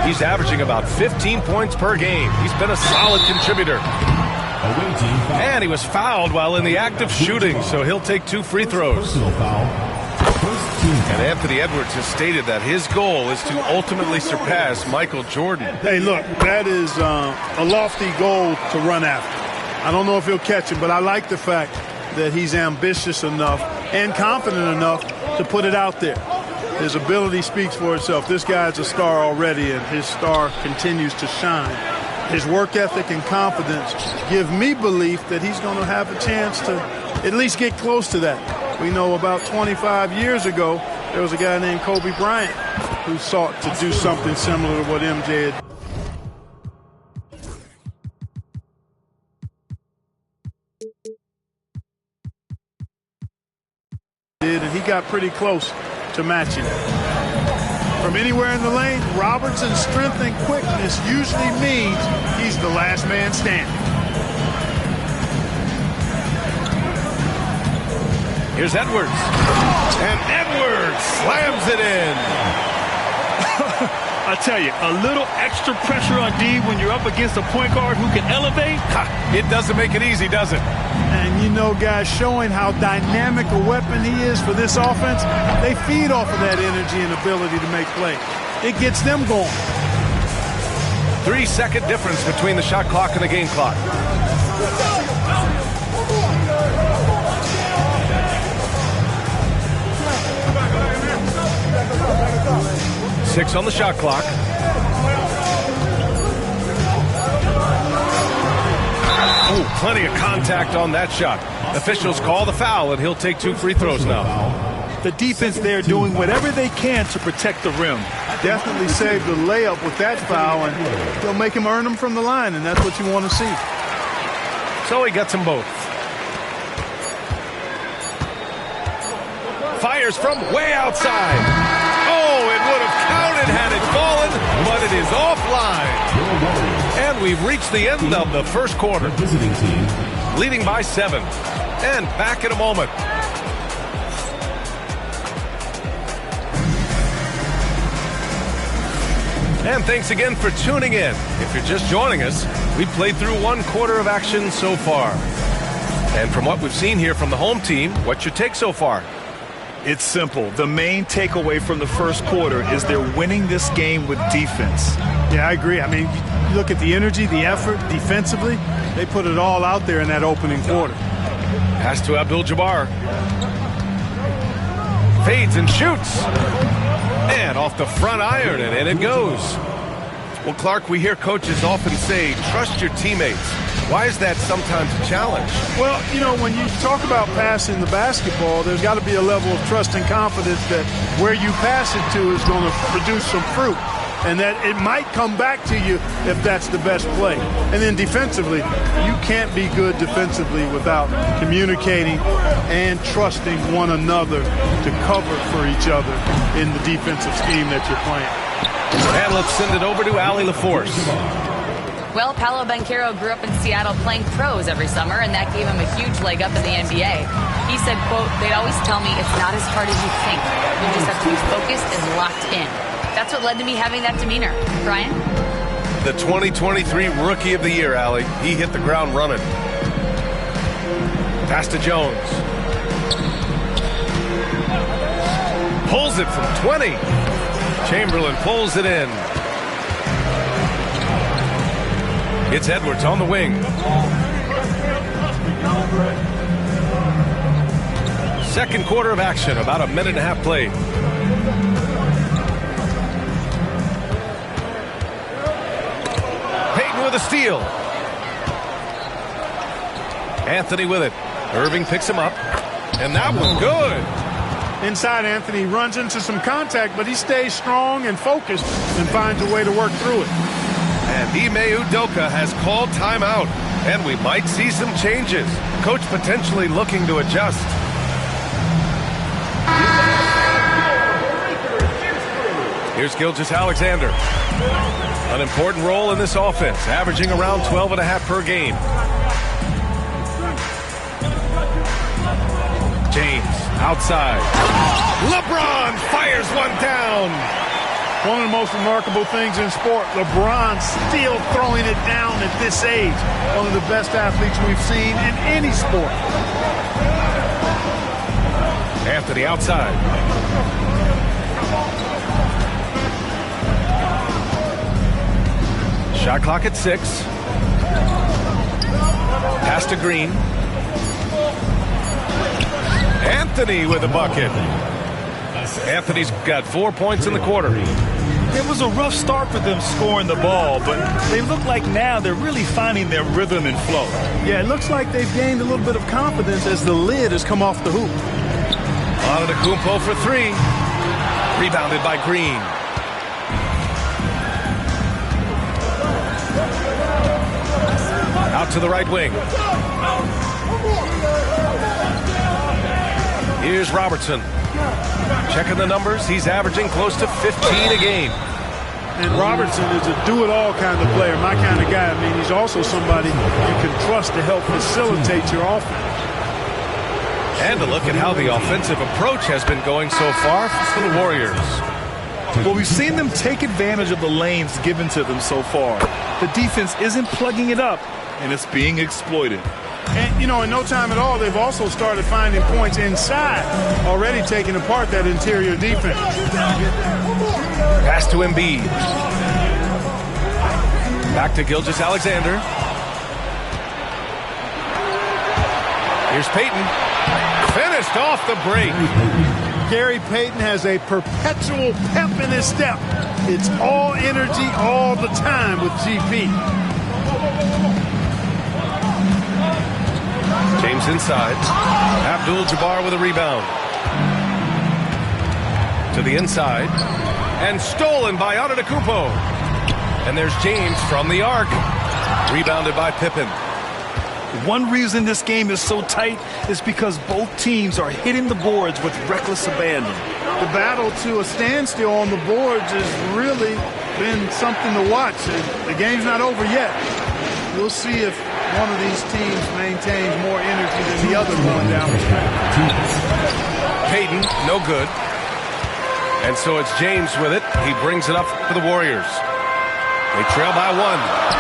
[SPEAKER 2] He's averaging about 15 points per game. He's been a solid contributor. And he was fouled while in the act of shooting, so he'll take 2 free throws. And Anthony Edwards has stated that his goal is to ultimately surpass Michael Jordan.
[SPEAKER 1] Hey, look, that is a lofty goal to run after. I don't know if he'll catch it, but I like the fact that he's ambitious enough and confident enough to put it out there. His ability speaks for itself. This guy's a star already, and his star continues to shine. His work ethic and confidence give me belief that he's going to have a chance to at least get close to that. We know about 25 years ago, there was a guy named Kobe Bryant who sought to do something similar to what MJ had. And he got pretty close to matching it. From anywhere in the lane, Robertson's strength and quickness usually means he's the last man standing.
[SPEAKER 2] Here's Edwards. And Edwards slams it in.
[SPEAKER 4] I tell you, a little extra pressure on D when you're up against a point guard who can elevate.
[SPEAKER 2] It doesn't make it easy, does it?
[SPEAKER 1] And you know, guys, showing how dynamic a weapon he is for this offense, they feed off of that energy and ability to make plays. It gets them going.
[SPEAKER 2] 3-second difference between the shot clock and the game clock. Six on the shot clock. Oh, plenty of contact on that shot. Officials call the foul, and he'll take 2 free throws now.
[SPEAKER 4] The defense there doing whatever they can to protect the rim.
[SPEAKER 1] Definitely saved the layup with that foul, and they'll make him earn them from the line, and that's what you want to see.
[SPEAKER 2] So he gets them both. Fires from way outside. Oh, it would have counted had it fallen, but it is offline. And we've reached the end of the first quarter. Leading by 7. And back in a moment. And thanks again for tuning in. If you're just joining us, we've played through 1 quarter of action so far. And from what we've seen here from the home team, what's your take so far?
[SPEAKER 4] It's simple. The main takeaway from the first quarter is they're winning this game with defense.
[SPEAKER 1] Yeah, I agree. I mean, you look at the energy, the effort, defensively, they put it all out there in that opening quarter.
[SPEAKER 2] Pass to Abdul-Jabbar. Fades and shoots. And off the front iron, and in it goes. Well, Clark, we hear coaches often say, trust your teammates. Why is that sometimes a challenge?
[SPEAKER 1] Well, you know, when you talk about passing the basketball, there's got to be a level of trust and confidence that where you pass it to is going to produce some fruit, and that it might come back to you if that's the best play. And then defensively, you can't be good defensively without communicating and trusting one another to cover for each other in the defensive scheme that you're playing.
[SPEAKER 2] And let's send it over to Allie LaForce.
[SPEAKER 3] Well, Paolo Banchero grew up in Seattle playing pros every summer, and that gave him a huge leg up in the NBA. He said, quote, they'd always tell me it's not as hard as you think. You just have to be focused and locked in. That's what led to me having that demeanor. Brian?
[SPEAKER 2] The 2023 Rookie of the Year, Allie. He hit the ground running. Pass to Jones. Pulls it from 20. Chamberlain pulls it in. It's Edwards on the wing. Second quarter of action, about a minute and a half played. Payton with a steal. Anthony with it. Irving picks him up. And that one good.
[SPEAKER 1] Inside, Anthony runs into some contact, but he stays strong and focused and finds a way to work through it.
[SPEAKER 2] And Ime Udoka has called timeout. And we might see some changes. Coach potentially looking to adjust. Here's Gilgeous-Alexander. An important role in this offense, averaging around 12.5 per game. James, outside. LeBron fires one down.
[SPEAKER 1] One of the most remarkable things in sport, LeBron still throwing it down at this age. One of the best athletes we've seen in any sport.
[SPEAKER 2] Anthony outside. Shot clock at 6. Pass to Green. Anthony with a bucket. Anthony's got 4 points in the quarter.
[SPEAKER 4] It was a rough start for them scoring the ball, but they look like now they're really finding their rhythm and flow.
[SPEAKER 1] Yeah, it looks like they've gained a little bit of confidence as the lid has come off the hoop.
[SPEAKER 2] Antetokounmpo for 3. Rebounded by Green. Out to the right wing. Here's Robertson. Checking the numbers, he's averaging close to 15 a game.
[SPEAKER 1] And Robertson is a do-it-all kind of player, my kind of guy. I mean, he's also somebody you can trust to help facilitate your offense.
[SPEAKER 2] And a look at how the offensive approach has been going so far for the Warriors.
[SPEAKER 4] Well, we've seen them take advantage of the lanes given to them so far. The defense isn't plugging it up, and it's being exploited.
[SPEAKER 1] And, you know, in no time at all, they've also started finding points inside, already taking apart that interior defense.
[SPEAKER 2] Pass to Embiid. Back to Gilgeous-Alexander. Here's Payton. Finished off the break.
[SPEAKER 1] Gary Payton has a perpetual pep in his step. It's all energy all the time with GP.
[SPEAKER 2] James inside. Abdul-Jabbar with a rebound. To the inside. And stolen by Antetokounmpo. And there's James from the arc. Rebounded by Pippen.
[SPEAKER 4] One reason this game is so tight is because both teams are hitting the boards with reckless abandon.
[SPEAKER 1] The battle to a standstill on the boards has really been something to watch. The game's not over yet. We'll see if one of these teams maintains more energy than the other going down the stretch.
[SPEAKER 2] Payton, no good. And so it's James with it. He brings it up for the Warriors. They trail by 1.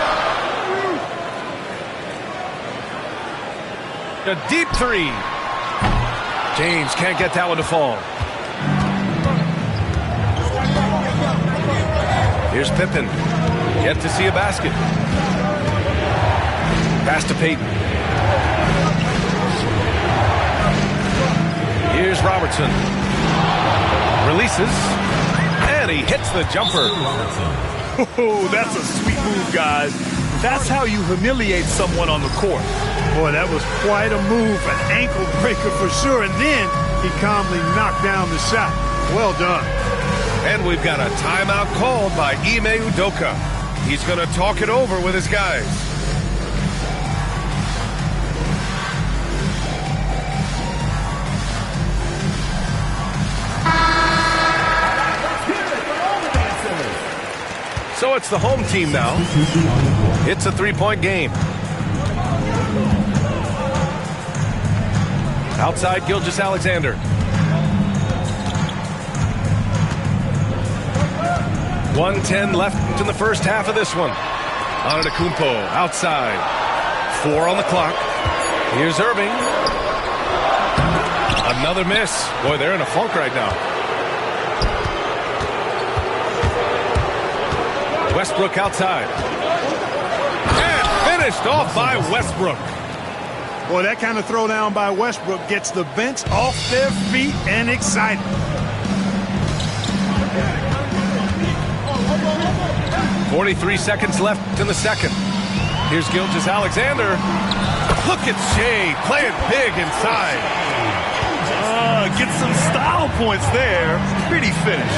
[SPEAKER 2] A deep 3. James can't get that one to fall. Here's Pippen. Yet to see a basket. Pass to Payton. Here's Robertson. Releases. And he hits the jumper.
[SPEAKER 4] Oh, that's a sweet move, guys. That's how you humiliate someone on the court.
[SPEAKER 1] Boy, that was quite a move, an ankle breaker for sure. And then he calmly knocked down the shot. Well done.
[SPEAKER 2] And we've got a timeout called by Ime Udoka. He's going to talk it over with his guys. So it's the home team now. It's a 3-point game. Outside, Gilgeous-Alexander. 1:10 left in the first half of this one. Antetokounmpo outside. 4 on the clock. Here's Irving. Another miss. Boy, they're in a funk right now. Westbrook outside. And finished off by Westbrook.
[SPEAKER 1] Boy, that kind of throwdown by Westbrook gets the bench off their feet and excited.
[SPEAKER 2] .43 seconds left in the second. Here's Gilgeous-Alexander. Look at Shea playing big inside.
[SPEAKER 4] Get some style points there. Pretty finish.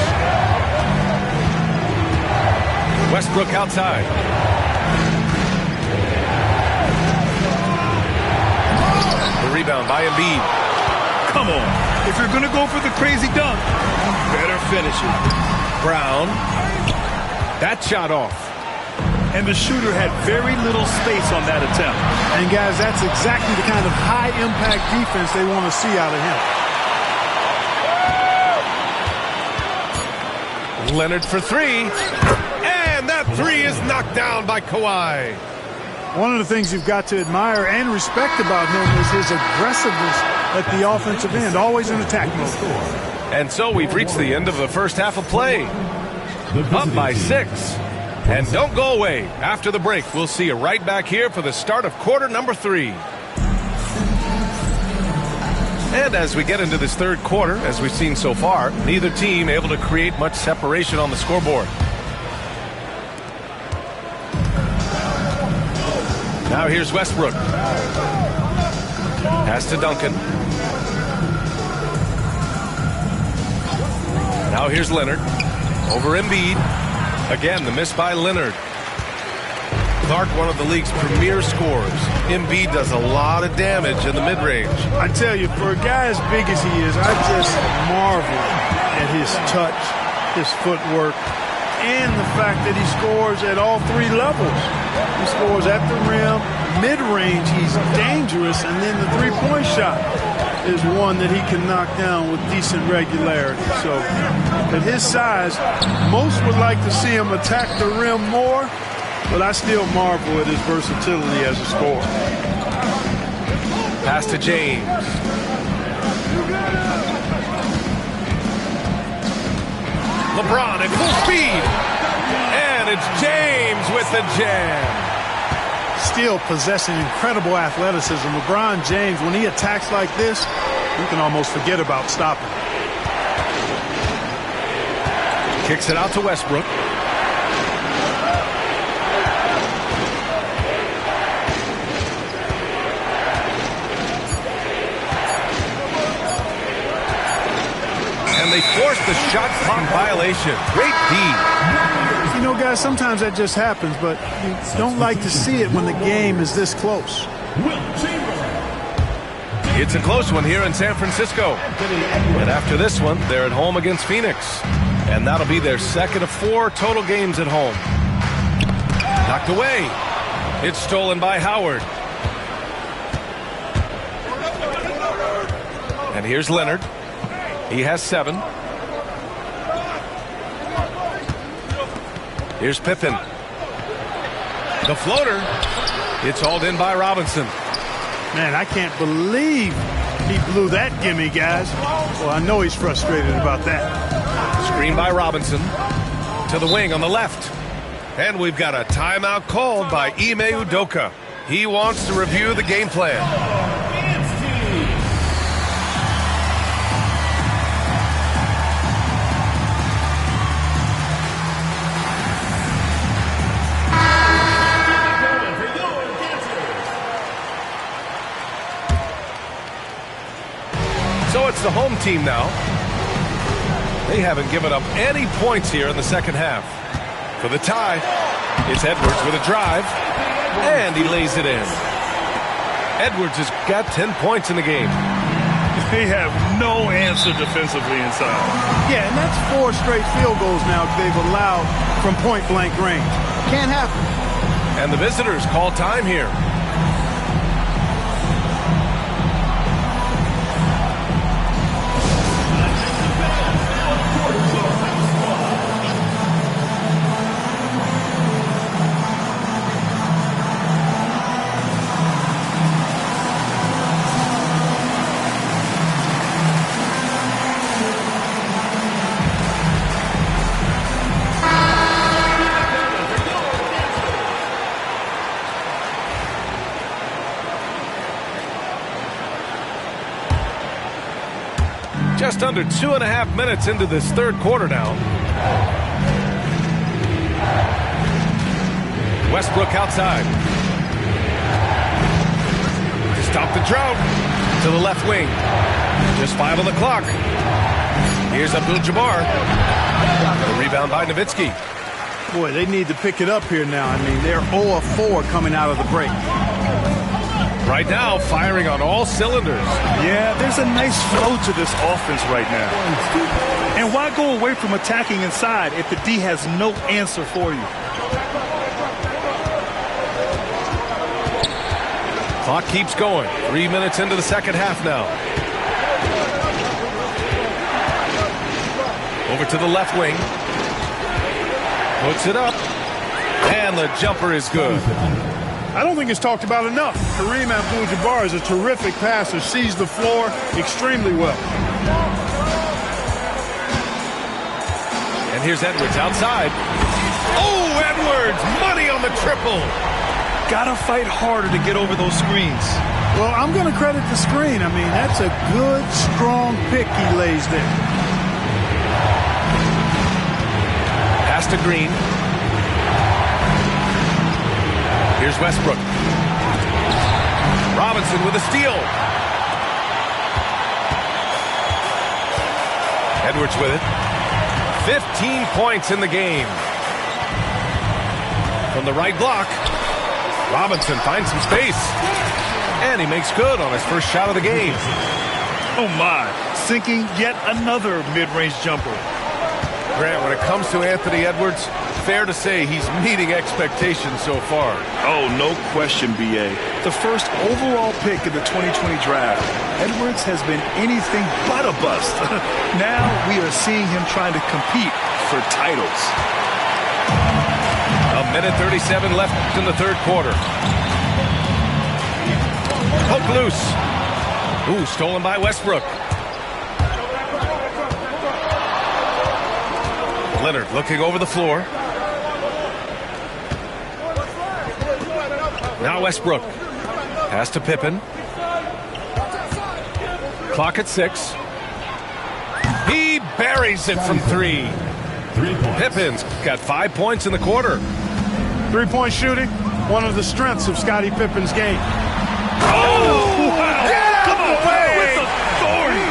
[SPEAKER 2] Westbrook outside. rebound by Embiid.
[SPEAKER 4] Come on. If you're going to go for the crazy dunk, you better finish it.
[SPEAKER 2] Brown. That shot off.
[SPEAKER 4] And the shooter had very little space on that attempt.
[SPEAKER 1] And, guys, that's exactly the kind of high-impact defense they want to see out of him.
[SPEAKER 2] Leonard for three. And that three is knocked down by Kawhi.
[SPEAKER 1] One of the things you've got to admire and respect about him is his aggressiveness at the offensive end, always in attack mode.
[SPEAKER 2] And so we've reached the end of the first half of play. Up by 6. And don't go away. After the break, we'll see you right back here for the start of quarter number 3. And as we get into this third quarter, as we've seen so far, neither team able to create much separation on the scoreboard. Now here's Westbrook. Pass to Duncan. Now here's Leonard. Over Embiid. Again, the miss by Leonard. Clark, one of the league's premier scorers. Embiid does a lot of damage in the mid-range.
[SPEAKER 1] I tell you, for a guy as big as he is, I just marvel at his touch, his footwork, and the fact that he scores at all 3 levels. He scores at the rim, mid-range, he's dangerous, and then the three-point shot is one that he can knock down with decent regularity. So at his size, most would like to see him attack the rim more, but I still marvel at his versatility as a scorer.
[SPEAKER 2] Pass to James. LeBron at full speed. And it's James with the jam.
[SPEAKER 1] Still possessing incredible athleticism. LeBron James, when he attacks like this, you can almost forget about stopping.
[SPEAKER 2] Kicks it out to Westbrook. And they force the shot clock violation. Great D.
[SPEAKER 1] You know, guys, sometimes that just happens, but you don't like to see it when the game is this close.
[SPEAKER 2] It's a close one here in San Francisco. And after this one, they're at home against Phoenix. And that'll be their second of 4 total games at home. Knocked away. It's stolen by Howard. And here's Leonard. He has 7. Here's Pippen. The floater. It's hauled in by Robinson.
[SPEAKER 1] Man, I can't believe he blew that gimme, guys. Well, I know he's frustrated about that.
[SPEAKER 2] Screen by Robinson. To the wing on the left. And we've got a timeout called by Ime Udoka. He wants to review the game plan. So it's the home team now. They haven't given up any points here in the second half. For the tie, it's Edwards with a drive, and he lays it in. Edwards has got 10 points in the game.
[SPEAKER 4] They have no answer defensively inside.
[SPEAKER 1] Yeah, and that's 4 straight field goals now they've allowed from point-blank range. Can't happen.
[SPEAKER 2] And the visitors call time here. Just under 2.5 minutes into this third quarter now. Westbrook outside. To stop the drought. To the left wing. Just 5 on the clock. Here's Abdul-Jabbar. The rebound by Nowitzki.
[SPEAKER 1] Boy, they need to pick it up here now. I mean, they're 0 of 4 coming out of the break.
[SPEAKER 2] Right now, firing on all cylinders.
[SPEAKER 4] Yeah, there's a nice flow to this offense right now. And why go away from attacking inside if the D has no answer for you?
[SPEAKER 2] Clock keeps going. 3 minutes into the second half now. Over to the left wing. Puts it up. And the jumper is good.
[SPEAKER 1] I don't think it's talked about enough. Kareem Abdul-Jabbar is a terrific passer, sees the floor extremely well.
[SPEAKER 2] And here's Edwards outside. Oh, Edwards, money on the triple.
[SPEAKER 4] Gotta fight harder to get over those screens.
[SPEAKER 1] Well, I'm going to credit the screen. I mean, that's a good, strong pick he lays there.
[SPEAKER 2] Pass to Green. Here's Westbrook. Robinson with a steal. Edwards with it. 15 points in the game. From the right block, Robinson finds some space. And he makes good on his first shot of the game.
[SPEAKER 4] Oh my, sinking yet another mid-range jumper.
[SPEAKER 2] Grant, when it comes to Anthony Edwards, fair to say he's meeting expectations so far.
[SPEAKER 4] Oh, no question, B.A. The first overall pick in the 2020 draft, Edwards has been anything but a bust. Now we are seeing him trying to compete for titles.
[SPEAKER 2] A minute 37 left in the third quarter. Poke loose. Ooh, stolen by Westbrook. Leonard looking over the floor. Now Westbrook. Pass to Pippen. Clock at 6. He buries it from 3. Pippen's got 5 points in the quarter.
[SPEAKER 1] 3-point shooting, one of the strengths of Scottie Pippen's game.
[SPEAKER 4] Oh, wow. Come on, with authority.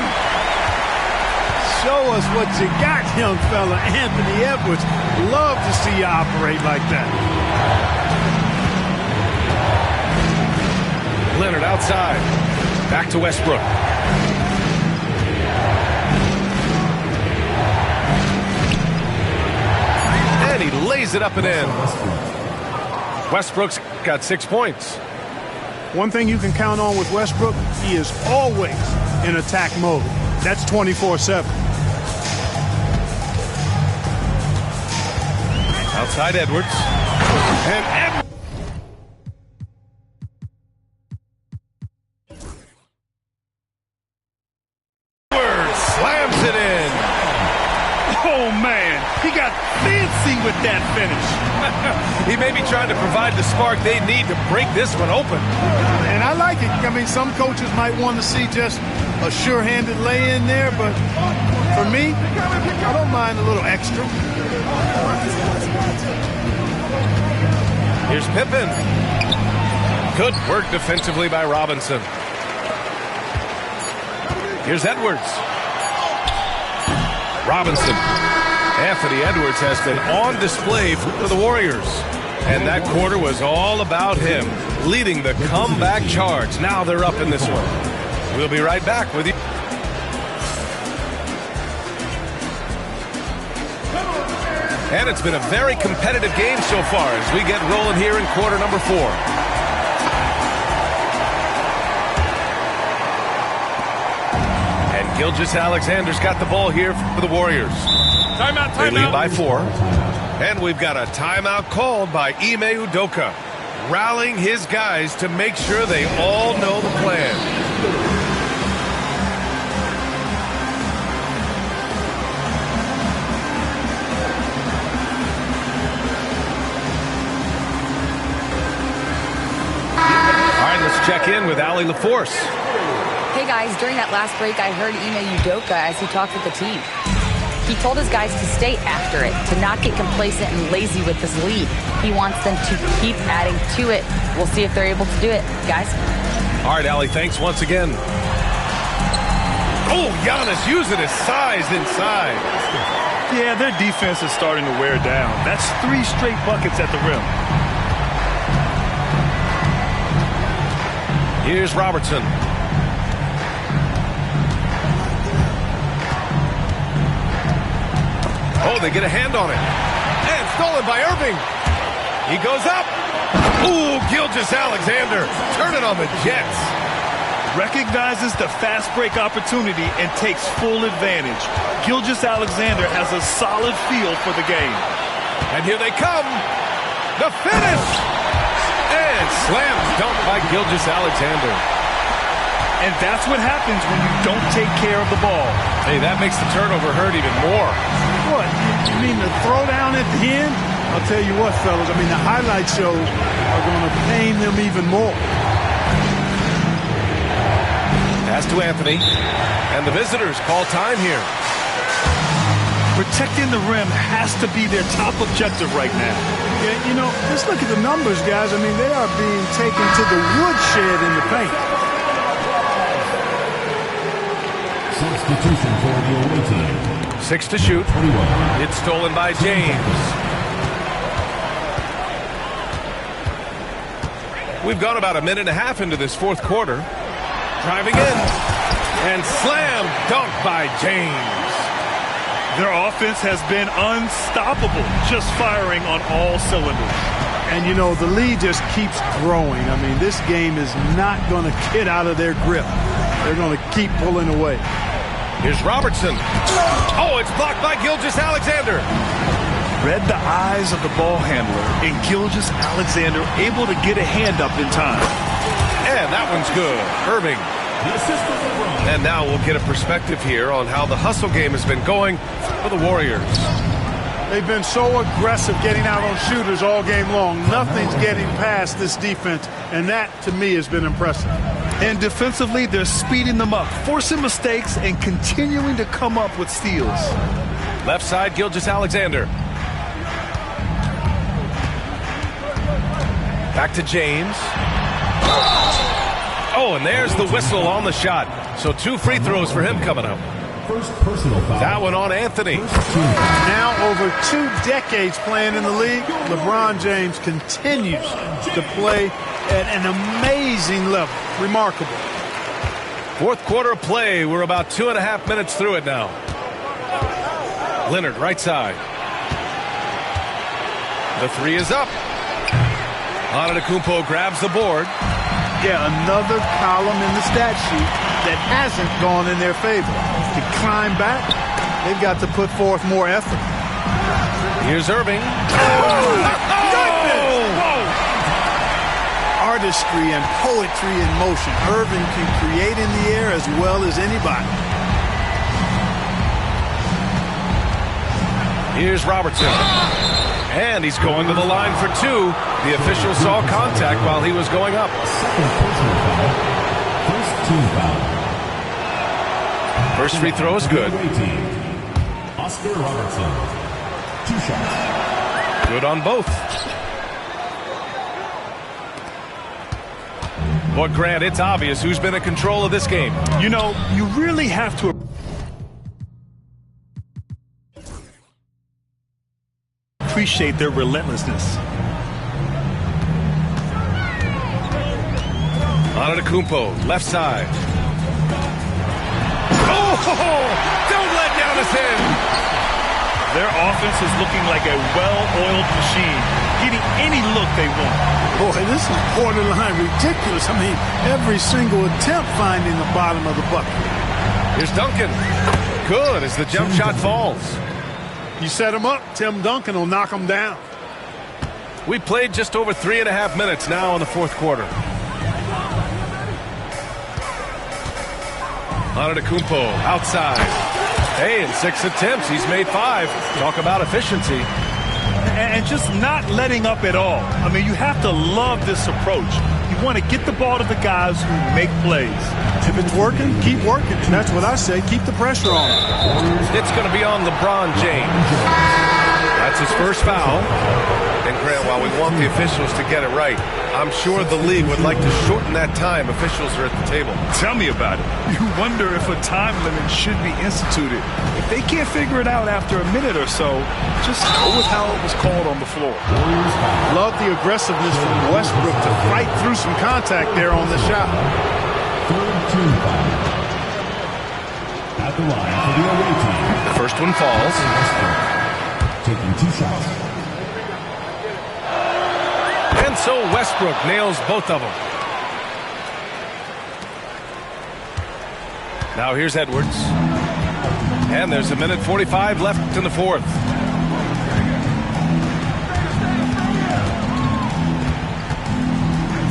[SPEAKER 1] Show us what you got, young fella. Anthony Edwards. Love to see you operate like that.
[SPEAKER 2] Leonard outside. Back to Westbrook. And he lays it up and in. Westbrook's got 6 points.
[SPEAKER 1] One thing you can count on with Westbrook, he is always in attack mode. That's 24/7.
[SPEAKER 2] Outside Edwards. And Edwards. Slams it in.
[SPEAKER 4] Oh, man. He got fancy with that finish.
[SPEAKER 2] He may be trying to provide the spark they need to break this one open.
[SPEAKER 1] And I like it. I mean, some coaches might want to see just a sure-handed lay-in there, but for me, I don't mind a little extra.
[SPEAKER 2] Here's Pippen. Good work defensively by Robinson. Here's Edwards. Robinson. Anthony Edwards has been on display for the Warriors. And that quarter was all about him, leading the comeback charge. Now they're up in this one. We'll be right back with you. And it's been a very competitive game so far as we get rolling here in quarter number 4. And Gilgeous-Alexander's got the ball here for the Warriors.
[SPEAKER 17] Timeout,
[SPEAKER 2] They lead
[SPEAKER 17] timeout.
[SPEAKER 2] by 4. And we've got a timeout called by Ime Udoka, rallying his guys to make sure they all know the plan. All right, let's check in with Allie LaForce.
[SPEAKER 3] Hey guys, during that last break, I heard Ime Udoka as he talked with the team. He told his guys to stay after it, to not get complacent and lazy with this lead. He wants them to keep adding to it. We'll see if they're able to do it, guys.
[SPEAKER 2] All right, Allie, thanks once again. Oh, Giannis using his size inside.
[SPEAKER 4] Yeah, their defense is starting to wear down. That's 3 straight buckets at the rim.
[SPEAKER 2] Here's Robertson. Oh, they get a hand on it. And stolen by Irving. He goes up. Ooh, Gilgeous-Alexander. Turn it on the Jets.
[SPEAKER 4] Recognizes the fast break opportunity and takes full advantage. Gilgeous-Alexander has a solid feel for the game.
[SPEAKER 2] And here they come. The finish. And slam dunk by Gilgeous-Alexander.
[SPEAKER 4] And that's what happens when you don't take care of the ball.
[SPEAKER 2] Hey, that makes the turnover hurt even more.
[SPEAKER 1] What? You mean the throwdown at the end? I'll tell you what, fellas. I mean, the highlight shows are going to pain them even more.
[SPEAKER 2] Pass to Anthony. And the visitors call time here.
[SPEAKER 4] Protecting the rim has to be their top objective right now.
[SPEAKER 1] Yeah, you know, just look at the numbers, guys. I mean, they are being taken to the woodshed in the paint.
[SPEAKER 5] Substitution for the away team.
[SPEAKER 2] 6 to shoot.
[SPEAKER 5] 21.
[SPEAKER 2] It's stolen by James. We've gone about a minute and a half into this fourth quarter. Driving in. And slam dunk by James.
[SPEAKER 4] Their offense has been unstoppable, just firing on all cylinders.
[SPEAKER 1] And, you know, the lead just keeps growing. I mean, this game is not going to get out of their grip. They're going to keep pulling away.
[SPEAKER 2] Here's Robertson. Oh, it's blocked by Gilgeous-Alexander.
[SPEAKER 4] Read the eyes of the ball handler, and Gilgeous-Alexander able to get a hand up in time.
[SPEAKER 2] And that one's good. Irving. And now we'll get a perspective here on how the hustle game has been going for the Warriors.
[SPEAKER 1] They've been so aggressive getting out on shooters all game long. Nothing's getting past this defense, and that, to me, has been impressive.
[SPEAKER 4] And defensively, they're speeding them up, forcing mistakes, and continuing to come up with steals.
[SPEAKER 2] Left side, Gilgeous-Alexander. Back to James. Oh, and there's the whistle on the shot. So 2 free throws for him coming up.
[SPEAKER 5] First personal foul.
[SPEAKER 2] That one on Anthony.
[SPEAKER 1] Now over 2 decades playing in the league, LeBron James continues to play at an amazing level. Remarkable.
[SPEAKER 2] Fourth quarter of play. We're about 2.5 minutes through it now. Leonard, right side. The 3 is up. Antetokounmpo grabs the board.
[SPEAKER 1] Yeah, another column in the stat sheet that hasn't gone in their favor. To climb back, they've got to put forth more effort.
[SPEAKER 2] Here's Irving.
[SPEAKER 1] Artistry and poetry in motion. Irving can create in the air as well as anybody.
[SPEAKER 2] Here's Robertson. And he's going to the line for 2. The official saw contact while he was going up.
[SPEAKER 5] Second personal foul. First team foul.
[SPEAKER 2] First free throw is good.
[SPEAKER 5] Oscar Robertson. 2 shots.
[SPEAKER 2] Good on both. But Grant, it's obvious who's been in control of this game.
[SPEAKER 4] You know, you really have to appreciate their relentlessness.
[SPEAKER 2] Antetokounmpo, left side. Oh, don't let down his head.
[SPEAKER 4] Their offense is looking like a well-oiled machine, getting any look they want.
[SPEAKER 1] Boy, this is borderline ridiculous. I mean, every single attempt finding the bottom of the bucket.
[SPEAKER 2] Here's Duncan. Good as the jump shot falls.
[SPEAKER 1] You set him up, Tim Duncan will knock him down.
[SPEAKER 2] We played just over 3.5 minutes now in the fourth quarter. Antetokounmpo outside. Hey, in 6 attempts, he's made 5. Talk about efficiency.
[SPEAKER 4] And just not letting up at all. I mean, you have to love this approach. You want to get the ball to the guys who make plays.
[SPEAKER 1] If it's working, keep working. And that's what I say. Keep the pressure on.
[SPEAKER 2] It's going to be on LeBron James. That's his first foul. And Grant, while we want the officials to get it right, I'm sure the league would like to shorten that time officials are at the table.
[SPEAKER 4] Tell me about it. You wonder if a time limit should be instituted. If they can't figure it out after a minute or so, just go with how it was called on the floor.
[SPEAKER 1] Love the aggressiveness from Westbrook to fight through some contact there on the shot.
[SPEAKER 5] Third team foul. At the line for the away team.
[SPEAKER 2] The first one falls.
[SPEAKER 5] Taking 2 shots.
[SPEAKER 2] And so Westbrook nails both of them. Now here's Edwards. And there's 1:45 left in the fourth.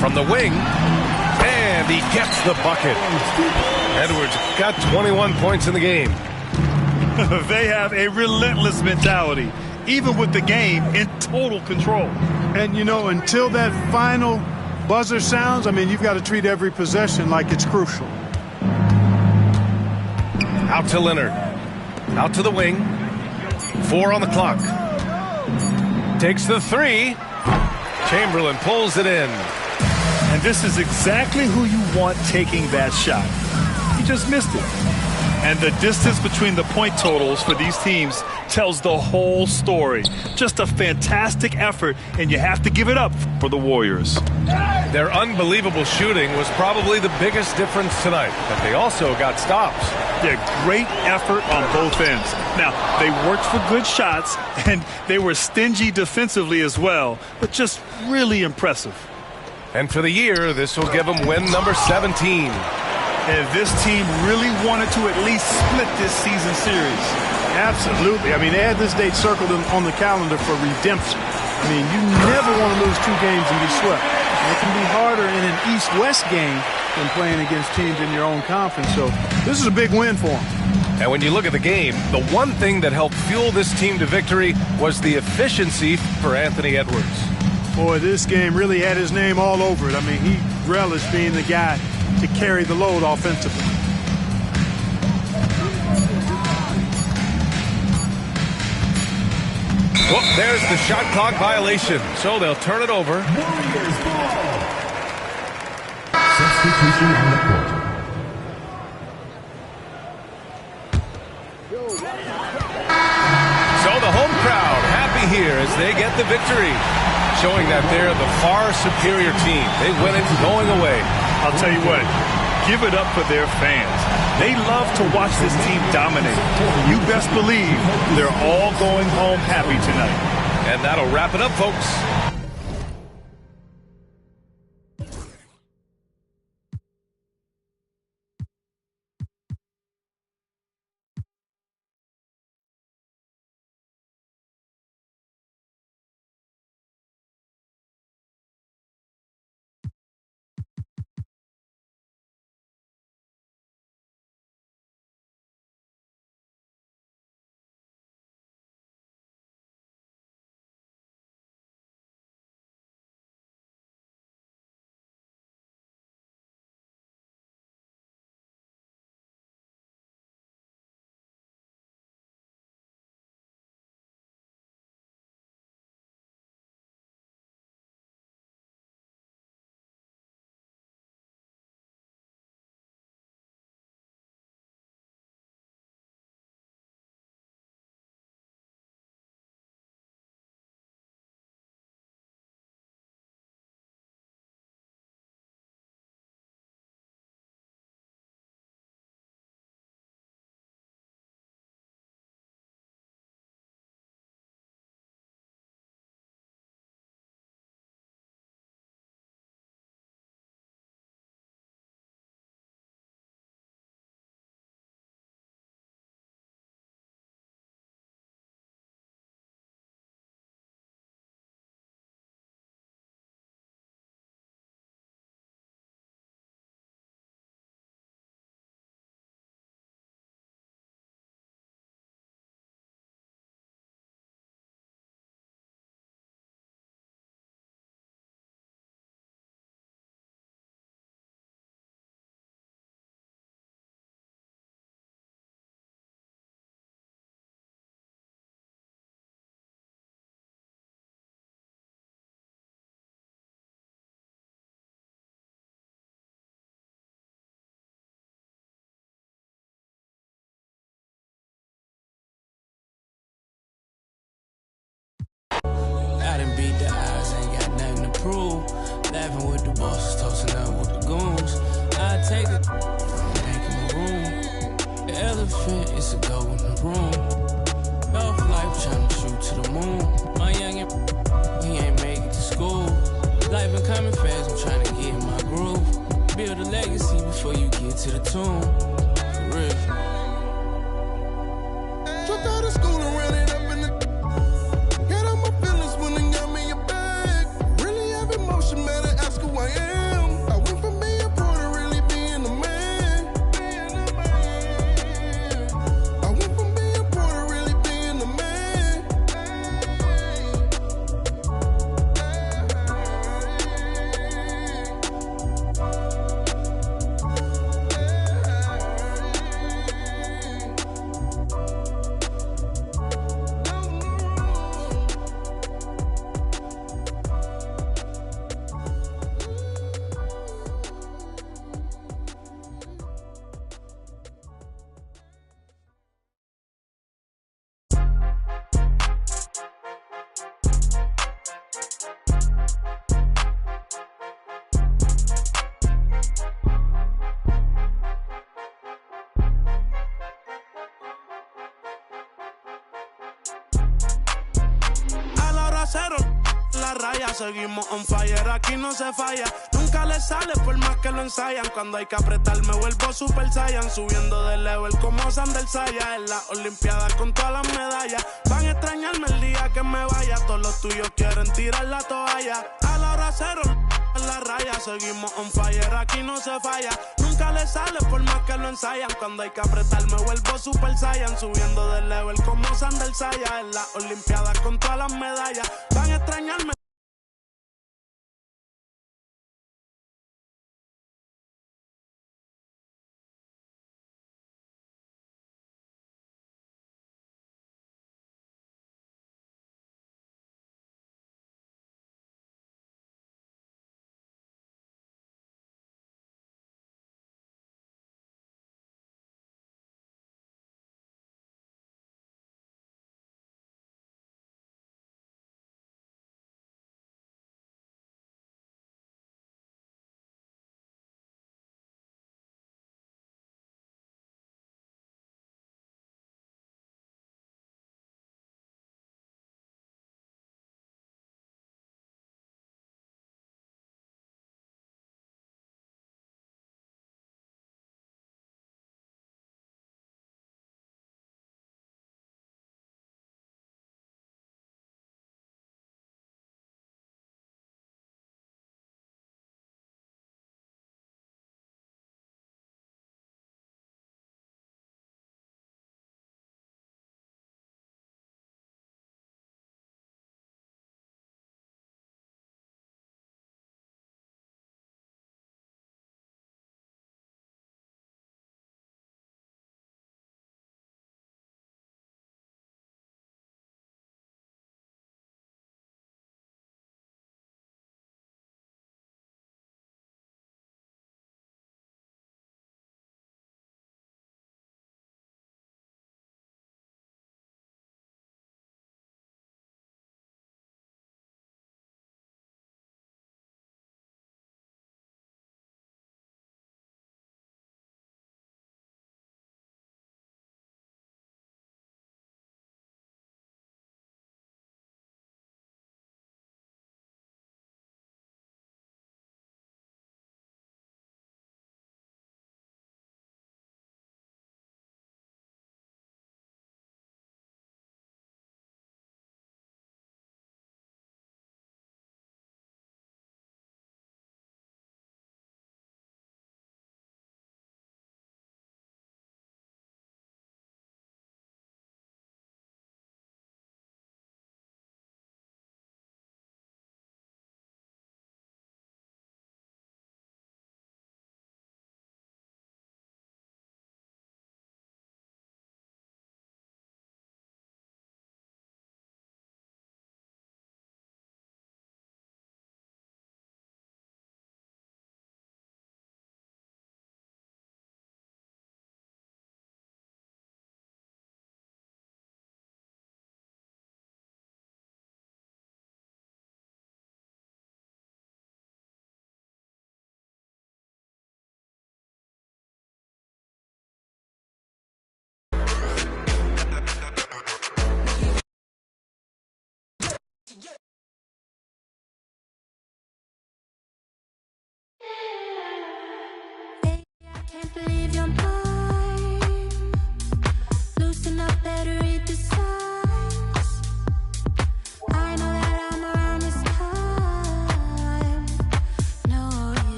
[SPEAKER 2] From the wing. And he gets the bucket. Edwards got 21 points in the game.
[SPEAKER 4] They have a relentless mentality, even with the game in total control.
[SPEAKER 1] And, you know, until that final buzzer sounds, I mean, you've got to treat every possession like it's crucial.
[SPEAKER 2] Out to Leonard. Out to the wing. 4 on the clock. Takes the 3. Chamberlain pulls it in.
[SPEAKER 4] And this is exactly who you want taking that shot. He just missed it. And the distance between the point totals for these teams tells the whole story. Just a fantastic effort, and you have to give it up for the Warriors.
[SPEAKER 2] Their unbelievable shooting was probably the biggest difference tonight, but they also got stops.
[SPEAKER 4] Yeah, great effort on both ends. Now, they worked for good shots, and they were stingy defensively as well, but just really impressive.
[SPEAKER 2] And for the year, this will give them win number 17.
[SPEAKER 4] And this team really wanted to at least split this season series.
[SPEAKER 1] Absolutely. I mean, they had this date circled on the calendar for redemption. I mean, you never want to lose 2 games and be swept. And it can be harder in an East-West game than playing against teams in your own conference. So this is a big win for them.
[SPEAKER 2] And when you look at the game, the one thing that helped fuel this team to victory was the efficiency for Anthony Edwards.
[SPEAKER 1] Boy, this game really had his name all over it. I mean, he relished being the guy to carry the load offensively.
[SPEAKER 2] Well, there's the shot clock violation, so they'll turn it over.
[SPEAKER 5] Substitution on the court.
[SPEAKER 2] So the home crowd happy here as they get the victory, showing that they're the far superior team. They win it going away.
[SPEAKER 4] I'll tell you what, give it up for their fans. They love to watch this team dominate. You best believe they're all going home happy tonight.
[SPEAKER 2] And that'll wrap it up, folks.
[SPEAKER 17] Laughing with the bosses, toasting out with the goons. I take it, back in my room. The elephant is a go in the room. Off life trying to shoot to the moon. My youngin', he ain't make it to school. Life been coming fast, I'm trying to get in my groove. Build a legacy before you get to the tomb. For real.
[SPEAKER 18] Dropped out of school and ran it up in the. Got out my feelings when they got me a bag. Really have emotion, better ask who I am. I went from being poor to really being a man. I went from being poor to really being a man.
[SPEAKER 16] A la hora cero, la raya, seguimos on fire, aquí no se falla. Nunca le sale por más que lo ensayan. Cuando hay que apretar me vuelvo super saiyan. Subiendo de level como Sander Saya. En las olimpiadas con todas las medallas. Van a extrañarme el día que me vaya. Todos los tuyos quieren tirar la toalla. A la hora cero, la raya, seguimos on fire, aquí no se falla. Nunca le sale por más que lo ensayan. Cuando hay que apretar me vuelvo super saiyan. Subiendo de level como Sander Saya. En las olimpiadas con todas las medallas. Van a extrañarme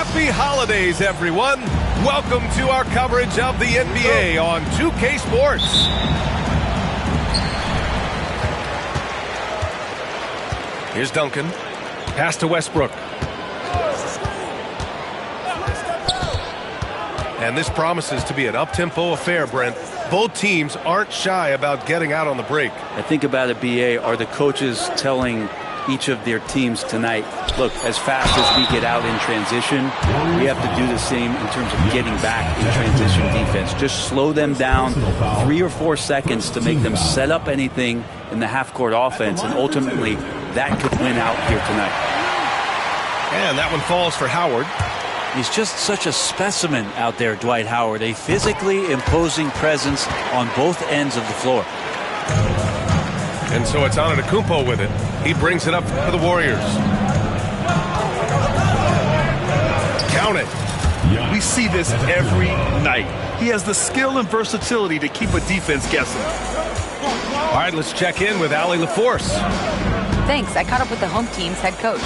[SPEAKER 2] Happy holidays, everyone. Welcome to our coverage of the NBA on 2K Sports. Here's Duncan. Pass to Westbrook. And this promises to be an up-tempo affair, Brent. Both teams aren't shy about getting out on the break.
[SPEAKER 13] I think about it, BA, are the coaches telling each of their teams tonight, look, as fast as we get out in transition, we have to do the same in terms of getting back in transition defense. Just slow them down 3 or 4 seconds to make them set up anything in the half-court offense, and ultimately that could win out here tonight.
[SPEAKER 2] And that one falls for Howard.
[SPEAKER 19] He's just such a specimen out there, Dwight Howard, a physically imposing presence on both ends of the floor.
[SPEAKER 2] And so it's Antetokounmpo with it. He brings it up for the Warriors. Count it.
[SPEAKER 4] We see this every night. He has the skill and versatility to keep a defense guessing.
[SPEAKER 2] All right, let's check in with Allie LaForce.
[SPEAKER 3] Thanks. I caught up with the home team's head coach.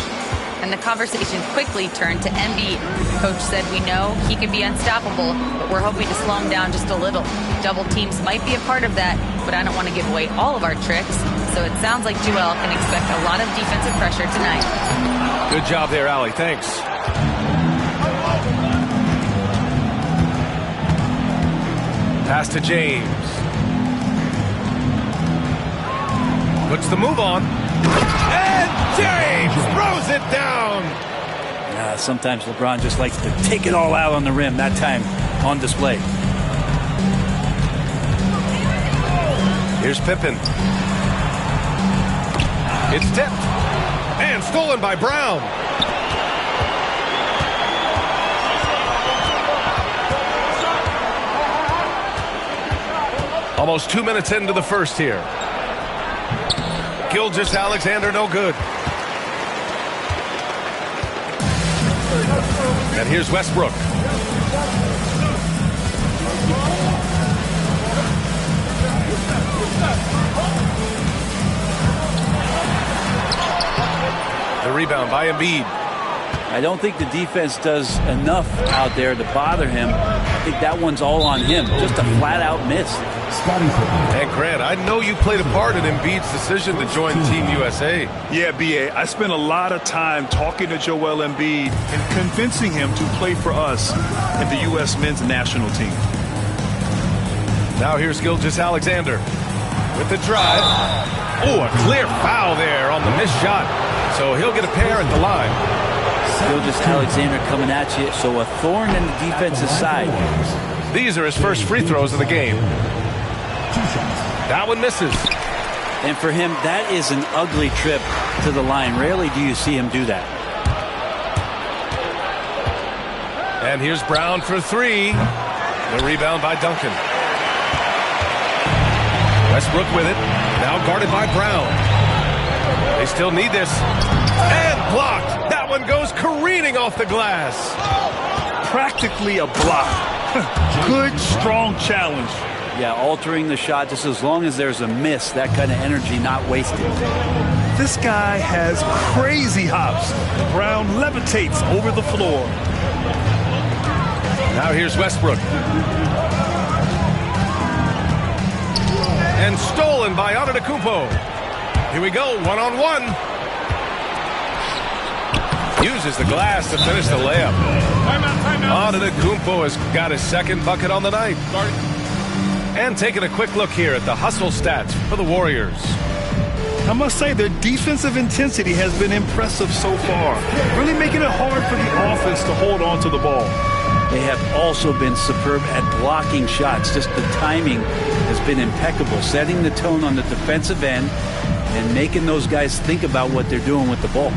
[SPEAKER 3] And the conversation quickly turned to Embiid. Coach said we know he can be unstoppable, but we're hoping to slow him down just a little. Double teams might be a part of that, but I don't want to give away all of our tricks. So it sounds like Joel can expect a lot of defensive pressure tonight.
[SPEAKER 2] Good job there, Allie. Thanks. Pass to James. Puts the move on. And James throws it down.
[SPEAKER 19] Sometimes LeBron just likes to take it all out on the rim. That time on display.
[SPEAKER 2] Here's Pippen. It's tipped. And stolen by Brown. Almost 2 minutes into the first here. Gilgeous-Alexander, no good. And here's Westbrook. The rebound by Embiid.
[SPEAKER 19] I don't think the defense does enough out there to bother him. I think that one's all on him. Just a flat-out miss.
[SPEAKER 2] And Grant, I know you played a part in Embiid's decision to join Team USA.
[SPEAKER 4] Yeah, B.A., I spent a lot of time talking to Joel Embiid and convincing him to play for us in the U.S. men's national team.
[SPEAKER 2] Now here's Gilgeous-Alexander with the drive. Oh, a clear foul there on the missed shot. So he'll get a pair at the line.
[SPEAKER 19] Gilgeous-Alexander coming at you, so a thorn in the defensive side.
[SPEAKER 2] These are his first free throws of the game. That one misses.
[SPEAKER 19] And for him, that is an ugly trip to the line. Rarely do you see him do that.
[SPEAKER 2] And here's Brown for three. The rebound by Duncan. Westbrook with it. Now guarded by Brown. They still need this. And blocked. That one goes careening off the glass.
[SPEAKER 4] Practically a block. Good, strong challenge.
[SPEAKER 19] Yeah, altering the shot just as long as there's a miss. That kind of energy not wasted.
[SPEAKER 4] This guy has crazy hops. Brown levitates over the floor.
[SPEAKER 2] Now here's Westbrook. And stolen by Antetokounmpo. Here we go, one-on-one. Uses the glass to finish the layup. Antetokounmpo has got his second bucket on the night. And taking a quick look here at the hustle stats for the Warriors.
[SPEAKER 4] I must say their defensive intensity has been impressive so far. Really making it hard for the offense to hold on to the ball.
[SPEAKER 19] They have also been superb at blocking shots. Just the timing has been impeccable, setting the tone on the defensive end and making those guys think about what they're doing with the ball.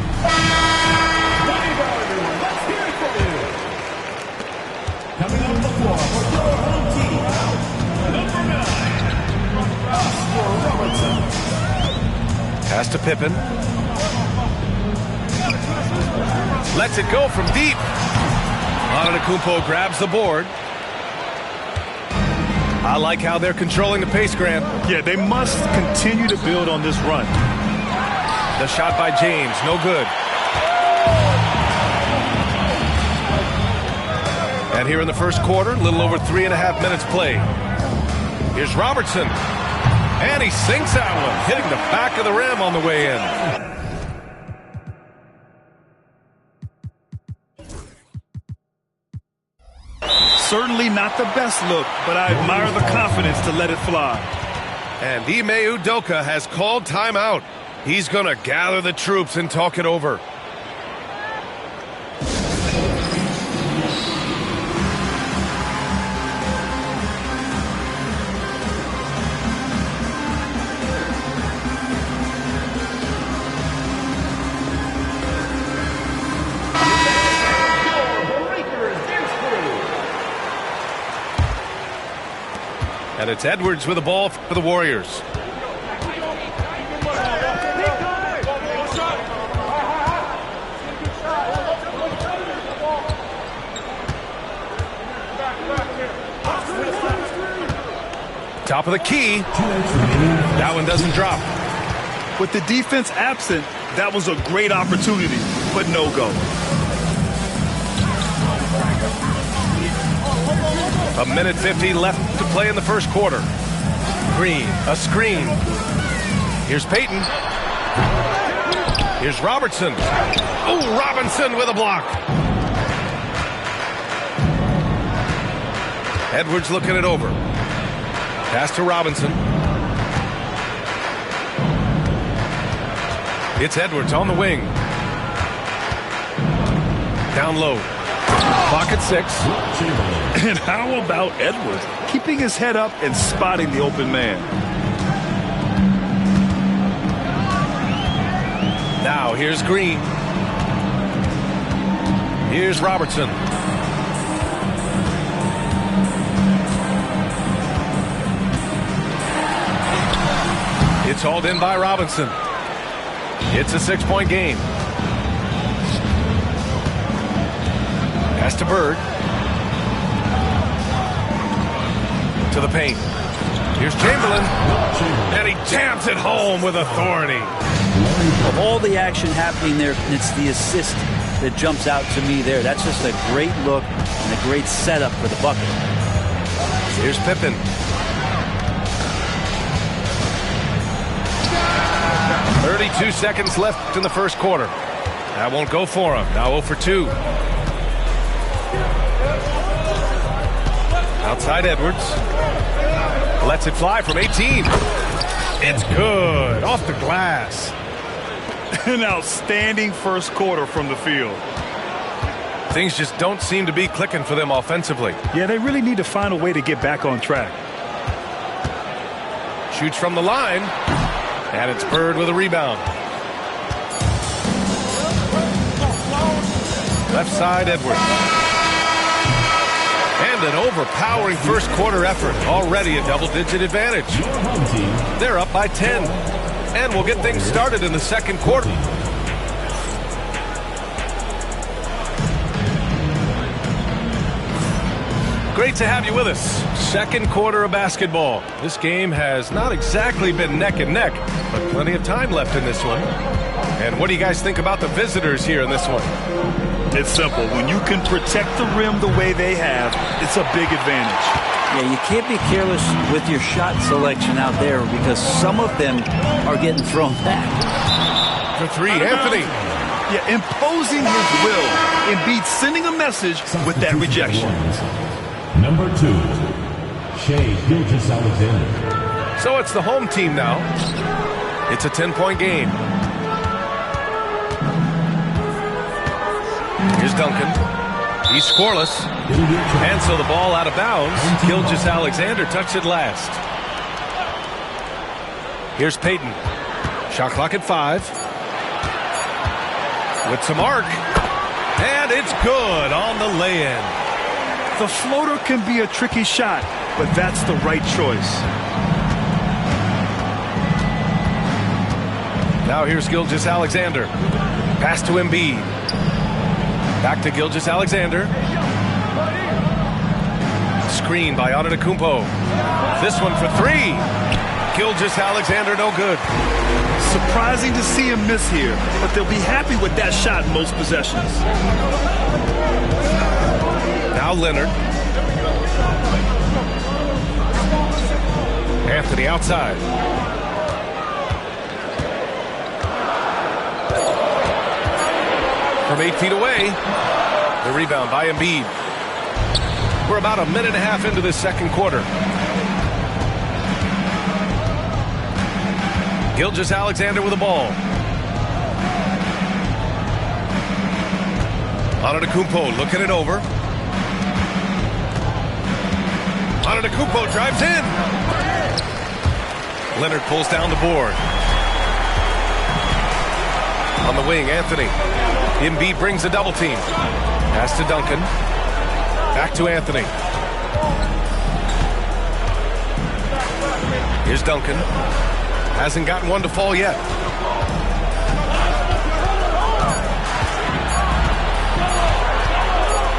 [SPEAKER 5] Coming on the floor for your home team, number 9, Oscar Robertson.
[SPEAKER 2] Pass to Pippen. Lets it go from deep. Antetokounmpo grabs the board. I like how they're controlling the pace, Grant.
[SPEAKER 4] Yeah, they must continue to build on this run.
[SPEAKER 2] The shot by James, no good. And here in the first quarter, a little over 3.5 minutes played. Here's Robertson. And he sinks that one, hitting the back of the rim on the way in.
[SPEAKER 4] Certainly not the best look, but I admire the confidence to let it fly.
[SPEAKER 2] And Ime Udoka has called timeout. He's going to gather the troops and talk it over. And it's Edwards with the ball for the Warriors. Top of the key. That one doesn't drop.
[SPEAKER 4] With the defense absent, that was a great opportunity, but no go.
[SPEAKER 2] A minute 50 left to play in the first quarter. Green, a screen. Here's Payton. Here's Robertson. Oh, Robinson with a block. Edwards looking it over. Pass to Robinson. It's Edwards on the wing. Down low. Clock at 6.
[SPEAKER 4] And how about Edwards keeping his head up and spotting the open man?
[SPEAKER 2] Now here's Green. Here's Robertson. It's hauled in by Robinson. It's a 6-point game. Pass to Bird. To the paint. Here's Chamberlain. And he jams it home with authority.
[SPEAKER 19] Of all the action happening there, it's the assist that jumps out to me there. That's just a great look and a great setup for the bucket.
[SPEAKER 2] Here's Pippen. .32 seconds left in the first quarter. That won't go for him. Now 0 for 2. Outside Edwards. Lets it fly from 18. It's good. Off the glass.
[SPEAKER 4] An outstanding first quarter from the field.
[SPEAKER 2] Things just don't seem to be clicking for them offensively.
[SPEAKER 4] Yeah, they really need to find a way to get back on track.
[SPEAKER 2] Shoots from the line. And it's Bird with a rebound. Left side, Edwards. And an overpowering first quarter effort. Already a double-digit advantage. They're up by 10. And we'll get things started in the second quarter. Great to have you with us. Second quarter of basketball. This game has not exactly been neck and neck, but plenty of time left in this one. And what do you guys think about the visitors here in this one?
[SPEAKER 4] It's simple. When you can protect the rim the way they have, it's a big advantage.
[SPEAKER 19] Yeah, you can't be careless with your shot selection out there because some of them are getting thrown back.
[SPEAKER 2] For 3, Anthony.
[SPEAKER 4] Yeah, imposing his will. Embiid sending a message with that rejection.
[SPEAKER 5] Number 2, Shai Gilgeous-Alexander.
[SPEAKER 2] So it's the home team now. It's a 10-point game. Here's Duncan. He's scoreless. And so the ball out of bounds. Gilgeous-Alexander touched it last. Here's Payton. Shot clock at 5. With some arc. And it's good on the lay-in.
[SPEAKER 4] The floater can be a tricky shot, but that's the right choice.
[SPEAKER 2] Now here's Gilgeous-Alexander. Pass to Embiid. Back to Gilgeous-Alexander. Screen by Antetokounmpo. This one for 3. Gilgeous-Alexander no good.
[SPEAKER 4] Surprising to see him miss here, but they'll be happy with that shot most possessions.
[SPEAKER 2] Now Leonard. Anthony outside. From 8 feet away. The rebound by Embiid. We're about a minute and a half into this second quarter. Gilgeous-Alexander with the ball. Antetokounmpo looking it over. Antetokounmpo drives in. Leonard pulls down the board. On the wing, Anthony. Embiid brings a double team. Pass to Duncan. Back to Anthony. Here's Duncan. Hasn't gotten one to fall yet.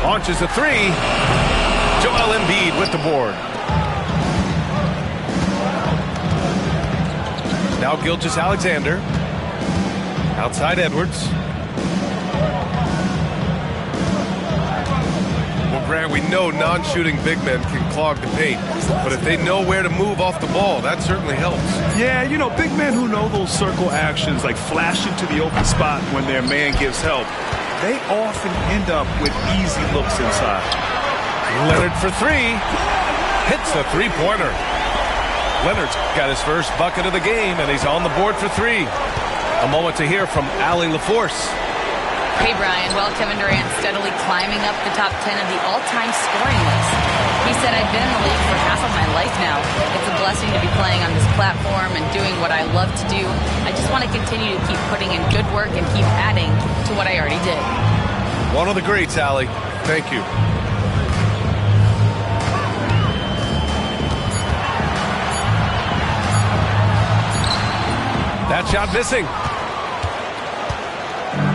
[SPEAKER 2] Launches a three. Joel Embiid with the board. Now Gilgeous-Alexander. Outside Edwards. Well, Grant, we know non-shooting big men can clog the paint, but if they know where to move off the ball, that certainly helps.
[SPEAKER 4] Yeah, you know, big men who know those circle actions, like flashing to the open spot when their man gives help, they often end up with easy looks inside.
[SPEAKER 2] Leonard for three. Hits a three-pointer. Leonard's got his first bucket of the game, and he's on the board for three. A moment to hear from Allie LaForce.
[SPEAKER 3] Hey, Brian. Well, Kevin Durant steadily climbing up the top 10 of the all-time scoring list. He said, I've been in the league for half of my life now. It's a blessing to be playing on this platform and doing what I love to do. I just want to continue to keep putting in good work and keep adding to what I already did.
[SPEAKER 2] One of the greats, Allie. Thank you. That shot missing.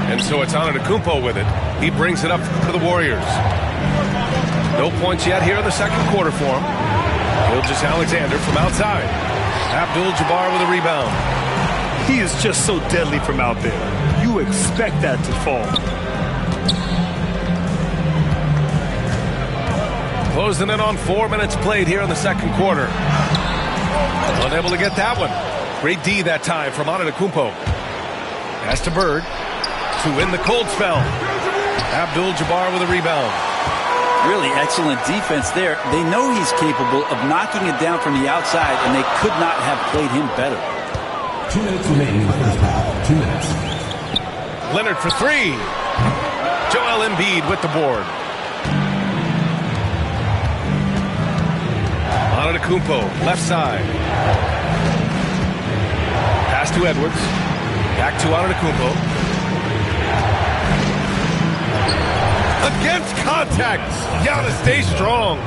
[SPEAKER 2] And so it's Antetokounmpo with it. He brings it up for the Warriors. No points yet here in the second quarter for him. Gilgeous-Alexander from outside. Abdul-Jabbar with a rebound.
[SPEAKER 4] He is just so deadly from out there. You expect that to fall.
[SPEAKER 2] Closing in on 4 minutes played here in the second quarter. Unable to get that one. Great D that time from Antetokounmpo. Pass to Bird. To win the cold spell. Abdul-Jabbar with a rebound.
[SPEAKER 19] Really excellent defense there. They know he's capable of knocking it down from the outside, and they could not have played him better.
[SPEAKER 5] 2 minutes remaining in the first half. 2 minutes.
[SPEAKER 2] Leonard for three. Joel Embiid with the board. Antetokounmpo, left side. Pass to Edwards. Back to Antetokounmpo. Against contact. Giannis stays strong.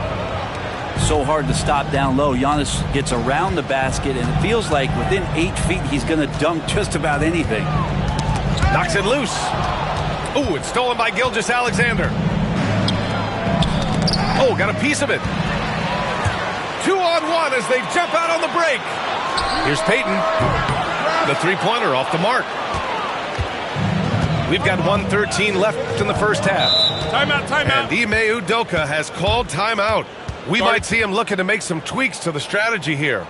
[SPEAKER 19] So hard to stop down low. Giannis gets around the basket, and it feels like within 8 feet he's going to dunk just about anything.
[SPEAKER 2] Knocks it loose. Oh, it's stolen by Gilgeous-Alexander. Oh, got a piece of it. 2-on-1 as they jump out on the break. Here's Payton. The three-pointer off the mark. We've got 1:13 left in the first half.
[SPEAKER 1] Timeout.
[SPEAKER 2] And Ime Udoka has called timeout. We might see him looking to make some tweaks to the strategy here.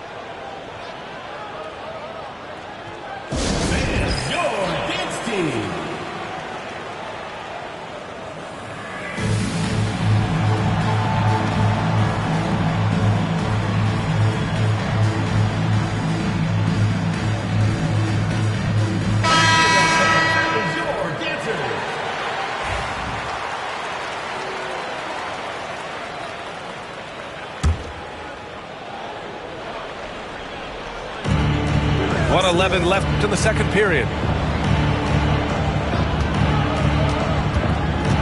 [SPEAKER 2] .11 left in the second period.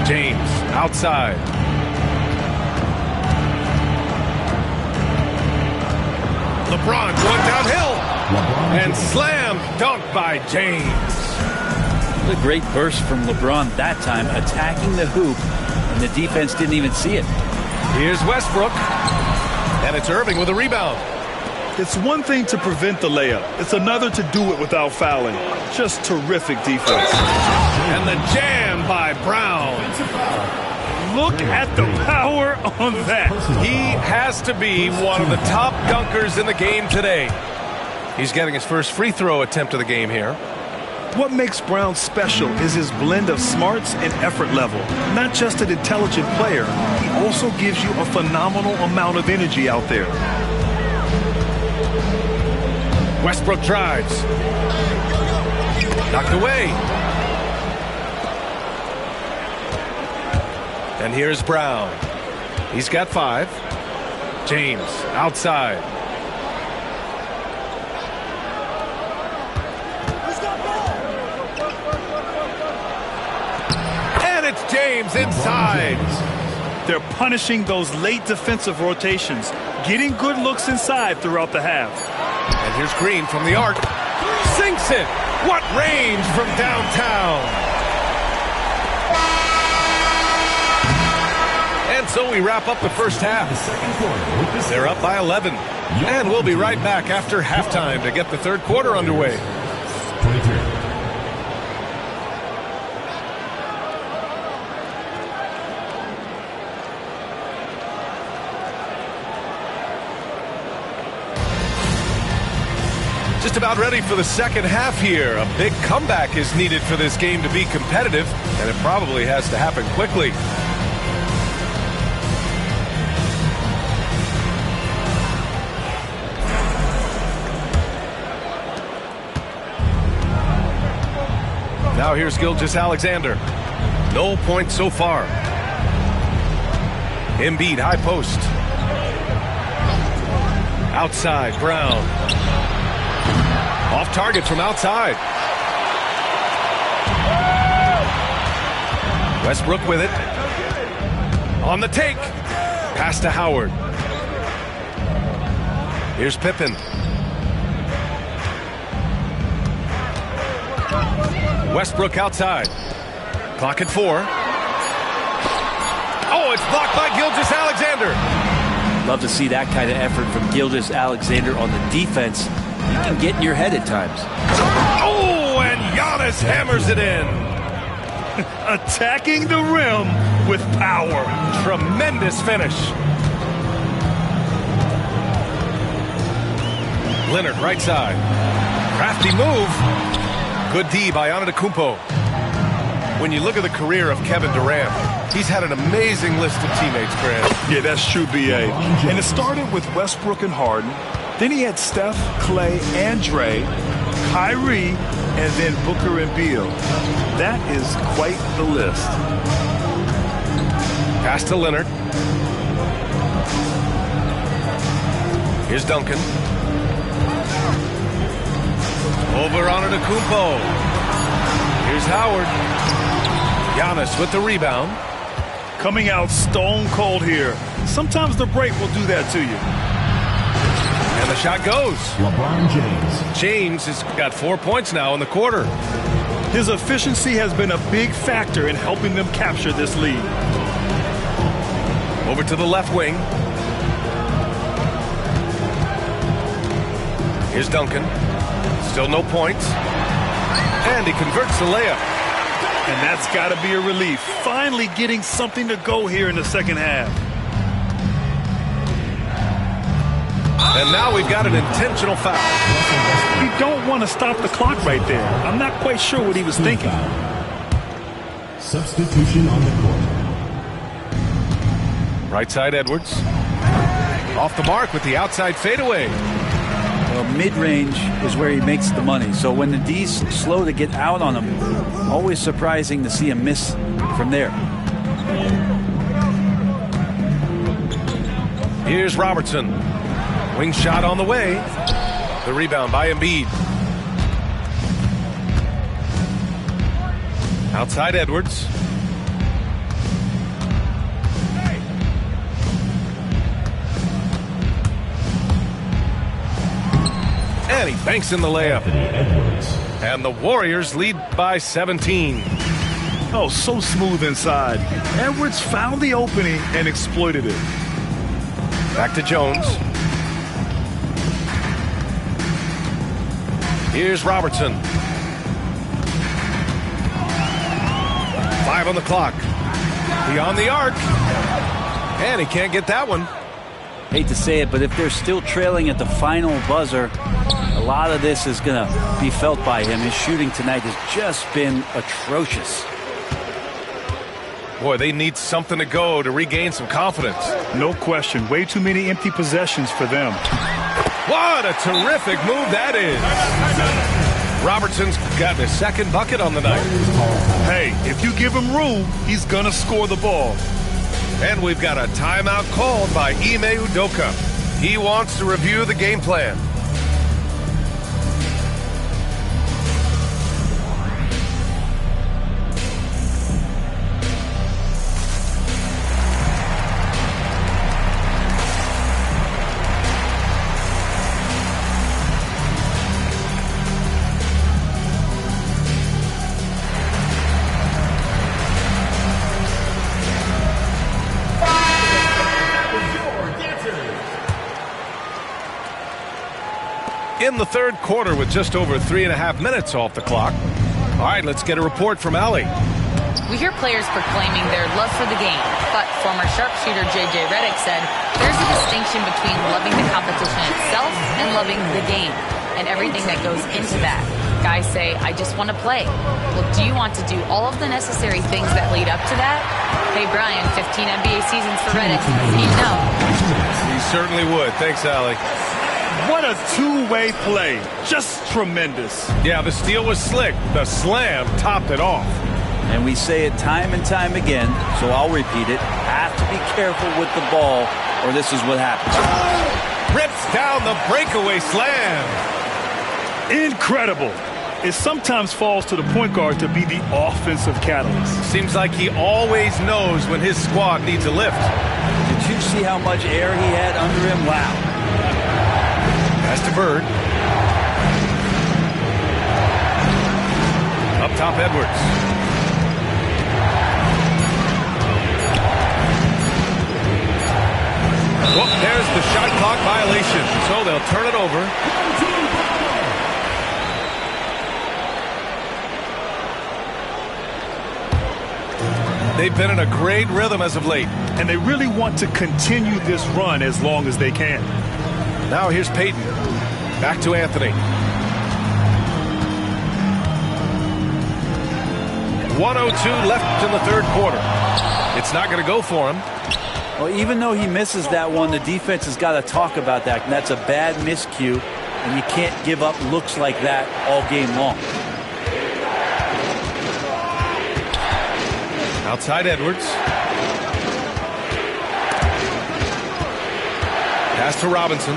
[SPEAKER 2] James outside. LeBron going downhill. And slam dunk by James.
[SPEAKER 19] What a great burst from LeBron that time, attacking the hoop, and the defense didn't even see it.
[SPEAKER 2] Here's Westbrook. And it's Irving with a rebound.
[SPEAKER 4] It's one thing to prevent the layup. It's another to do it without fouling. Just terrific defense.
[SPEAKER 2] And the jam by Brown.
[SPEAKER 4] Look at the power on that.
[SPEAKER 2] He has to be one of the top dunkers in the game today. He's getting his first free throw attempt of the game here.
[SPEAKER 4] What makes Brown special is his blend of smarts and effort level. Not just an intelligent player, he also gives you a phenomenal amount of energy out there.
[SPEAKER 2] Westbrook drives. Knocked away. And here's Brown. He's got 5. James outside. And it's James inside.
[SPEAKER 4] They're punishing those late defensive rotations, getting good looks inside throughout the half.
[SPEAKER 2] And here's Green from the arc. Sinks it. What range from downtown. And so we wrap up the first half. They're up by 11. And we'll be right back after halftime to get the third quarter underway.
[SPEAKER 5] 23.
[SPEAKER 2] Just about ready for the second half here. A big comeback is needed for this game to be competitive, and it probably has to happen quickly. Now here's Gilgeous-Alexander. No points so far. Embiid, high post. Outside, Brown. Off target from outside. Westbrook with it. On the take. Pass to Howard. Here's Pippen. Westbrook outside. Clock at 4. Oh, it's blocked by Gilgeous-Alexander.
[SPEAKER 19] Love to see that kind of effort from Gilgeous-Alexander on the defense. You can get in your head at times.
[SPEAKER 2] Oh, and Giannis hammers it in.
[SPEAKER 4] Attacking the rim with power.
[SPEAKER 2] Tremendous finish. Leonard, right side. Crafty move. Good D by Antetokounmpo. When you look at the career of Kevin Durant, he's had an amazing list of teammates, Grant.
[SPEAKER 4] Yeah, that's true, B.A. And it started with Westbrook and Harden. Then he had Steph, Clay, and Dre, Kyrie, and then Booker and Beal. That is quite the list.
[SPEAKER 2] Pass to Leonard. Here's Duncan. Over on Antetokounmpo. Here's Howard. Giannis with the rebound.
[SPEAKER 4] Coming out stone cold here. Sometimes the break will do that to you.
[SPEAKER 2] And the shot goes.
[SPEAKER 5] LeBron James.
[SPEAKER 2] James has got 4 points now in the quarter.
[SPEAKER 4] His efficiency has been a big factor in helping them capture this lead.
[SPEAKER 2] Over to the left wing. Here's Duncan. Still no points. And he converts the layup.
[SPEAKER 4] And that's got to be a relief. Finally getting something to go here in the second half.
[SPEAKER 2] And now we've got an intentional foul.
[SPEAKER 4] You don't want to stop the clock right there. I'm not quite sure what he was thinking.
[SPEAKER 5] Substitution on the court.
[SPEAKER 2] Right side Edwards. Off the mark with the outside fadeaway.
[SPEAKER 19] Well, mid-range is where he makes the money. So when the D's slow to get out on him, always surprising to see him miss from there.
[SPEAKER 2] Here's Robertson. Wing shot on the way. The rebound by Embiid. Outside Edwards. And he banks in the layup. And the Warriors lead by 17.
[SPEAKER 4] Oh, so smooth inside. Edwards found the opening and exploited it.
[SPEAKER 2] Back to Jones. Here's Robertson. 5 on the clock. Beyond the arc. And he can't get that one.
[SPEAKER 19] Hate to say it, but if they're still trailing at the final buzzer, a lot of this is going to be felt by him. His shooting tonight has just been atrocious.
[SPEAKER 2] Boy, they need something to go to regain some confidence.
[SPEAKER 4] No question. Way too many empty possessions for them.
[SPEAKER 2] What a terrific move that is. Robertson's got his second bucket on the night.
[SPEAKER 4] Hey, if you give him room, he's going to score the ball.
[SPEAKER 2] And we've got a timeout called by Ime Udoka. He wants to review the game plan. In the third quarter with just over 3.5 minutes off the clock. All right, let's get a report from Allie.
[SPEAKER 3] We hear players proclaiming their love for the game, but former sharpshooter J.J. Redick said there's a distinction between loving the competition itself and loving the game and everything that goes into that. Guys say, I just want to play. Well, do you want to do all of the necessary things that lead up to that? Hey, Brian, 15 NBA seasons for Redick. He'd know.
[SPEAKER 2] He certainly would. Thanks, Allie.
[SPEAKER 4] What a two-way play. Just tremendous.
[SPEAKER 2] Yeah, the steal was slick. The slam topped it off.
[SPEAKER 19] And we say it time and time again, so I'll repeat it. Have to be careful with the ball, or this is what happens.
[SPEAKER 2] Rips down the breakaway slam.
[SPEAKER 4] Incredible. It sometimes falls to the point guard to be the offensive catalyst.
[SPEAKER 2] Seems like he always knows when his squad needs a lift.
[SPEAKER 19] Did you see how much air he had under him? Wow.
[SPEAKER 2] Pass to Bird. Up top, Edwards. Well, there's the shot clock violation, so they'll turn it over. They've been in a great rhythm as of late.
[SPEAKER 4] And they really want to continue this run as long as they can.
[SPEAKER 2] Now here's Payton. Back to Anthony. 1:02 left in the third quarter. It's not going to go for him.
[SPEAKER 19] Well, even though he misses that one, the defense has got to talk about that. And that's a bad miscue, and you can't give up looks like that all game long.
[SPEAKER 2] Outside Edwards. Pass to Robinson.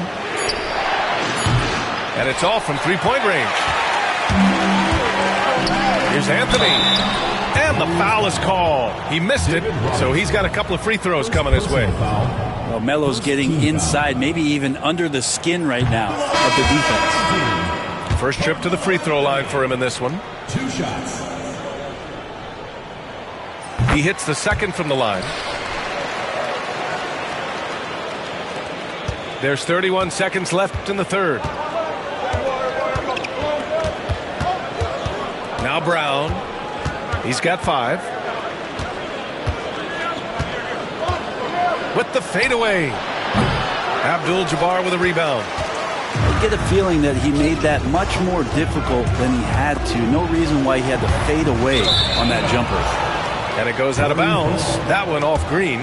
[SPEAKER 2] And it's off from three-point range. Here's Anthony. And the foul is called. He missed it, so he's got a couple of free throws coming his way.
[SPEAKER 19] Well, Melo's getting inside, maybe even under the skin right now of the defense.
[SPEAKER 2] First trip to the free throw line for him in this one.
[SPEAKER 5] 2 shots.
[SPEAKER 2] He hits the second from the line. There's 31 seconds left in the third. Now Brown. He's got 5. With the fadeaway. Abdul-Jabbar with a rebound.
[SPEAKER 19] I get a feeling that he made that much more difficult than he had to. No reason why he had to fade away on that jumper.
[SPEAKER 2] And it goes out of bounds. That one off Green.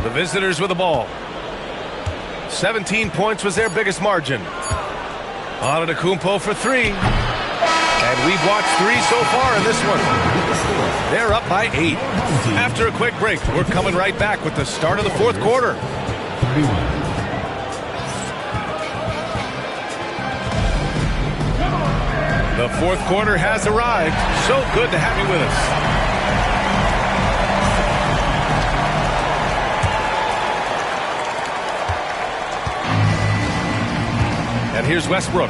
[SPEAKER 2] The visitors with the ball. 17 points was their biggest margin. Antetokounmpo for 3. And we've watched 3 so far in this one. They're up by 8. After a quick break, we're coming right back with the start of the fourth quarter. The fourth quarter has arrived. So good to have you with us. And here's Westbrook.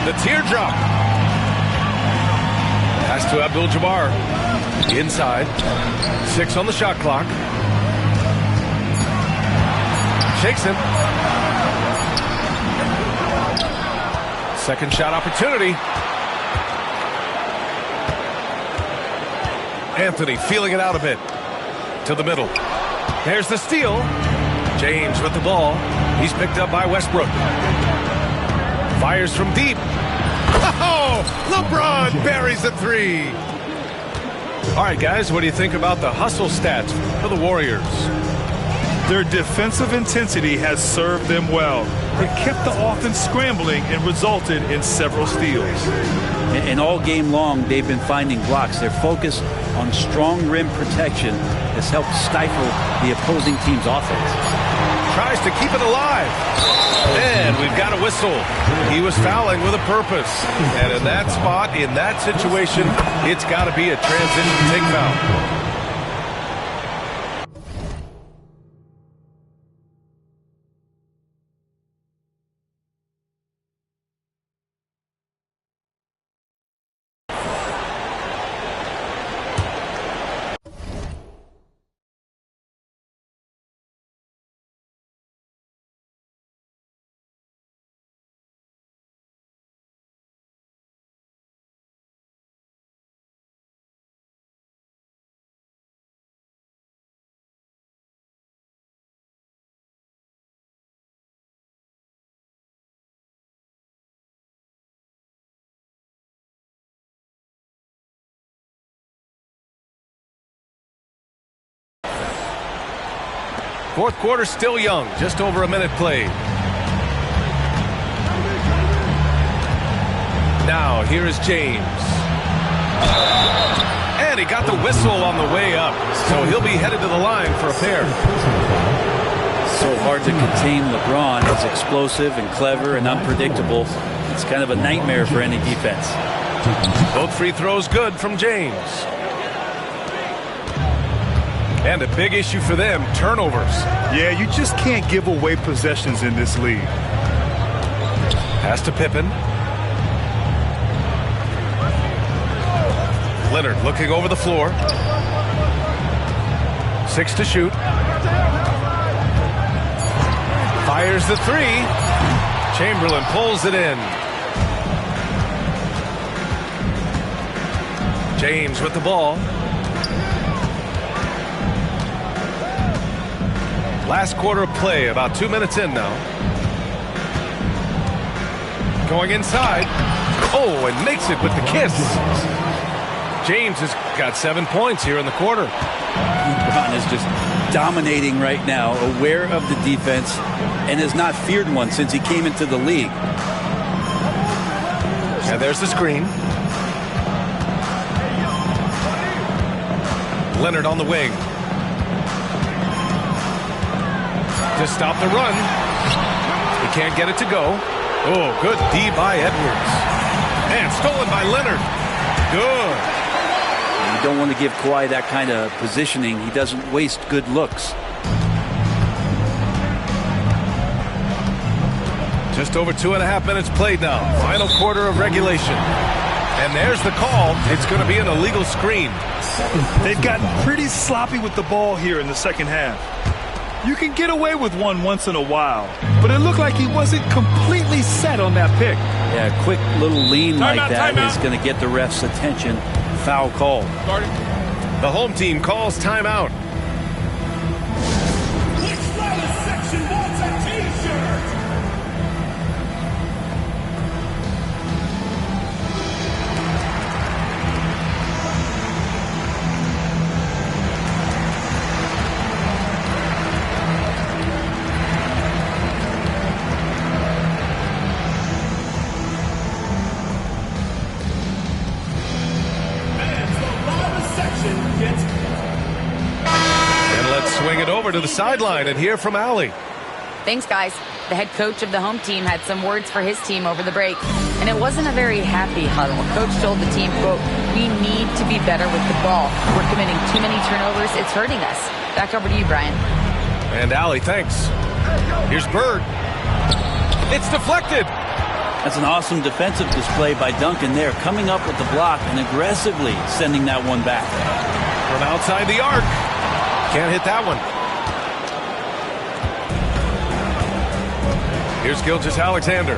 [SPEAKER 2] The teardrop. Pass to Abdul-Jabbar. Inside. 6 on the shot clock. Shakes him. Second shot opportunity. Anthony feeling it out a bit. To the middle. There's the steal. James with the ball. He's picked up by Westbrook. Fires from deep. Oh, LeBron buries the three. All right, guys, what do you think about the hustle stats for the Warriors?
[SPEAKER 4] Their defensive intensity has served them well. It kept the offense scrambling and resulted in several steals.
[SPEAKER 19] And all game long, they've been finding blocks. Their focus on strong rim protection has helped stifle the opposing team's offense.
[SPEAKER 2] Tries to keep it alive. And we've got a whistle. He was fouling with a purpose. And in that spot, in that situation, it's got to be a transition take foul. Fourth quarter still young, just over a minute played. Now here is James. And he got the whistle on the way up, so he'll be headed to the line for a pair.
[SPEAKER 19] So hard to contain LeBron. He's explosive and clever and unpredictable. It's kind of a nightmare for any defense.
[SPEAKER 2] Both free throws good from James. And a big issue for them, turnovers.
[SPEAKER 4] Yeah, you just can't give away possessions in this league.
[SPEAKER 2] Pass to Pippen. Leonard looking over the floor. 6 to shoot. Fires the three. Chamberlain pulls it in. James with the ball. Last quarter of play, about 2 minutes in now. Going inside. Oh, and makes it with the kiss. James has got 7 points here in the quarter.
[SPEAKER 19] LeBron is just dominating right now, aware of the defense, and has not feared one since he came into the league.
[SPEAKER 2] And there's the screen. Leonard on the wing. To stop the run. He can't get it to go. Oh, good D by Edwards. And stolen by Leonard. Good.
[SPEAKER 19] You don't want to give Kawhi that kind of positioning. He doesn't waste good looks.
[SPEAKER 2] Just over 2.5 minutes played now. Final quarter of regulation. And there's the call. It's going to be an illegal screen.
[SPEAKER 4] They've gotten pretty sloppy with the ball here in the second half. You can get away with one once in a while, but it looked like he wasn't completely set on that pick.
[SPEAKER 19] Yeah, a quick little lean like that is going to get the ref's attention. Foul call.
[SPEAKER 2] The home team calls timeout. To the sideline and hear from Allie.
[SPEAKER 3] Thanks, guys. The head coach of the home team had some words for his team over the break, and it wasn't a very happy huddle. Coach told the team, quote, "We need to be better with the ball. We're committing too many turnovers. It's hurting us." Back over to you, Brian.
[SPEAKER 2] And Allie, thanks. Here's Bird. It's deflected.
[SPEAKER 19] That's an awesome defensive display by Duncan there, coming up with the block and aggressively sending that one back.
[SPEAKER 2] From outside the arc. Can't hit that one. Here's Gilgeous-Alexander.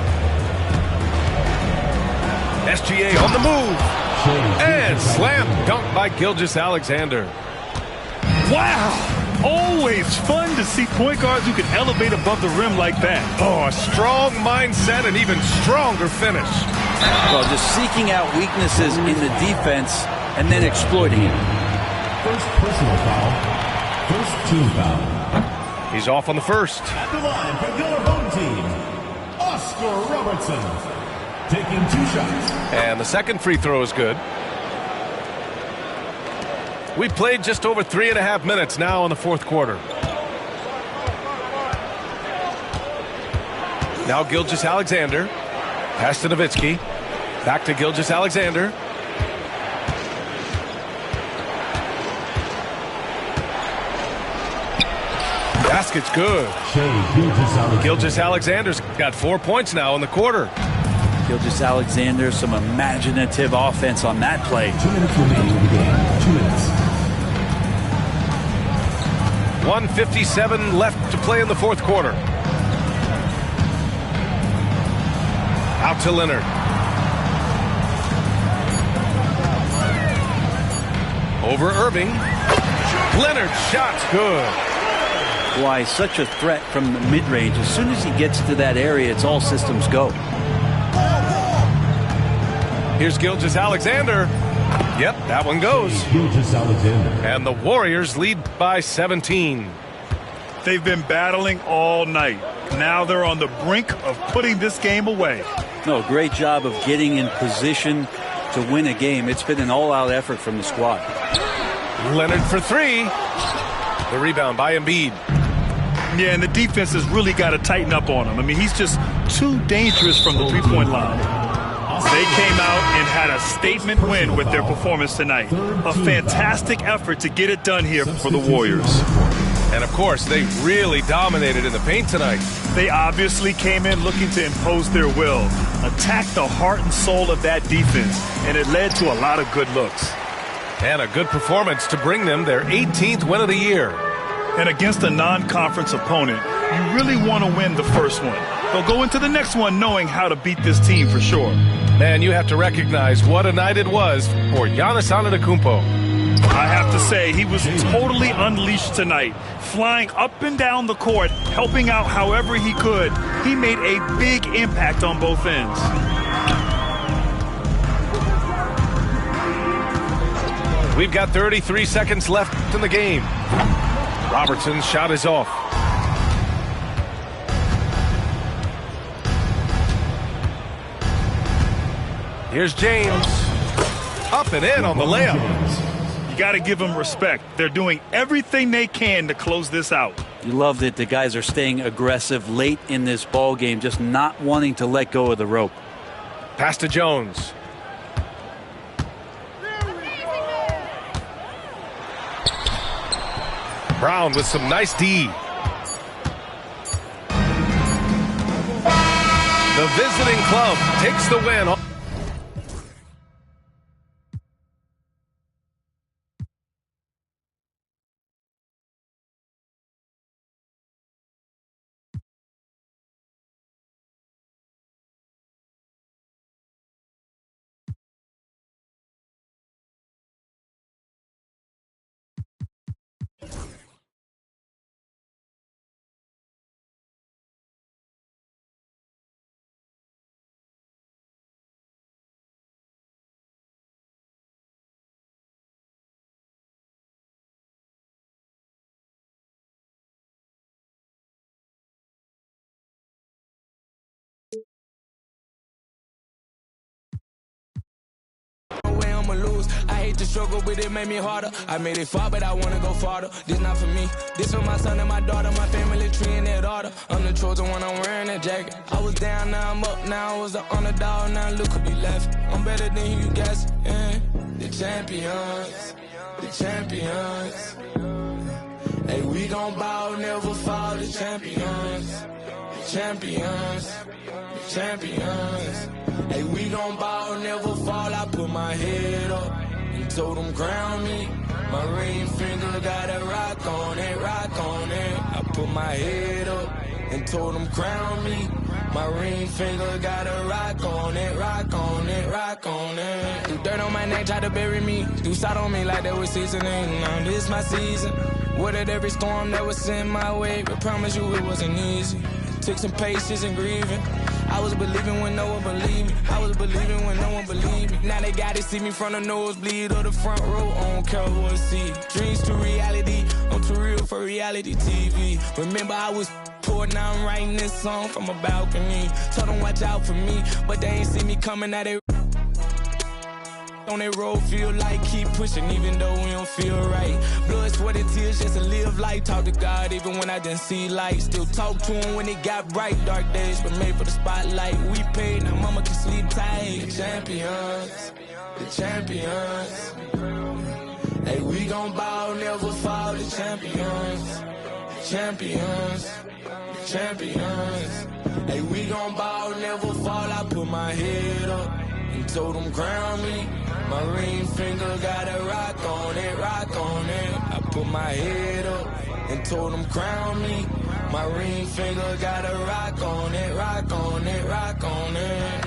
[SPEAKER 2] SGA on the move. And slam dunk by Gilgeous-Alexander.
[SPEAKER 4] Wow! Always fun to see point guards who can elevate above the rim like that.
[SPEAKER 2] Oh, a strong mindset and even stronger finish.
[SPEAKER 19] Well, just seeking out weaknesses in the defense and then exploiting it.
[SPEAKER 5] First personal foul. First team foul.
[SPEAKER 2] He's off on the first.
[SPEAKER 5] At the line for your home team, Oscar Robertson. Taking 2 shots.
[SPEAKER 2] And the second free throw is good. We played just over 3.5 minutes now in the fourth quarter. Now Gilgeous-Alexander. Pass to Nowitzki. Back to Gilgeous-Alexander. Basket's good. Gilgeous-Alexander's got 4 points now in the quarter.
[SPEAKER 19] Gilgeous-Alexander, some imaginative offense on that play.
[SPEAKER 5] 2 minutes remaining in the game. 2 minutes.
[SPEAKER 2] 1:57 left to play in the fourth quarter. Out to Leonard. Over Irving. Leonard's shot's good.
[SPEAKER 19] Why, such a threat from the mid-range. As soon as he gets to that area, it's all systems go.
[SPEAKER 2] Here's Gilgeous-Alexander. Yep, that one goes.
[SPEAKER 5] Gilgeous-Alexander.
[SPEAKER 2] And the Warriors lead by 17.
[SPEAKER 4] They've been battling all night. Now they're on the brink of putting this game away.
[SPEAKER 19] No, great job of getting in position to win a game. It's been an all-out effort from the squad.
[SPEAKER 2] Leonard for 3. The rebound by Embiid.
[SPEAKER 4] Yeah, and the defense has really got to tighten up on him. I mean, he's just too dangerous from the three-point line. They came out and had a statement win with their performance tonight. A fantastic effort to get it done here for the Warriors.
[SPEAKER 2] And, of course, they really dominated in the paint tonight.
[SPEAKER 4] They obviously came in looking to impose their will, attack the heart and soul of that defense, and it led to a lot of good looks.
[SPEAKER 2] And a good performance to bring them their 18th win of the year.
[SPEAKER 4] And against a non-conference opponent, you really want to win the first one. They'll go into the next one knowing how to beat this team for sure.
[SPEAKER 2] Man, you have to recognize what a night it was for Giannis Antetokounmpo.
[SPEAKER 4] I have to say, he was totally unleashed tonight, flying up and down the court, helping out however he could. He made a big impact on both ends.
[SPEAKER 2] We've got 33 seconds left in the game. Robertson's shot is off. Here's James. Up and in on the layup.
[SPEAKER 4] You got to give them respect. They're doing everything they can to close this out.
[SPEAKER 19] You love that the guys are staying aggressive late in this ball game, just not wanting to let go of the rope.
[SPEAKER 2] Pass to Jones. Brown with some nice D. The visiting club takes the win.
[SPEAKER 20] I hate to struggle, but it made me harder. I made it far, but I wanna go farther. This not for me, this for my son and my daughter, my family tree and their daughter. I'm the chosen one, I'm wearing that jacket. I was down, now I'm up, now I was the underdog, now look who be left. I'm better than you guys, yeah. The champions, the champions. Hey, we gon' bow, never fall, the champions, the champions, the champions. Hey, we gon' bow, never fall. I put my head up and told them crown me. My ring finger got a rock on it, rock on it. I put my head up and told them crown me. My ring finger got a rock on it, rock on it, rock on it. Threw dirt on my neck, tried to bury me. Threw salt on me like that was seasoning. Now this my season. Weathered every storm that was sent my way, but promise you it wasn't easy. Took some patience and grieving. I was believing when no one believed me. I was believing when no one believed me. Now they gotta see me from the nosebleed or the front row. I don't care what I see. Dreams to reality, I'm too real for reality TV. Remember I was poor, now I'm writing this song from a balcony. Told them watch out for me, but they ain't see me coming at it. On that road, feel like keep pushing, even though we don't feel right. Blood, sweat, and tears just to live life. Talk to God even when I didn't see light. Still talk to him when it got bright. Dark days were made for the spotlight. We paid, now mama can sleep tight. The champions, the champions. Hey, we gon' ball, never fall. The champions, the champions, the champions. Hey, we gon' ball, never fall. I put my head up and told them crown me. My ring finger got a rock on it, rock on it. I put my head up and told them crown me. My ring finger got a rock on it, rock on it, rock on it.